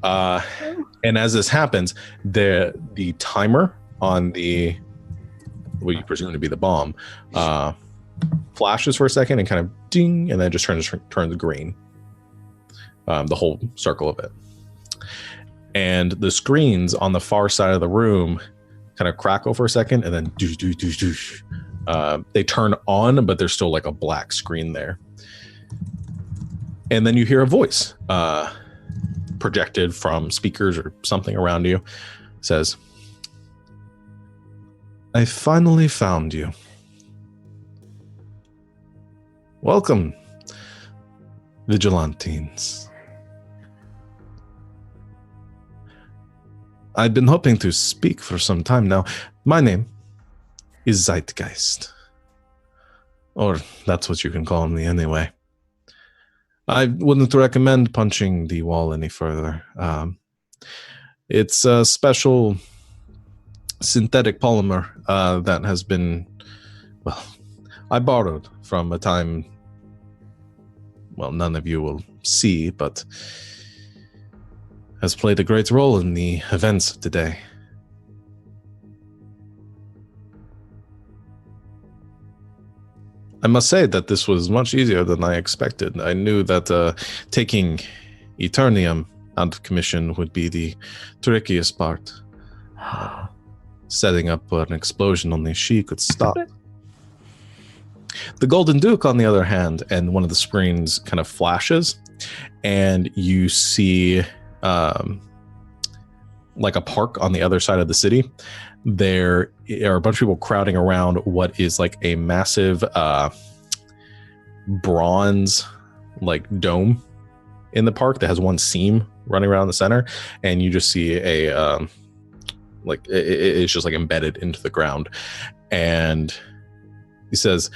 And as this happens, the timer on the what you presume to be the bomb flashes for a second and kind of ding, and then just turns green. The whole circle of it, and the screens on the far side of the room kind of crackle for a second, and then doosh, doosh, doosh, doosh. They turn on, but there's still like a black screen there. And then you hear a voice projected from speakers or something around you. It says, "I finally found you. Welcome, Vigilantes. I've been hoping to speak for some time now. My name is Zeitgeist. Or that's what you can call me anyway. I wouldn't recommend punching the wall any further. It's a special synthetic polymer that has been, well, I borrowed from a time, well, none of you will see, but has played a great role in the events of today. I must say that this was much easier than I expected. I knew that taking Eternium out of commission would be the trickiest part. Setting up an explosion only she could stop. The Golden Duke, on the other hand, and one of the screens kind of flashes, and you see like a park on the other side of the city. There are a bunch of people crowding around what is like a massive bronze like dome in the park that has one seam running around the center, and you just see a like it's just like embedded into the ground. And he says,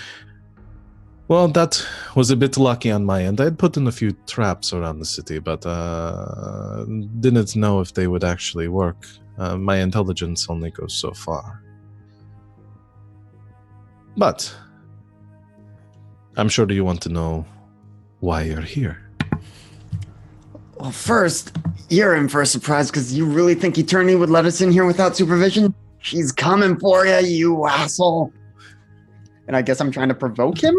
"Well, that was a bit lucky on my end. I had put in a few traps around the city, but didn't know if they would actually work. My intelligence only goes so far. But I'm sure you want to know why you're here." Well, first, you're in for a surprise because you really think Eternity would let us in here without supervision? She's coming for you, you asshole. And I guess I'm trying to provoke him?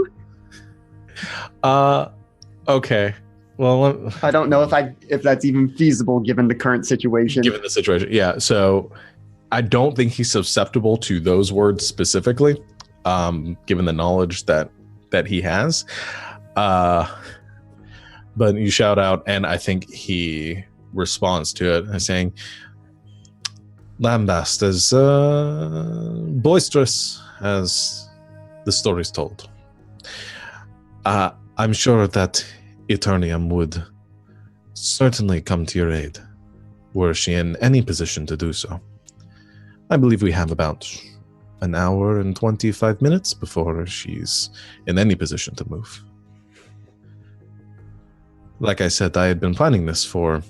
Okay. Well, I don't know if that's even feasible given the current situation. Given the situation, yeah. So I don't think he's susceptible to those words specifically, given the knowledge that he has. But you shout out, and I think he responds to it by saying, "Lambast, as boisterous as the story's told. I'm sure that Eternium would certainly come to your aid, were she in any position to do so. I believe we have about an hour and 25 minutes before she's in any position to move. Like I said, I had been planning this for,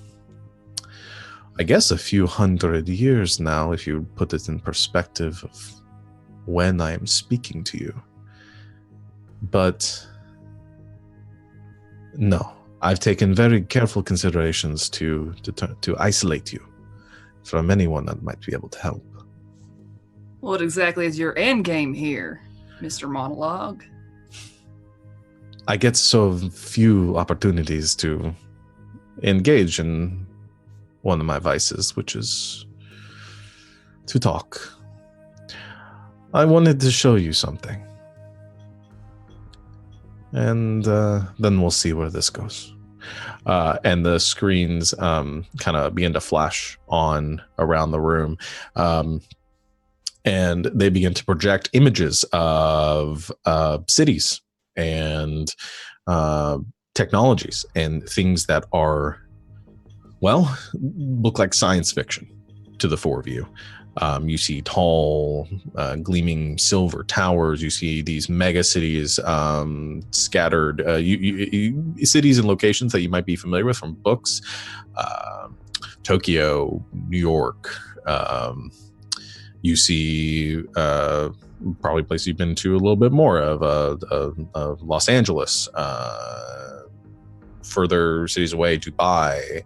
I guess, a few hundred years now, if you put it in perspective of when I am speaking to you. But no, I've taken very careful considerations to isolate you from anyone that might be able to help." What exactly is your end game here, Mr. Monologue? I get so few opportunities to engage in one of my vices, which is to talk. I wanted to show you something. And then we'll see where this goes. And the screens kind of begin to flash on around the room. And they begin to project images of cities and technologies and things that are, well, look like science fiction to the four of you. You see tall, gleaming silver towers. You see these mega cities scattered, cities and locations that you might be familiar with from books. Tokyo, New York. You see probably places you've been to a little bit more of Los Angeles. Further cities away, Dubai,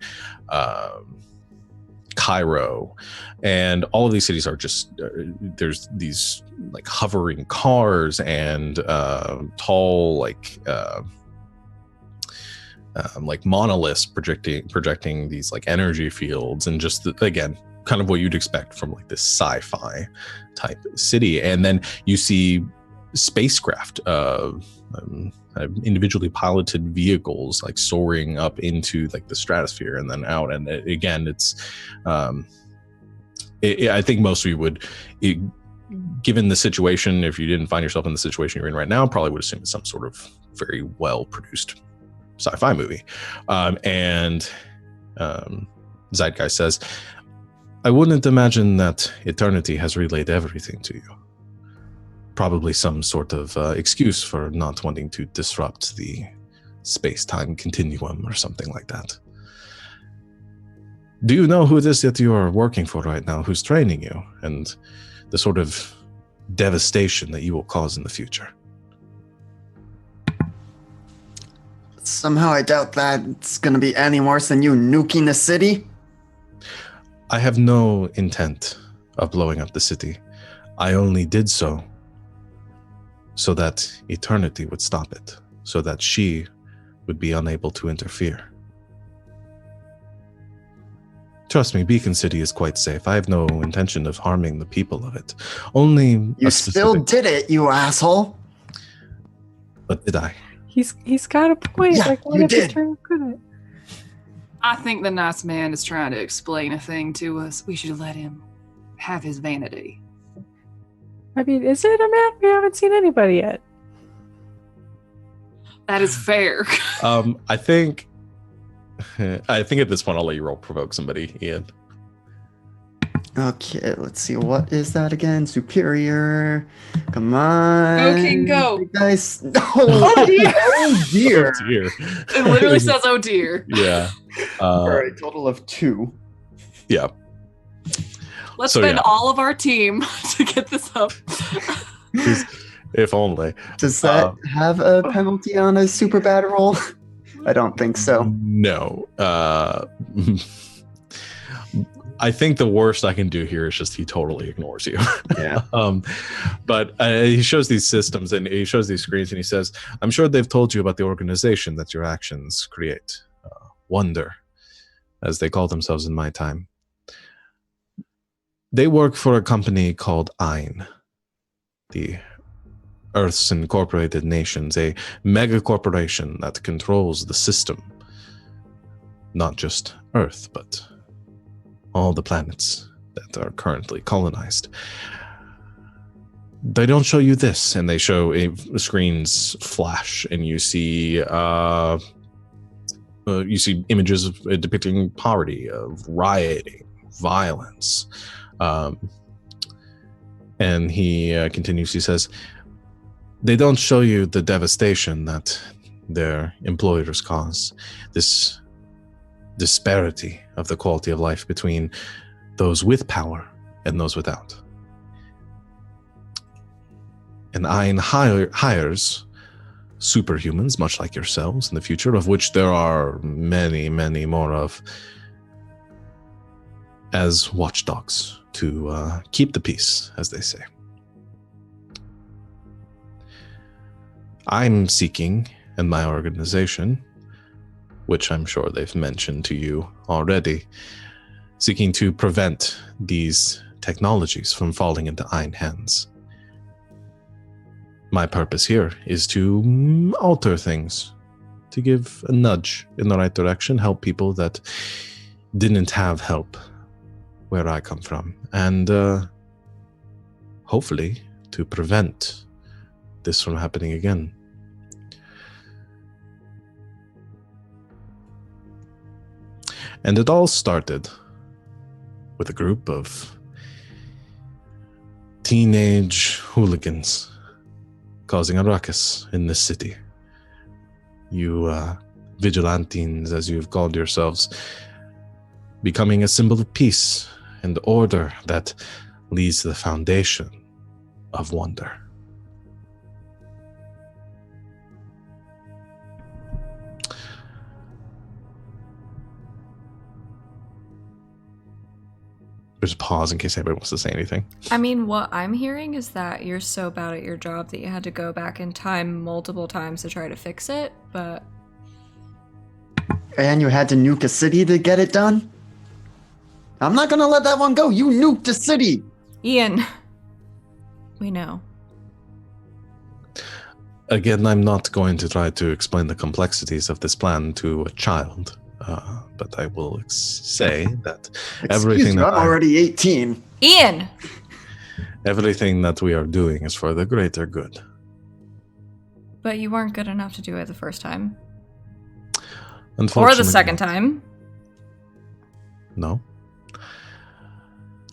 Cairo, and all of these cities are just there's these like hovering cars and tall like monoliths projecting these like energy fields, and just again kind of what you'd expect from like this sci-fi type city. And then you see spacecraft, individually piloted vehicles like soaring up into like the stratosphere and then out. And again, it's I think most of you would, given the situation, if you didn't find yourself in the situation you're in right now, probably would assume it's some sort of very well produced sci-fi movie. Zeitgeist says, I wouldn't imagine that eternity has relayed everything to you. Probably some sort of excuse for not wanting to disrupt the space-time continuum or something like that. Do you know who it is that you are working for right now, who's training you, and the sort of devastation that you will cause in the future? Somehow I doubt that it's going to be any worse than you nuking the city. I have no intent of blowing up the city. I only did so that eternity would stop it, so that she would be unable to interfere. Trust me, Beacon City is quite safe. I have no intention of harming the people of it. Only you still did it, you asshole. But did I? He's got a point. Yeah, like, what you if did. he turned good? I think the nice man is trying to explain a thing to us. We should let him have his vanity. I mean, is it a man? We haven't seen anybody yet. That is fair. I think at this point I'll let you roll provoke somebody, Ian. Okay, let's see. What is that again? Superior. Come on. Go, King, go. Guys. Oh, dear. Oh, dear. Oh, dear. It literally says, oh dear. Yeah. For a total of 2. Yeah. Let's spend all of our team to get this up. If only. Does that have a penalty on a super bad roll? I don't think so. No. I think the worst I can do here is just he totally ignores you. Yeah. But he shows these systems and he shows these screens and he says, I'm sure they've told you about the organization that your actions create. Wonder, as they call themselves in my time. They work for a company called Ein, the Earth's Incorporated Nations, a mega corporation that controls the system. Not just Earth, but all the planets that are currently colonized. They don't show you this, and they show screens flash, and you see images depicting poverty, of rioting, violence. And he continues, he says, they don't show you the devastation that their employers cause, this disparity of the quality of life between those with power and those without. And Ein hires superhumans, much like yourselves in the future, of which there are many, many more of, as watchdogs to keep the peace, as they say. I'm seeking, in my organization, which I'm sure they've mentioned to you already, seeking to prevent these technologies from falling into Ein hands. My purpose here is to alter things, to give a nudge in the right direction, help people that didn't have help where I come from, and hopefully to prevent this from happening again. And it all started with a group of teenage hooligans causing a ruckus in this city. You vigilantes, as you've called yourselves, becoming a symbol of peace and order that leads to the foundation of wonder. There's a pause in case anybody wants to say anything. I mean, what I'm hearing is that you're so bad at your job that you had to go back in time multiple times to try to fix it, but... And you had to nuke a city to get it done? I'm not gonna let that one go. You nuked a city. Ian, we know. Again, I'm not going to try to explain the complexities of this plan to a child, but I will say that everything that I'm already 18. Ian! Everything that we are doing is for the greater good. But you weren't good enough to do it the first time. Unfortunately, Or the second time. No.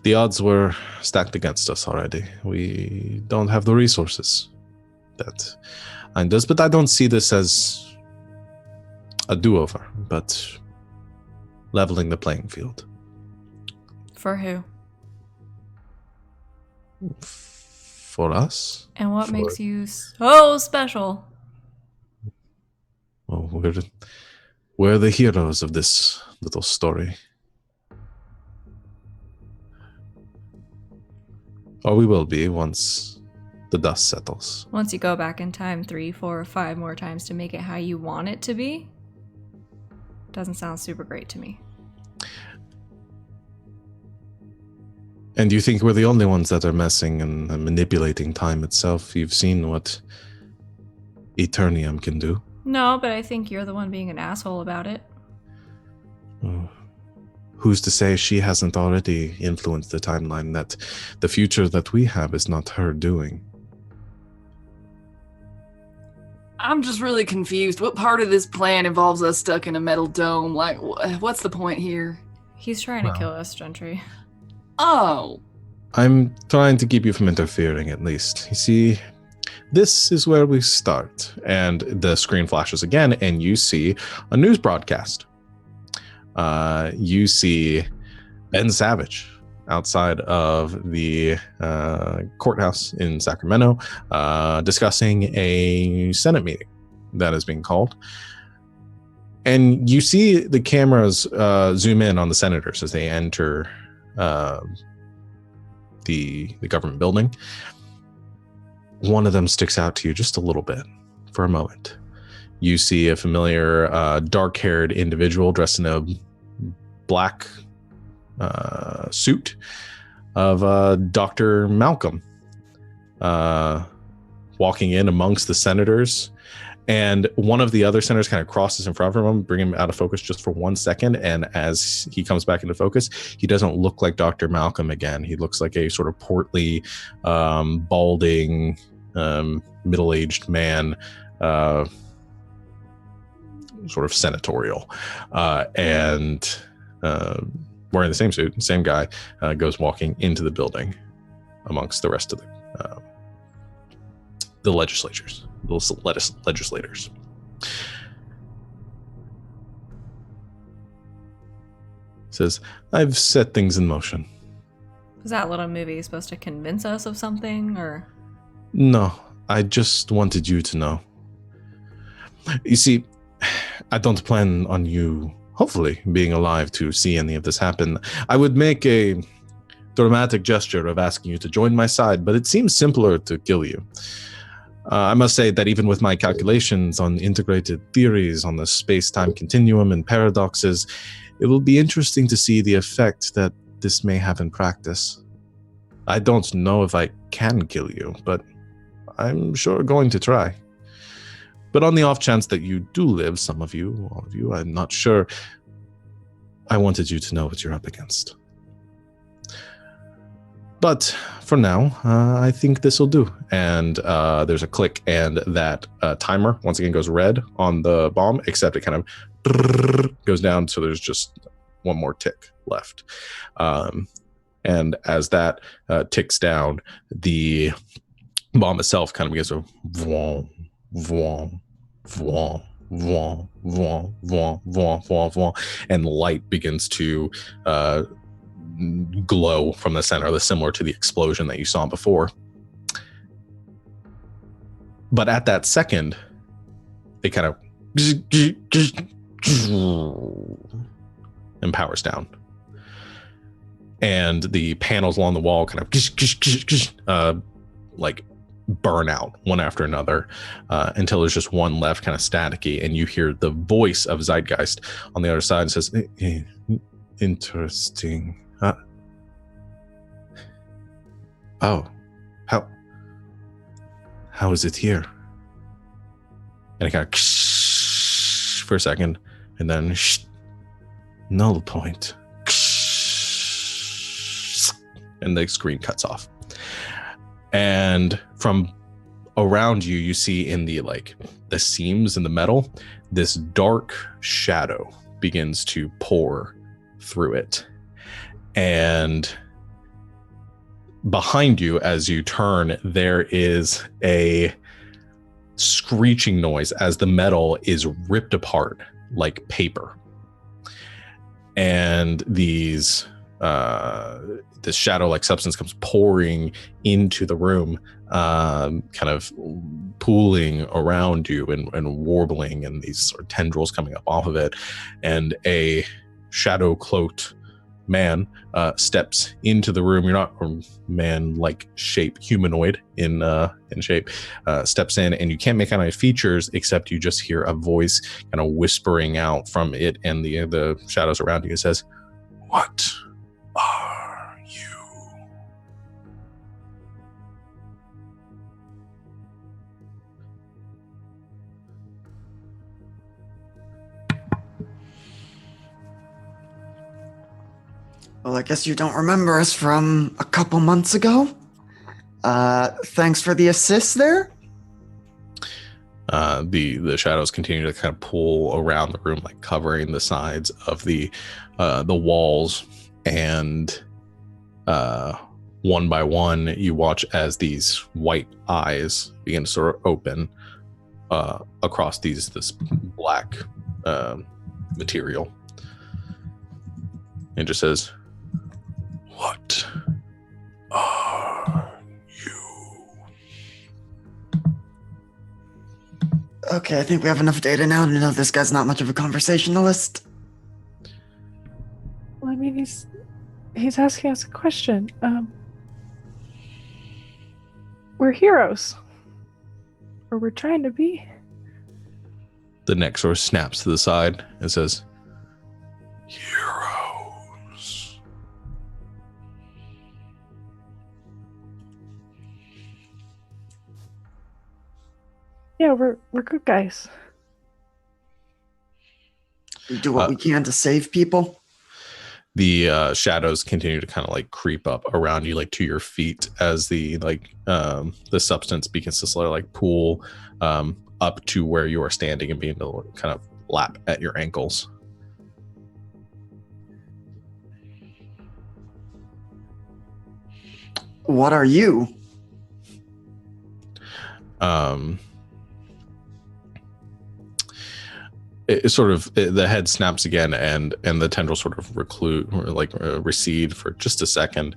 The odds were stacked against us already. We don't have the resources that Ein does, but I don't see this as a do-over, but leveling the playing field. For who? For us? And what makes you so special? Well, we're the heroes of this little story. Or we will be once the dust settles. Once you go back in time 3, 4, or 5 more times to make it how you want it to be? Doesn't sound super great to me. And you think we're the only ones that are messing and manipulating time itself? You've seen what Eternium can do. No, but I think you're the one being an asshole about it. Who's to say she hasn't already influenced the timeline, that the future that we have is not her doing? I'm just really confused. What part of this plan involves us stuck in a metal dome? Like, what's the point here? He's trying to kill us, Gentry. Oh. I'm trying to keep you from interfering, at least. You see, this is where we start. And the screen flashes again, and you see a news broadcast. You see Ben Savage outside of the courthouse in Sacramento discussing a Senate meeting that is being called. And you see the cameras zoom in on the senators as they enter the government building. One of them sticks out to you just a little bit for a moment. You see a familiar dark-haired individual dressed in a black suit of Dr. Malcolm walking in amongst the senators. And one of the other senators kind of crosses in front of him, bring him out of focus just for 1 second. And as he comes back into focus, he doesn't look like Dr. Malcolm again. He looks like a sort of portly, balding, middle-aged man, sort of senatorial, and wearing the same suit, same guy, goes walking into the building amongst the rest of the legislators. Legislators. Says, I've set things in motion. Was that little movie supposed to convince us of something, or? No, I just wanted you to know. You see, I don't plan on you, hopefully, being alive to see any of this happen. I would make a dramatic gesture of asking you to join my side, but it seems simpler to kill you. I must say that even with my calculations on integrated theories on the space-time continuum and paradoxes, it will be interesting to see the effect that this may have in practice. I don't know if I can kill you, but I'm sure going to try. But on the off chance that you do live, some of you, all of you, I'm not sure, I wanted you to know what you're up against. But for now, I think this will do. And there's a click, and that timer once again goes red on the bomb, except it kind of goes down, so there's just one more tick left. And as that ticks down, the bomb itself kind of begins to vroom, vroom, vroom, vroom, vroom, vroom, vroom, vroom, vroom, and light begins to glow from the center, similar to the explosion that you saw before. But at that second, it kind of and powers down. And the panels along the wall kind of like burn out one after another until there's just one left, kind of staticky, and you hear the voice of Zeitgeist on the other side and says, interesting. Oh, how is it here? And it kind of for a second, and then null point. And the screen cuts off. And from around you, you see in the seams in the metal, this dark shadow begins to pour through it. And behind you, as you turn, there is a screeching noise as the metal is ripped apart like paper. And this shadow-like substance comes pouring into the room, kind of pooling around you and warbling, and these sort of tendrils coming up off of it. And a shadow-cloaked man steps into the room. You're not a man-like shape, humanoid in shape, steps in, and you can't make out any features except you just hear a voice kind of whispering out from it and the shadows around you. It says, "What are you?" Well, I guess you don't remember us from a couple months ago. Thanks for the assist there. The shadows continue to kind of pull around the room, like covering the sides of the walls, and one by one, you watch as these white eyes begin to sort of open across this black material. It just says, "What are you?" Okay, I think we have enough data now to know this guy's not much of a conversationalist. Well, I mean, he's asking us a question. We're heroes. Or we're trying to be. The neck sort of snaps to the side and says, "Heroes." Yeah, we're good guys. We do what we can to save people. The shadows continue to kind of like creep up around you, like to your feet, as the substance begins to slowly like pool up to where you are standing and begin to kind of lap at your ankles. What are you? The head snaps again, and the tendrils sort of recede for just a second,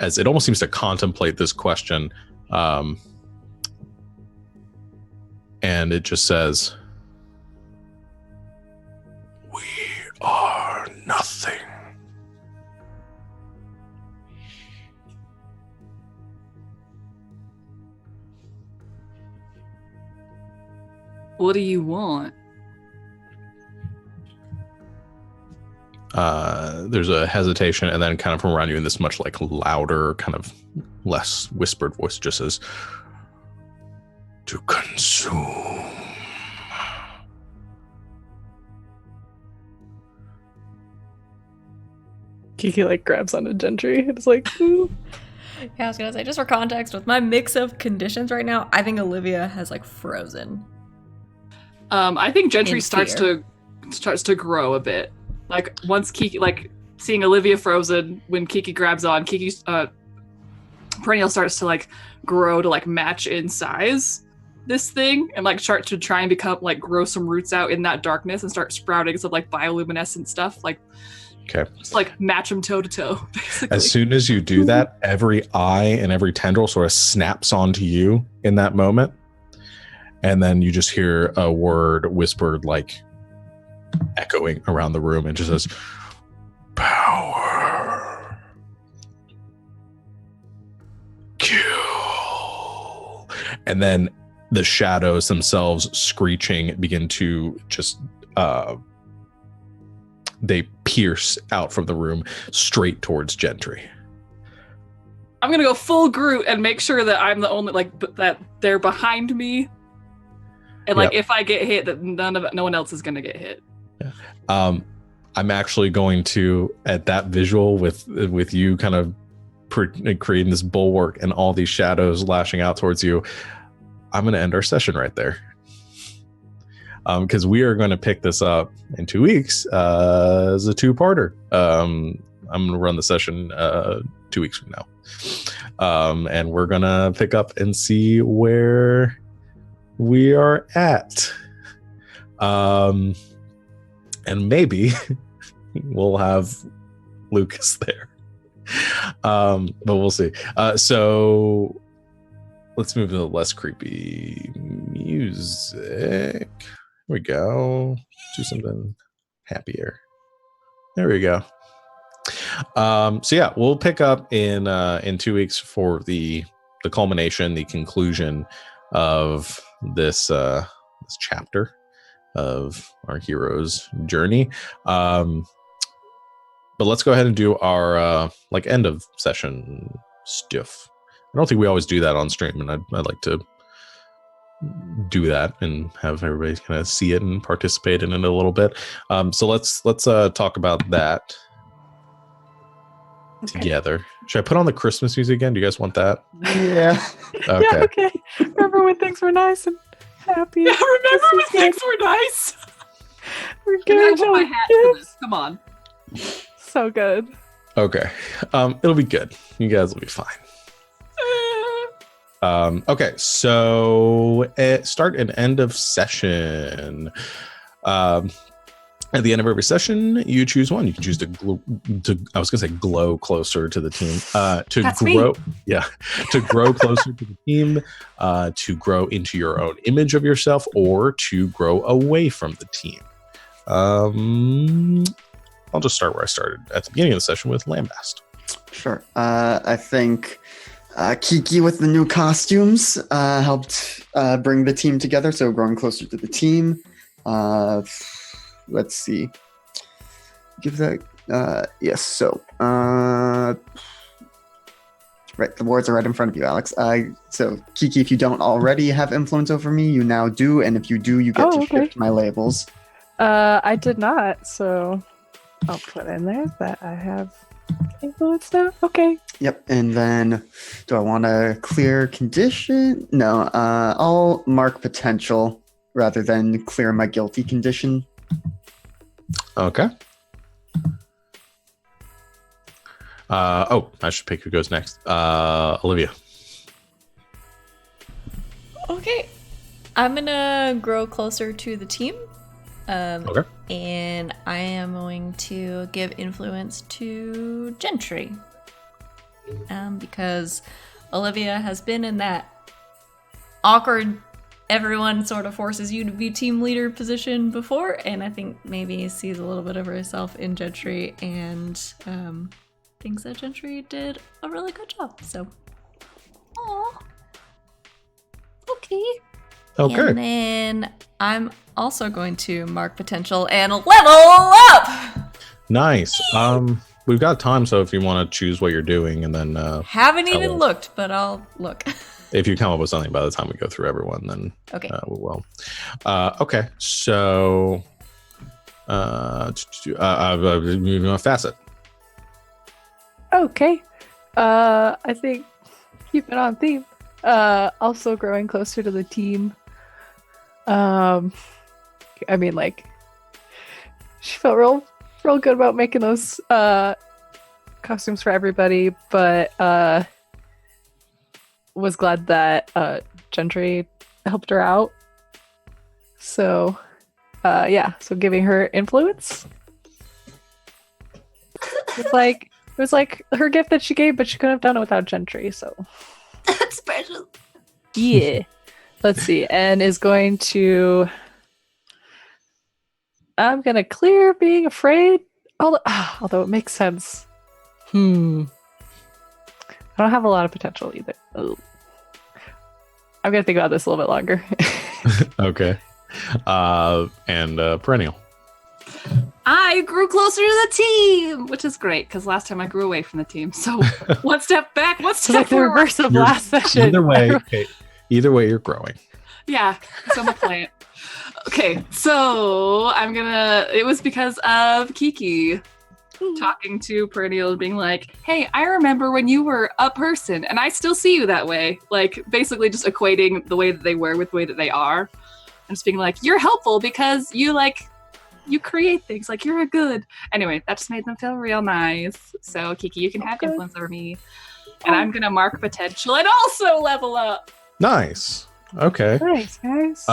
as it almost seems to contemplate this question, and it just says, "We are nothing." What do you want? There's a hesitation, and then kind of from around you in this much like louder, kind of less whispered voice just says, "To consume." Kiki like grabs onto Gentry. It's like, ooh. Yeah, I was gonna say, just for context, with my mix of conditions right now, I think Olivia has like frozen. I think Gentry starts to grow a bit. Like once Kiki, like seeing Olivia frozen, when Kiki grabs on, Kiki's perennial starts to like grow to like match in size this thing and like start to try and become like grow some roots out in that darkness and start sprouting some like bioluminescent stuff, like just like match them toe to toe, basically. As soon as you do that, every eye and every tendril sort of snaps onto you in that moment, and then you just hear a word whispered, like echoing around the room, and just says, "Power, kill," and then the shadows themselves, screeching, begin to just they pierce out from the room straight towards Gentry. I'm gonna go full Groot and make sure that I'm the only that they're behind me, and if I get hit, that no one else is gonna get hit. Yeah. I'm actually going to, at that visual with you kind of creating this bulwark and all these shadows lashing out towards you, I'm going to end our session right there. Because we are going to pick this up in 2 weeks as a two-parter. I'm going to run the session 2 weeks from now. And we're going to pick up and see where we are at. And maybe we'll have Lucas there. But we'll see. So let's move to the less creepy music. Here we go. Do something happier. There we go. So yeah, we'll pick up in 2 weeks for the culmination, the conclusion of this chapter of our hero's journey. But let's go ahead and do our end of session stuff. I don't think we always do that on stream, and I'd like to do that and have everybody kind of see it and participate in it a little bit. So let's talk about that together. Should I put on the Christmas music again? Do you guys want that? Yeah. Okay. Yeah, okay. Remember when things were nice and happy? Yeah, remember when things were nice? We're Can I good. put my hat for this? Come on. So good. Okay. It'll be good. You guys will be fine. Okay, so start and end of session. At the end of every session, you choose one. You can choose to glow closer to the team. That's me. To grow closer to the team, to grow into your own image of yourself, or to grow away from the team. I'll just start where I started at the beginning of the session with Lambast. Sure. I think Kiki with the new costumes helped bring the team together, so growing closer to the team. Let's see. Give that. Yes. So, right, the words are right in front of you, Alex. So, Kiki, if you don't already have influence over me, you now do, and if you do, you get to shift my labels. I did not, so I'll put in there that I have influence now. Okay. Yep. And then, do I want to clear condition? No. I'll mark potential rather than clear my guilty condition. Okay. I should pick who goes next. Olivia. Okay. I'm gonna grow closer to the team. Okay. And I am going to give influence to Gentry. Because Olivia has been in that awkward, everyone sort of forces you to be team leader position before, and I think maybe sees a little bit of herself in Gentry and thinks that Gentry did a really good job. So, aww. Okay. Okay. And then I'm also going to mark potential and level up. Nice. We've got time, so if you want to choose what you're doing, and then Haven't even looked, but I'll look. if you come up with something by the time we go through everyone, then Okay. we will. Okay, so Facet. Okay. I think keep it on theme. Also growing closer to the team. I mean, like, she felt real real good about making those costumes for everybody, but was glad that Gentry helped her out. So so giving her influence. It was like her gift that she gave, but she couldn't have done it without Gentry, so That's special. yeah. Let's see. And is going to I'm gonna clear being afraid. Although it makes sense. I don't have a lot of potential either. Oh. I'm gonna think about this a little bit longer. Okay. And Perennial. I grew closer to the team, which is great because last time I grew away from the team. So one step back, one It's step like the forward. reverse of last session. Either way, you're growing. Yeah, so I'm a plant. Okay, so it was because of Kiki talking to Perennial and being like, hey, I remember when you were a person and I still see you that way. Like basically just equating the way that they were with the way that they are. And just being like, you're helpful because you create things, like you're a good. Anyway, that just made them feel real nice. So Kiki, you can have influence over me. And I'm gonna mark potential and also level up. Nice. Okay. Nice, guys.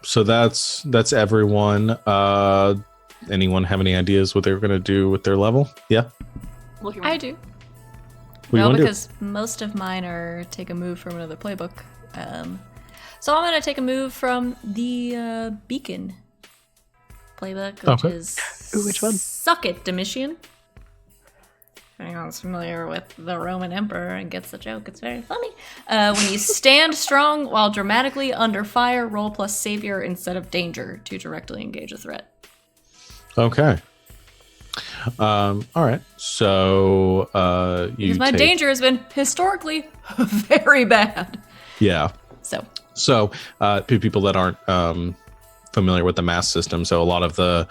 So that's everyone. Anyone have any ideas what they're gonna do with their level? Yeah. I do. What do you wanna do? Because most of mine are take a move from another playbook. So I'm gonna take a move from the Beacon playbook, which is which one? Suck It, Domitian. If anyone's familiar with the Roman Emperor and gets the joke, it's very funny. When you stand strong while dramatically under fire, roll plus savior instead of danger to directly engage a threat. Okay. All right. So Because my danger has been historically very bad. Yeah. So people that aren't familiar with the mass system, so a lot of the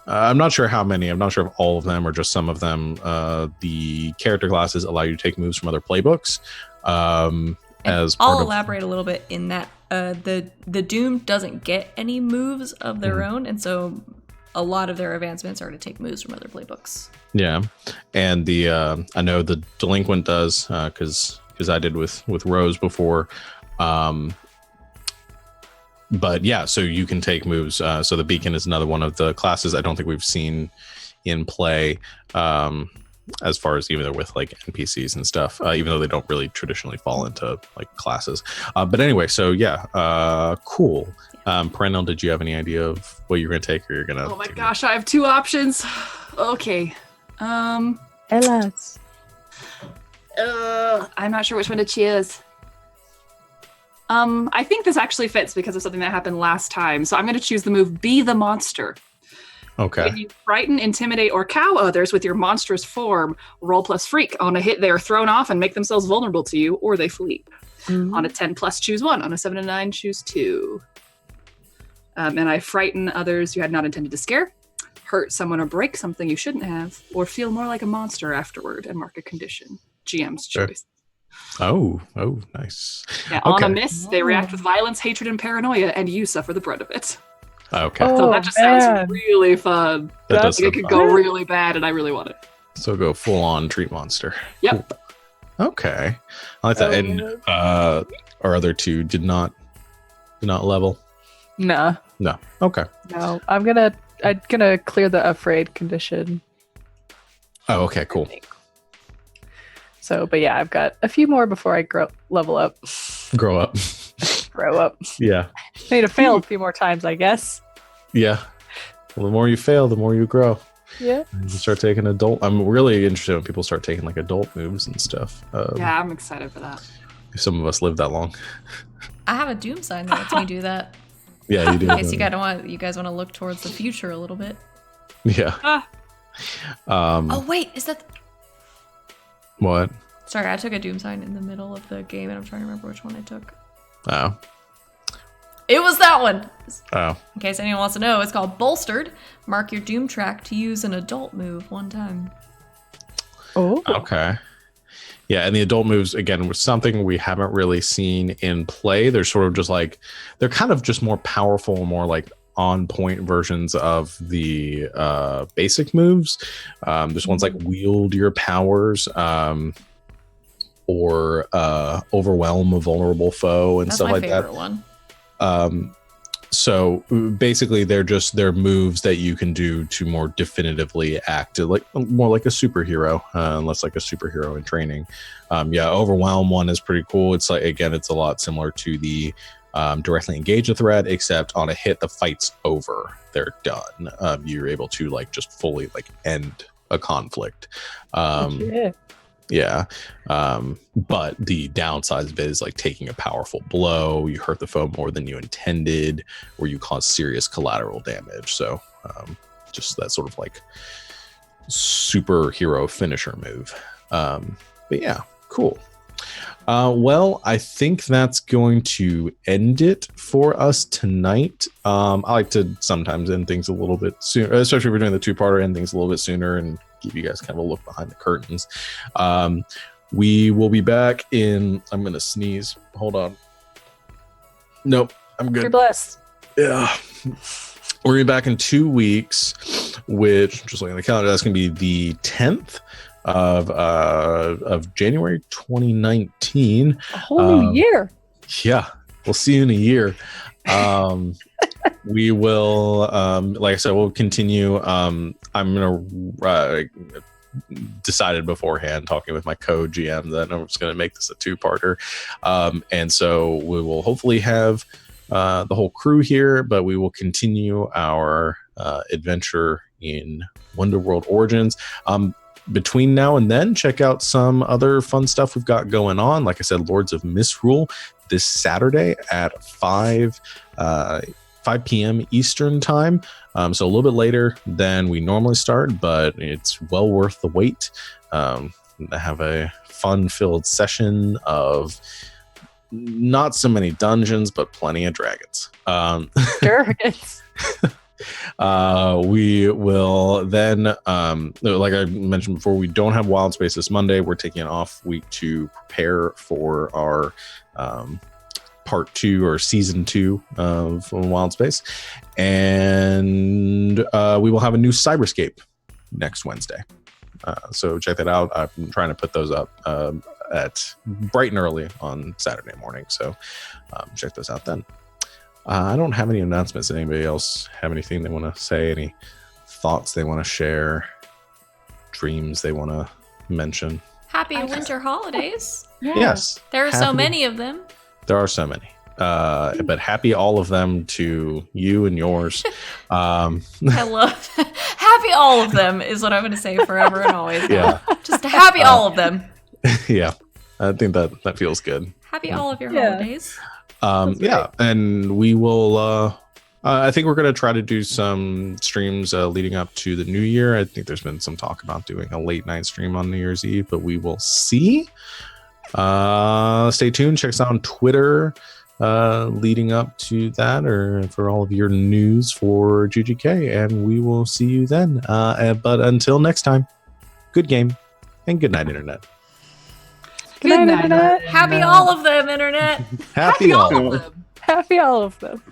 I'm not sure how many, I'm not sure if all of them or just some of them, the character classes allow you to take moves from other playbooks. I'll elaborate a little bit in that the Doom doesn't get any moves of their own, and so a lot of their advancements are to take moves from other playbooks. Yeah, and the I know the Delinquent does because I did with Rose before. But yeah, so you can take moves. So the Beacon is another one of the classes I don't think we've seen in play, as far as even with like NPCs and stuff, even though they don't really traditionally fall into like classes. But anyway, so yeah, cool. Perennial, did you have any idea of what you're going to take, or you're going to? Oh my gosh, I have two options. Okay. Alas. I'm not sure which one to choose. I think this actually fits because of something that happened last time. So I'm going to choose the move Be the Monster. Okay. When you frighten, intimidate, or cow others with your monstrous form, roll plus freak. On a hit, they are thrown off and make themselves vulnerable to you, or they flee. Mm-hmm. On a 10 plus, choose 1. On a 7 to 9, choose 2. And I frighten others you had not intended to scare, hurt someone or break something you shouldn't have, or feel more like a monster afterward and mark a condition. GM's choice. Oh, nice. Yeah, okay. On a miss, they react with violence, hatred, and paranoia, and you suffer the brunt of it. Okay. So that just sounds really fun. That does it could go really bad, and I really want it. So go full on treat monster. Yep. Cool. Okay. I like that. And our other two did not level. No. Okay. No. I'm gonna clear the afraid condition. Oh, okay, cool. So, but yeah, I've got a few more before I level up. Grow up. Yeah. I need to fail a few more times, I guess. Yeah. Well, the more you fail, the more you grow. Yeah. And you start taking I'm really interested when people start taking like adult moves and stuff. Yeah, I'm excited for that. If some of us live that long. I have a Doom sign that lets me do that. Yeah, you do. In case you guys want to look towards the future a little bit. Yeah. Oh wait, is that? What? Sorry, I took a Doom sign in the middle of the game, and I'm trying to remember which one I took. Oh. It was that one. Oh. In case anyone wants to know, it's called Bolstered. Mark your Doom track to use an adult move one time. Oh. Okay. Yeah, and the adult moves, again, was something we haven't really seen in play. They're sort of just like, they're kind of just more powerful, more like on point versions of the basic moves. There's ones like wield your powers, or overwhelm a vulnerable foe and That's stuff my like favorite that. one. So basically they're moves that you can do to more definitively act like more like a superhero, unless like a superhero in training. Overwhelm one is pretty cool. It's like, again, it's a lot similar to the directly engage a threat, except on a hit the fight's over, they're done. You're able to like just fully like end a conflict. But the downside of it is like taking a powerful blow, you hurt the foe more than you intended, or you cause serious collateral damage. So just that sort of like superhero finisher move. But yeah, cool. Well, I think that's going to end it for us tonight. I like to sometimes end things a little bit sooner, especially if we're doing the two-parter, end things a little bit sooner and give you guys kind of a look behind the curtains. We will be back in, I'm going to sneeze. Hold on. Nope, I'm good. You're blessed. Yeah. We're going to be back in 2 weeks, which, just looking at the calendar, that's going to be the 10th of January 2019. A whole new year. Yeah, we'll see you in a year. We will, like I said, we'll continue. I'm gonna decided beforehand, talking with my co-GM, that I'm just gonna make this a two-parter, and so we will hopefully have the whole crew here, but we will continue our adventure in Wonderworld Origins. Between now and then, check out some other fun stuff we've got going on. Like I said, Lords of Misrule this Saturday at 5 p.m. Eastern time. So a little bit later than we normally start, but it's well worth the wait. Have a fun-filled session of not so many dungeons, but plenty of dragons. Dragons. We will then, like I mentioned before, we don't have Wild Space this Monday. We're taking an off week to prepare for our part 2 or season 2 of Wild Space, and we will have a new Cyberscape next Wednesday. So check that out. I'm trying to put those up at bright and early on Saturday morning. So check those out then. I don't have any announcements. Does anybody else have anything they want to say? Any thoughts they want to share? Dreams they want to mention? Happy winter holidays. Yeah. Yes. There are so many of them. There are so many. But happy all of them to you and yours. I love happy all of them is what I'm going to say forever and always. Yeah. Just happy all of them. Yeah. I think that feels good. Happy all of your holidays. And we will I think we're going to try to do some streams leading up to the new year. I think there's been some talk about doing a late night stream on New Year's Eve, but we will see. Stay tuned. Check us out on Twitter leading up to that, or for all of your news for GGK, and we will see you then. But until next time, good game and good night, Internet. Good night, Internet. Happy all of them, Internet. Happy all. of them. Happy all of them.